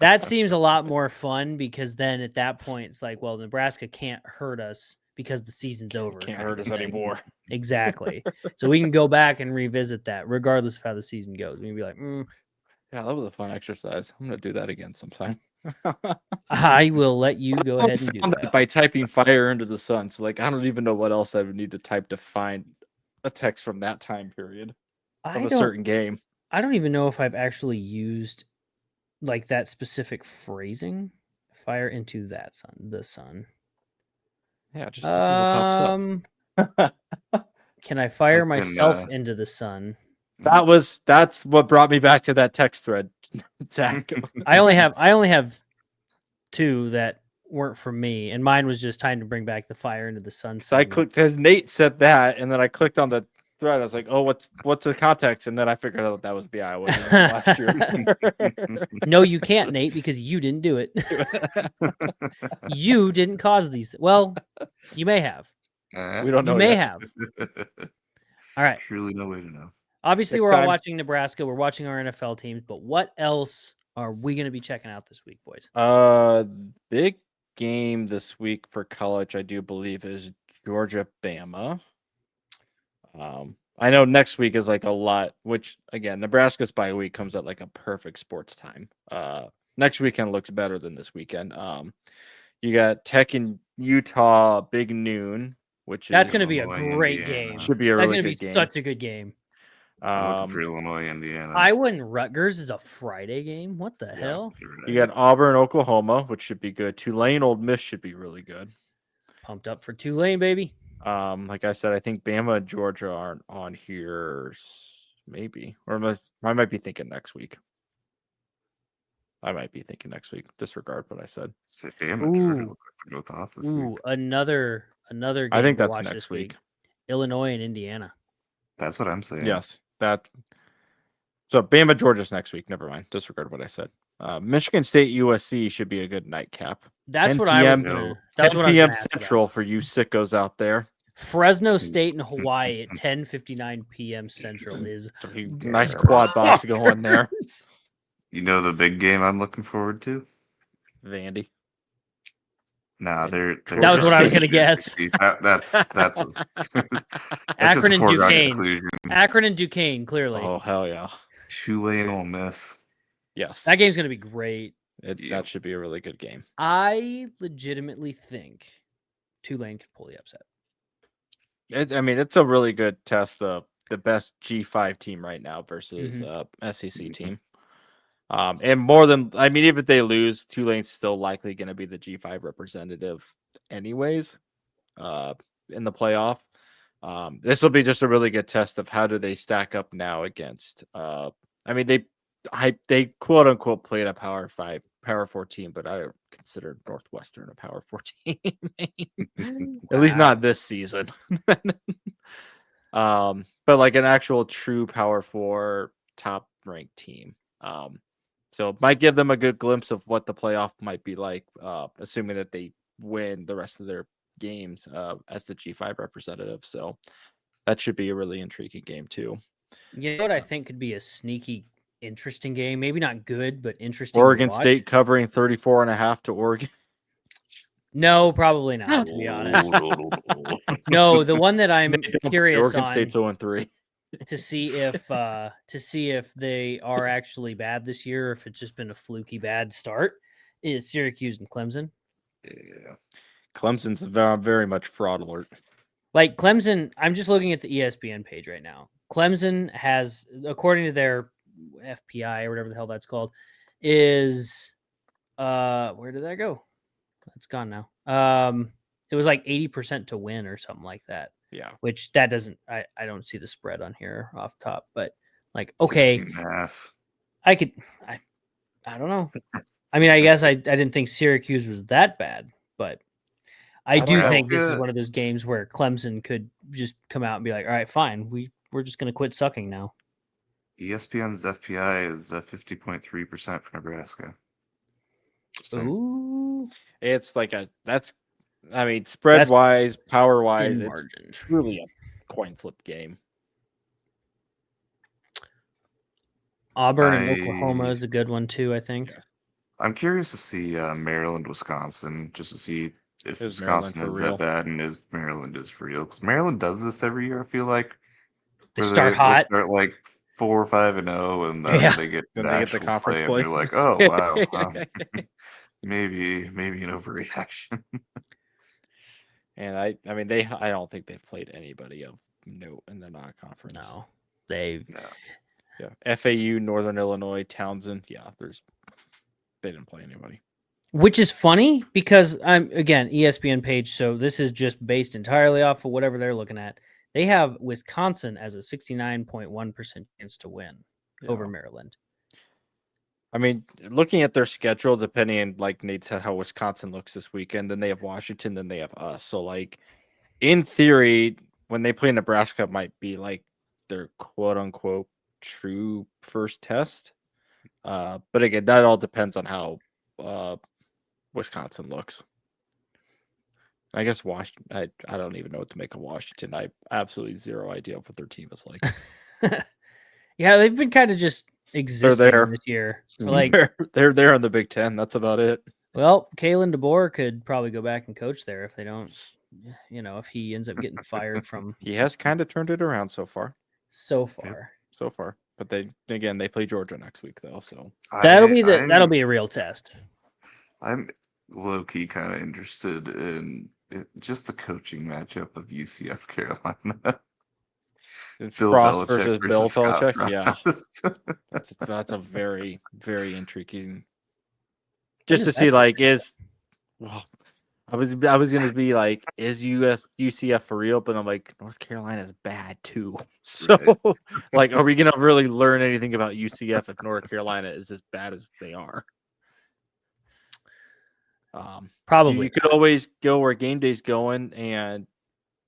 That seems a lot more fun because then at that point it's like, well, Nebraska can't hurt us because the season's over. Can't hurt us anymore. Exactly. So we can go back and revisit that regardless of how the season goes. We can be like, yeah, that was a fun exercise. I'm going to do that again sometime. I will let you go ahead and do that. By typing fire into the sun. So I don't even know what else I would need to type to find a text from that time period of a certain game. I don't even know if I've actually used like that specific phrasing. Fire into that sun, the sun. Yeah, just to see what pops up. Can I fire Type in, myself into the sun? That's what brought me back to that text thread, Zach. I only have 2 that weren't from me, and mine was just time to bring back the fire into the sun. So I clicked because Nate said that, and then I clicked on the thread. I was like, "Oh, what's the context?" And then I figured out that was the Iowa game last year. No, you can't, Nate, because you didn't do it. You didn't cause these. Well, you may have. We don't know. You may yet. have. All right. Truly no way to know. Obviously, Next we're all time. watching Nebraska. We're watching our NFL teams, but what else are we going to be checking out this week, boys? Big game this week for college, I do believe, is Georgia Bama. I know next week is like a lot, which again, Nebraska's bye week comes at like a perfect sports time. Next weekend looks better than this weekend. You got Tech and Utah, big noon, which That's is going to be a Illinois, great Indiana. game. should be a That's really going to good be game. such a good game. I'm looking for Illinois, Indiana. Iowa and Rutgers is a Friday game. What the hell? You're You right. got Auburn, Oklahoma, which should be good. Tulane, Old Miss should be really good. Pumped up for Tulane, baby. Like I said, I think Bama and Georgia aren't on here, maybe, or I might be thinking next week. Disregard what I said. Say, Bama, Georgia Ooh. look like they're both off this Ooh, week. another game I think to that's watch next this week. week. Illinois and Indiana. That's what I'm saying. Yes, that. So Bama, Georgia's next week. Never mind. Disregard what I said. Michigan State, USC should be a good nightcap. That's 10 what I was PM gonna. That's 10 what I was p.m. gonna ask about. Central for you sickos out there. Fresno State and Hawaii at 10:59 p.m. Central is Nice quad box going there. You know the big game I'm looking forward to? Vandy. Nah, they're That was what I was gonna guess. That's that's just Akron a and foregone Duquesne. conclusion. Akron and Duquesne, clearly. Oh hell yeah. Tulane Ole Miss. Yes. That game's gonna be great. That should be a really good game. I legitimately think Tulane could pull the upset. It's a really good test of the best G5 team right now versus SEC team. And more than, even if they lose, Tulane's still likely going to be the G5 representative anyways in the playoff. This will be just a really good test of how do they stack up now against, they quote unquote played a Power 4 team, but I don't consider Northwestern a Power 4 team. At least not this season. But like an actual true Power 4 top ranked team. So it might give them a good glimpse of what the playoff might be like, assuming that they win the rest of their games as the G5 representative. So that should be a really intriguing game too. You know what I think could be a sneaky, interesting game? Maybe not good, but interesting. Oregon State covering 34.5 to Oregon. No, probably not, to be honest. No, the one that I'm curious Oregon on State's 0-3. to see if they are actually bad this year, or if it's just been a fluky bad start, is Syracuse and Clemson. Yeah. Clemson's very much fraud alert. Like Clemson, I'm just looking at the ESPN page right now. Clemson has, according to their FPI or whatever the hell that's called, is where did that go? It's gone now. It was like 80% to win or something like that. Yeah. Which that doesn't, I don't see the spread on here off the top, but like, okay, 16.5. I don't know. I guess I didn't think Syracuse was that bad, but I do think this is one of those games where Clemson could just come out and be like, all right, fine. We're just going to quit sucking now. ESPN's FPI is 50.3% for Nebraska. Ooh. It's like spread wise, power wise, it's margin. Truly a coin flip game. Auburn and Oklahoma is a good one too, I think. Yeah. I'm curious to see Maryland, Wisconsin, just to see if Wisconsin is that bad and if Maryland is for real. Because Maryland does this every year, I feel like. They start hot. They start like 4-5-0, and then they get the actual conference play, and they're like, oh, wow. Maybe an overreaction. And I don't think they've played anybody of note in the non-conference. No. Yeah, FAU, Northern Illinois, Townsend. Yeah, they didn't play anybody. Which is funny because I'm again ESPN page, so this is just based entirely off of whatever they're looking at. They have Wisconsin as a 69.1% chance to win over Maryland. I mean, looking at their schedule, depending on, like Nate said, how Wisconsin looks this weekend, then they have Washington, then they have us. So, like, in theory, when they play Nebraska, it might be like their quote unquote true first test. But again, that all depends on how Wisconsin looks. I guess Washington. I don't even know what to make of Washington. I absolutely zero idea of what their team is like. Yeah, they've been kind of just existing there. this year. Like they're there in the Big Ten. That's about it. Well, Kalen DeBoer could probably go back and coach there if they don't. If he ends up getting fired from. He has kind of turned it around so far. So far. But they play Georgia next week though, so that'll be a real test. I'm low-key kind of interested in just the coaching matchup of UCF Carolina. Bill Frost versus Bill Belichick. Yeah, that's a very, very intriguing. Just to see, like, I was gonna be like, is UCF for real? But I'm like, North Carolina's bad too. So, like, are we gonna really learn anything about UCF if North Carolina is as bad as they are? Probably. You could always go where game day's going and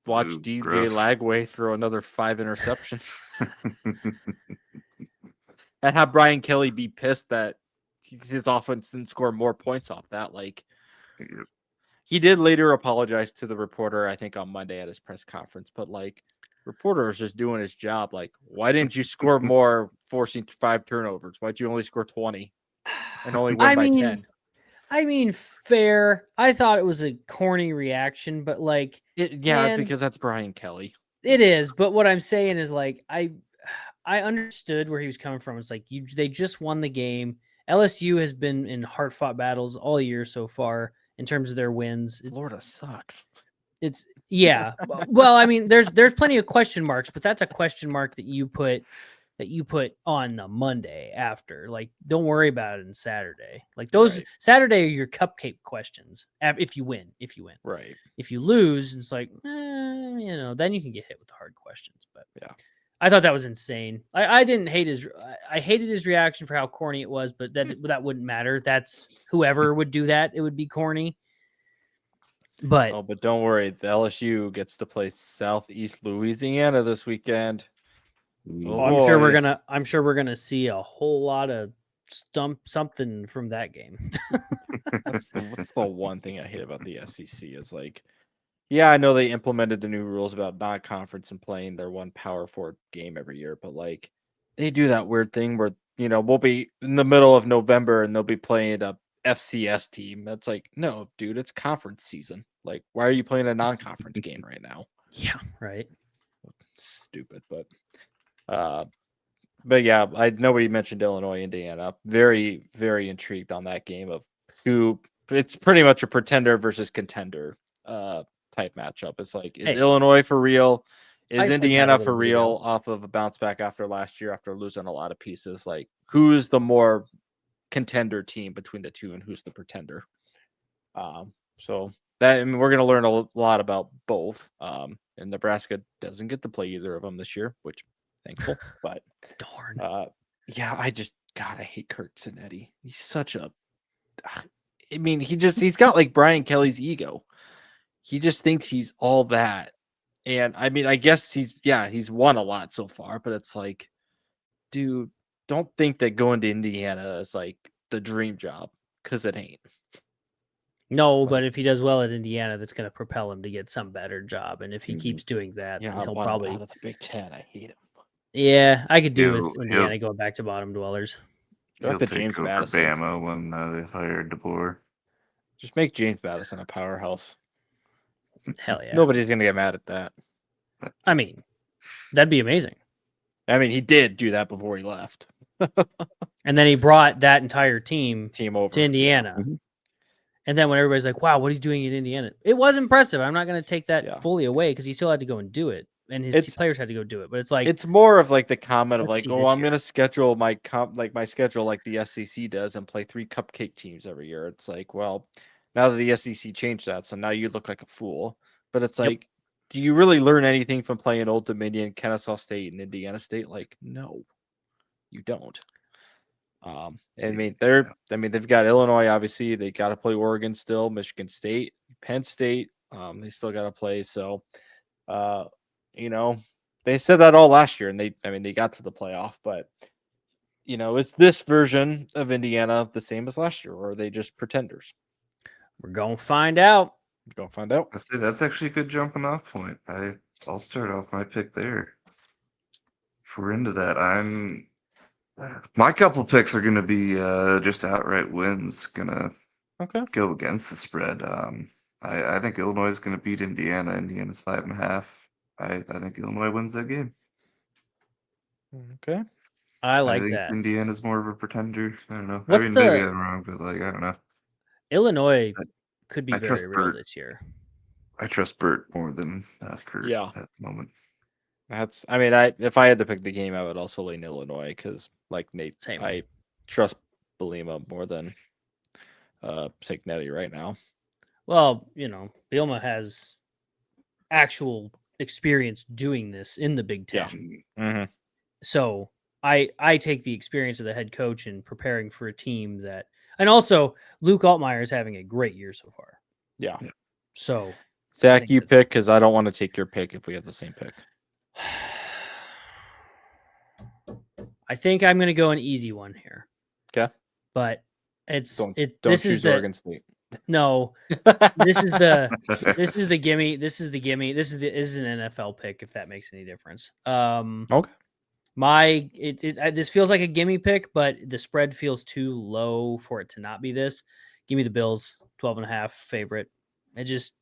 watch DJ Lagway throw another 5 interceptions, and have Brian Kelly be pissed that his offense didn't score more points off that. Like, he did later apologize to the reporter, I think on Monday at his press conference, but like, reporter is just doing his job. Like, why didn't you score more, forcing 5 turnovers? Why'd you only score 20 and only win by 10? I mean, fair. I thought it was a corny reaction, but like, because that's Brian Kelly. It is, but what I'm saying is like, I understood where he was coming from. It's like they just won the game. LSU has been in hard-fought battles all year so far in terms of their wins. Florida sucks. Well, I mean, there's plenty of question marks, but that's a question mark that you put on the Monday after. Like, don't worry about it on Saturday. Like, those Saturday are your cupcake questions. If you win, right. If you lose, it's like, then you can get hit with the hard questions. But yeah, I thought that was insane. I didn't hate I hated his reaction for how corny it was, but that wouldn't matter. That's whoever would do that. It would be corny. But don't worry. The LSU gets to play Southeast Louisiana this weekend. I'm sure we're gonna see a whole lot of something from that game. What's the one thing I hate about the SEC is like, yeah, I know they implemented the new rules about non-conference and playing their one Power 4 game every year, but like, they do that weird thing where we'll be in the middle of November and they'll be playing a FCS team. That's like, no, dude, it's conference season. Like, why are you playing a non-conference game right now? Yeah, right. Stupid, but yeah, I know we mentioned Illinois, Indiana. Very, very intrigued on that game of who. It's pretty much a pretender versus contender type matchup. It's like, is Illinois for real? Is Indiana for real off of a bounce back after last year after losing a lot of pieces? Like, who's the more contender team between the two and who's the pretender? So that, I mean, we're going to learn a lot about both. And Nebraska doesn't get to play either of them this year, which thankful, but darn. Yeah, I hate Kirk Cinetti. He's such a, I mean, he's got like Brian Kelly's ego. He just thinks he's all that. And I mean, I guess he's won a lot so far, but it's like, dude, don't think that going to Indiana is like the dream job, because it ain't. No, but if he does well at Indiana, that's going to propel him to get some better job. And if he keeps doing that, then he'll probably out of the Big Ten. I hate him. Yeah, I could do with Indiana going back to bottom dwellers. He'll take James over Madison. Bama when they fired DeBoer. Just make James Madison a powerhouse. Hell yeah. Nobody's going to get mad at that. I mean, that'd be amazing. I mean, he did do that before he left. And then he brought that entire team over to Indiana. Mm-hmm. And then when everybody's like, wow, what he's doing in Indiana, it was impressive. I'm not going to take that fully away because he still had to go and do it. and his It's- players had to go do it. But it's like It's more of like the comment of Let's like, see oh, this I'm year. gonna schedule my schedule like the SEC does and play 3 cupcake teams every year. It's like, well, now that the SEC changed that, so now you look like a fool. But it's Yep. like, do you really learn anything from playing Old Dominion, Kennesaw State, and Indiana State? Like, no, you don't. I mean, they've got Illinois, obviously. They got to play Oregon still, Michigan State, Penn State. They still got to play. So, you know, they said that all last year, and they got to the playoff. But is this version of Indiana the same as last year, or are they just pretenders? we're gonna find out. We're gonna find out. I say that's actually a good jumping off point. I'll start off my pick there. If we're into that, my couple picks are gonna be just outright wins. Gonna Okay. go against the spread. I think Illinois is gonna beat Indiana. Indiana's 5.5. I think Illinois wins that game. Okay. I like think that. Indiana's more of a pretender. I don't know. What's I mean, maybe the- I'm wrong, but like I don't know. Illinois could be I trust very real Bert. this year. I trust Bert more than Kurt Yeah. at the moment. If I had to pick the game, I would also lean Illinois because, like Nate, Same. I trust Belima more than Signetti right now. Well, Bielema has actual experience doing this in the Big Ten. Yeah. Mm-hmm. So I take the experience of the head coach in preparing for a team that, and also Luke Altmaier is having a great year so far. Yeah. So Zach, think you that's- pick because I don't want to take your pick if we have the same pick. I think I'm going to go an easy one here. Okay. But don't This is Oregon State. No. This is the gimme. This is an NFL pick if that makes any difference. Okay. This feels like a gimme pick, but the spread feels too low for it to not be this. Give me the Bills 12.5 favorite. That is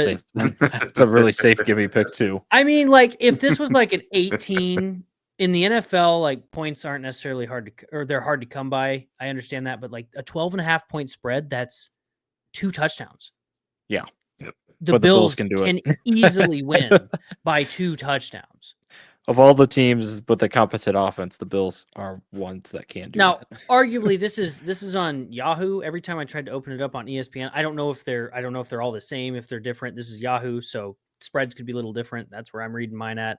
safe. It's a really safe gimme pick too. I mean, like if this was like an 18 in the NFL, like points aren't necessarily they're hard to come by. I understand that, but like a 12.5 point spread, that's 2 touchdowns. Yeah. Yep. The Bills can do it. easily win by 2 touchdowns. Of all the teams with a competent offense, the Bills are ones that can do Now, that. arguably, this is on Yahoo. Every time I tried to open it up on ESPN, I don't know if they're all the same, if they're different. This is Yahoo, so spreads could be a little different. That's where I'm reading mine at.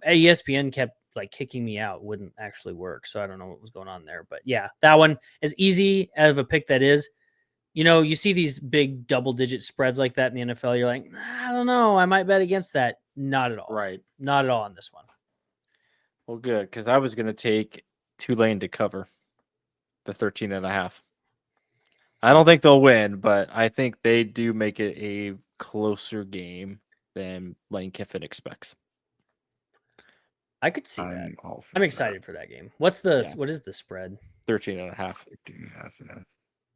ESPN kept like kicking me out, wouldn't actually work, so I don't know what was going on there. But yeah, that one, as easy of a pick that is. You see these big double-digit spreads like that in the NFL. You're like, I don't know. I might bet against that. Not at all. Right. Not at all on this one. Well, good, because I was going to take Tulane to cover the 13.5. I don't think they'll win, but I think they do make it a closer game than Lane Kiffin expects. I could see that. all for I'm that. excited for that game. What is the spread? 13.5. 13.5, yeah.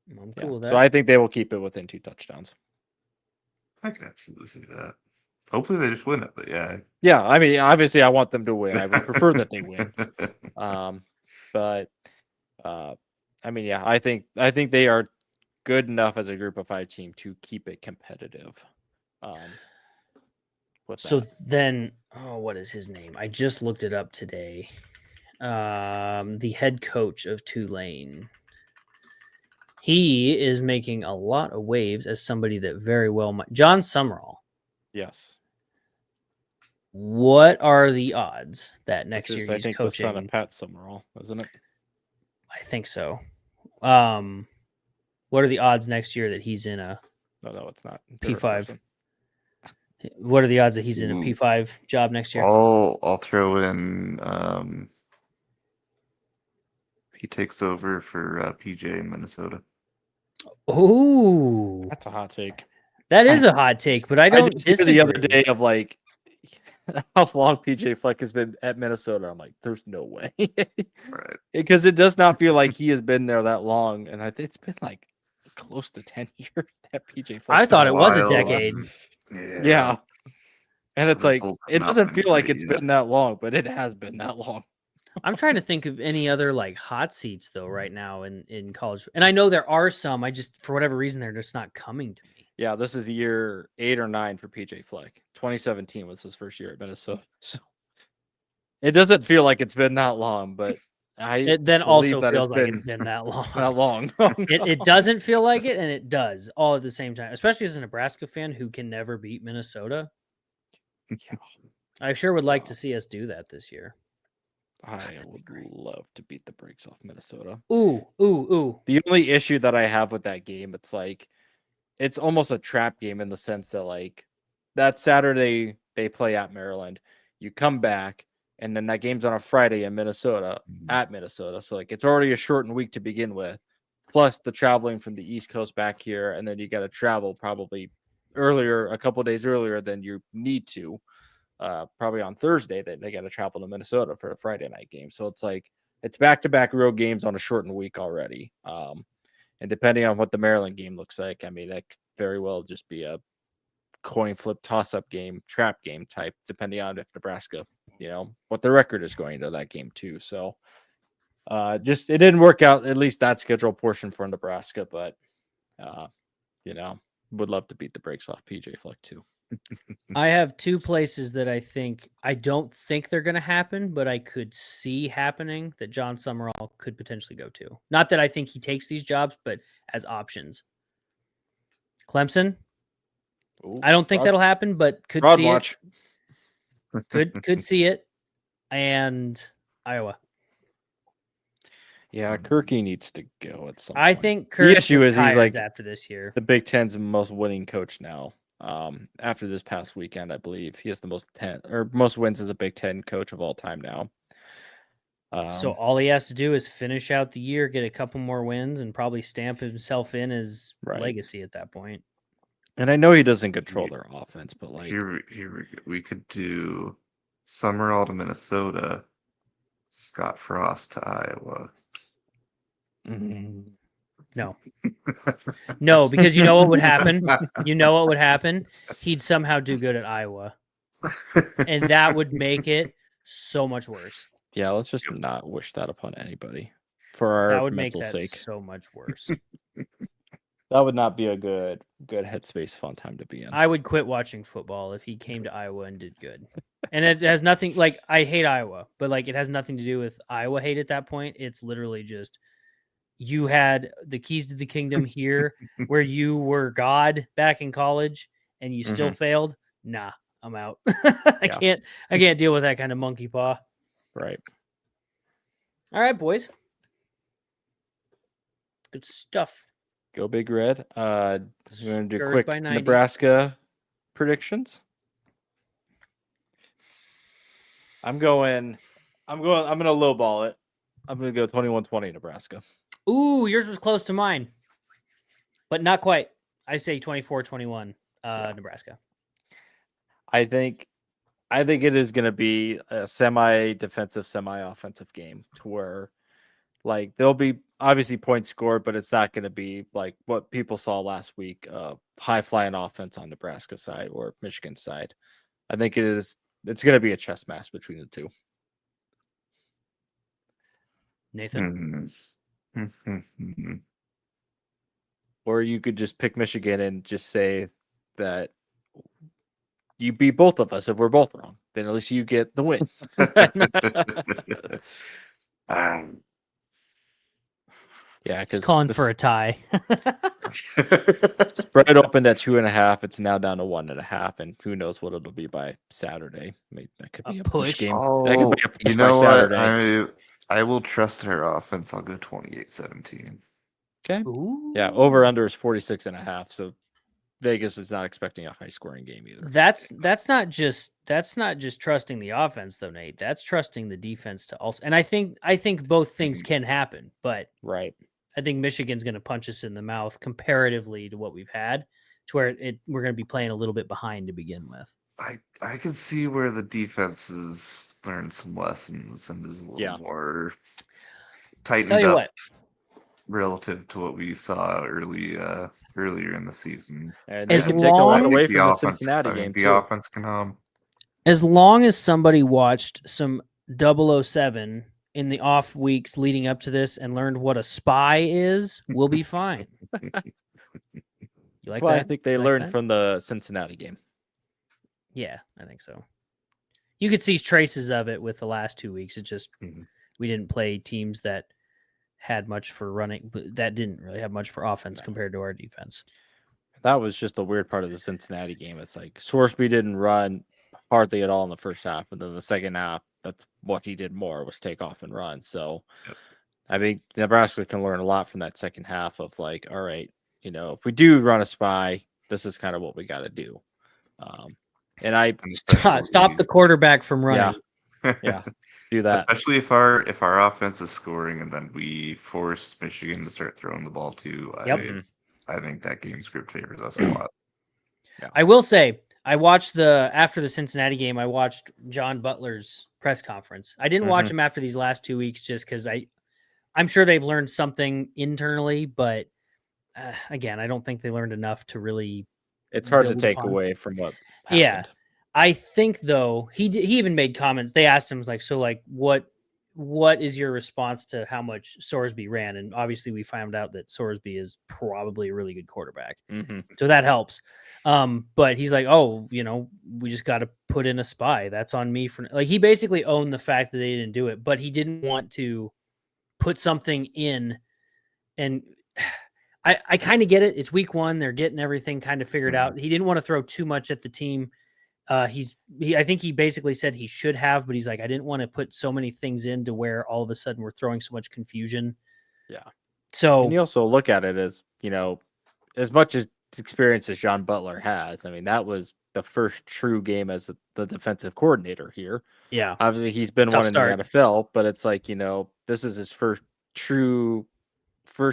I'm Yeah. cool with that. So I think they will keep it within 2 touchdowns. I can absolutely see that. Hopefully they just win it, but yeah. Yeah, I mean, obviously I want them to win. I would prefer that they win. But I mean, yeah, I think they are good enough as a group of 5 team to keep it competitive. Then, what is his name? I just looked it up today. The head coach of Tulane. He is making a lot of waves as somebody that very well might. John Summerall. Yes. What are the odds that next year I he's think coaching? the son of Pat Summerall, isn't it? I think so. What are the odds next year that he's in a No, it's not. P5? What are the odds that he's in a P5 job next year? I'll throw in he takes over for PJ in Minnesota. Oh, That's a hot take. that is a hot take, but I don't just hear disagree. the other day of like how long PJ Fleck has been at Minnesota. I'm like, there's no way. Right. Because it does not feel like he has been there that long. And it's been like close to 10 years that PJ Fleck. I thought it was a Wild. decade. Yeah. And it's like, Results it have not doesn't been feel like great it's yet. been that long, but it has been that long. I'm trying to think of any other like hot seats though right now in college. And I know there are some. I just for whatever reason they're just not coming to me. Yeah, this is year 8 or 9 for PJ Fleck. 2017 was his first year at Minnesota. So it doesn't feel like it's been that long, but It then believe also that feels it's like it's been been that long. that long. Oh, It no. doesn't feel like it, and it does all at the same time. Especially as a Nebraska fan who can never beat Minnesota. I sure would like to see us do that this year. I would love to beat the brakes off Minnesota. Ooh, ooh, ooh. The only issue that I have with that game, it's like it's almost a trap game in the sense that like that Saturday they play at Maryland. You come back and then that game's on a Friday in Minnesota at Minnesota. So like it's already a shortened week to begin with. Plus the traveling from the East Coast back here, and then you got to travel probably earlier, a couple days earlier than you need to. Probably on Thursday they got to travel to Minnesota for a Friday night game. So it's like it's back-to-back road games on a shortened week already. And depending on what the Maryland game looks like, I mean, that could very well just be a coin flip toss-up game, trap game type, depending on if Nebraska, what the record is going into that game too. So just it didn't work out, at least that schedule portion for Nebraska, but would love to beat the brakes off PJ Fleck too. I have two places that I don't think they're going to happen, but I could see happening that John Summerall could potentially go to. Not that I think he takes these jobs, but as options. Clemson. Ooh, I don't think that'll happen, but could Broad see watch. it. Could see it. And Iowa. Yeah, Kirky needs to go at some I point. think The Kirk issue is he's retires like after this year. the Big Ten's most winning coach now. After this past weekend, I believe he has the most wins as a Big Ten coach of all time now. So all he has to do is finish out the year, get a couple more wins, and probably stamp himself in as legacy at that point. And I know he doesn't control their offense, but like here we could do Summerall to Minnesota, Scott Frost to Iowa. No, because you know what would happen? He'd somehow do good at Iowa. And that would make it so much worse. Yeah, let's just not wish that upon anybody for our mental sake. So much worse. That would not be a good headspace fun time to be in. I would quit watching football if he came to Iowa and did good. And it has nothing, like, I hate Iowa, but like it has nothing to do with Iowa hate at that point. It's literally just you had the keys to the kingdom here where you were God back in college and you still failed. Nah, I'm out. I can't deal with that kind of monkey paw. Right. All right, boys. Good stuff. Go Big Red. We're gonna do Scurs quick by 90. Nebraska predictions. I'm gonna lowball it. I'm gonna go 21-20 Nebraska. Ooh, yours was close to mine, but not quite. I say 24-21 Nebraska. I think it is going to be a semi-defensive, semi-offensive game to where, like, there'll be obviously points scored, but it's not going to be like what people saw last week, high-flying offense on Nebraska side or Michigan side. I think it's going to be a chess match between the two. Nathan? Or you could just pick Michigan and just say that you beat both of us if we're both wrong. Then at least you get the win. Yeah, because calling for a tie. Spread opened at 2.5. It's now down to 1.5, and who knows what it'll be by Saturday. Maybe that could be a push game. Oh, that could be a push you know by what? Saturday. I will trust her offense. I'll go 28-17. Okay. Ooh. Yeah, over under is 46.5. So Vegas is not expecting a high scoring game either. That's not just trusting the offense though, Nate. That's trusting the defense to also. And I think both things can happen, but right. I think Michigan's going to punch us in the mouth comparatively to what we've had, to where we're going to be playing a little bit behind to begin with. I can see where the defense has learned some lessons and is a little more tightened up relative to what we saw earlier in the season. And they can take a lot away from the Cincinnati game the too. offense can hum. As long as somebody watched some 007 in the off weeks leading up to this and learned what a spy is, we'll be fine. You like Well, that? I think they You like learned that? from the Cincinnati game. Yeah, I think so. You could see traces of it with the last 2 weeks. It just we didn't play teams that had much for running, but that didn't really have much for offense compared to our defense. That was just the weird part of the Cincinnati game. It's like Sorsby didn't run hardly at all in the first half, and then the second half, that's what he did more was take off and run. So, I mean, Nebraska can learn a lot from that second half of like, all right, if we do run a spy, this is kind of what we got to do. And I stop the quarterback from running. Yeah, do that. Especially if our offense is scoring and then we force Michigan to start throwing the ball too. I think that game script favors us a lot. Yeah. I will say, I watched after the Cincinnati game, I watched John Butler's press conference. I didn't watch him after these last 2 weeks just because I'm sure they've learned something internally, but again, I don't think they learned enough to really. It's hard to take away from what happened. Yeah. I think though he even made comments. They asked him like, so like what is your response to how much Sorsby ran? And obviously we found out that Sorsby is probably a really good quarterback. So that helps. But he's like, oh, we just got to put in a spy. That's on me for like, he basically owned the fact that they didn't do it, but he didn't want to put something in. And I kind of get it. It's week 1. They're getting everything kind of figured out. He didn't want to throw too much at the team. I think he basically said he should have, but he's like, I didn't want to put so many things in to where all of a sudden we're throwing so much confusion. Yeah. So, and you also look at it as, as much as experience as John Butler has, I mean, that was the first true game as the defensive coordinator here. Yeah. Obviously he's been Tough one start. in the NFL, but it's like, this is his first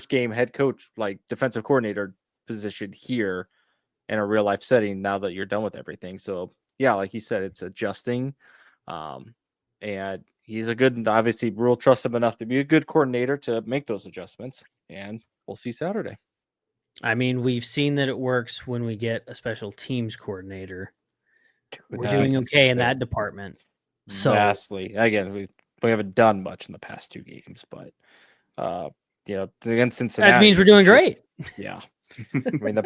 game head coach, like defensive coordinator position here in a real life setting now that you're done with everything. So yeah, like you said, it's adjusting. And he's obviously we'll trust him enough to be a good coordinator to make those adjustments, and we'll see Saturday. I mean, we've seen that it works when we get a special teams coordinator. We're doing okay in that department. So vastly. Again, we haven't done much in the past 2 games, but against Cincinnati, that means we're doing great. Yeah. I mean,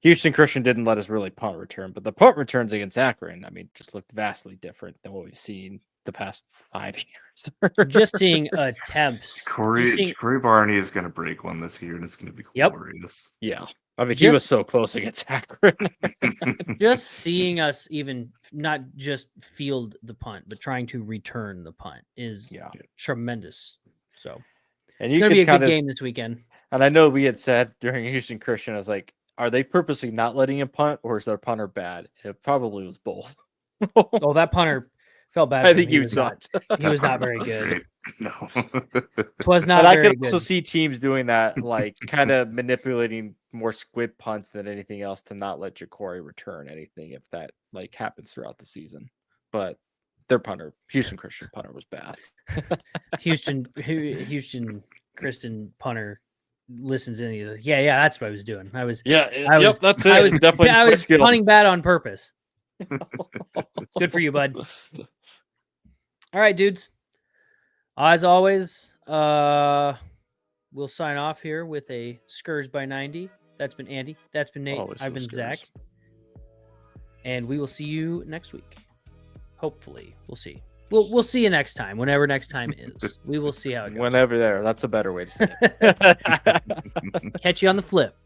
Houston Christian didn't let us really punt return, but the punt returns against Akron, I mean, just looked vastly different than what we've seen the past 5 years. Just seeing attempts. Corey Barney is going to break one this year, and it's going to be glorious. Yeah. I mean, he was so close against Akron. Just seeing us even not just field the punt, but trying to return the punt is tremendous. So it's going to be a good game this weekend. And I know we had said during Houston Christian, I was like, are they purposely not letting him punt, or is their punter bad? And it probably was both. Oh, that punter felt bad. I think he was not. He was not very good. No, it was not. But very I could also good. see teams doing that, like kind of manipulating more squib punts than anything else to not let Ja'Cory return anything if that like happens throughout the season. But their punter, Houston Christian punter, was bad. Houston Christian punter listens in. He's like, yeah, that's what I was doing. That's it. I was definitely. I was punting bad on purpose. Good for you, bud. All right, dudes. As always, we'll sign off here with a Skurs by 90. That's been Andy. That's been Nate. I've been Zach. And we will see you next week. Hopefully. We'll see. We'll see you next time, whenever next time is. We will see how it goes. Whenever there. That's a better way to say it. Catch you on the flip.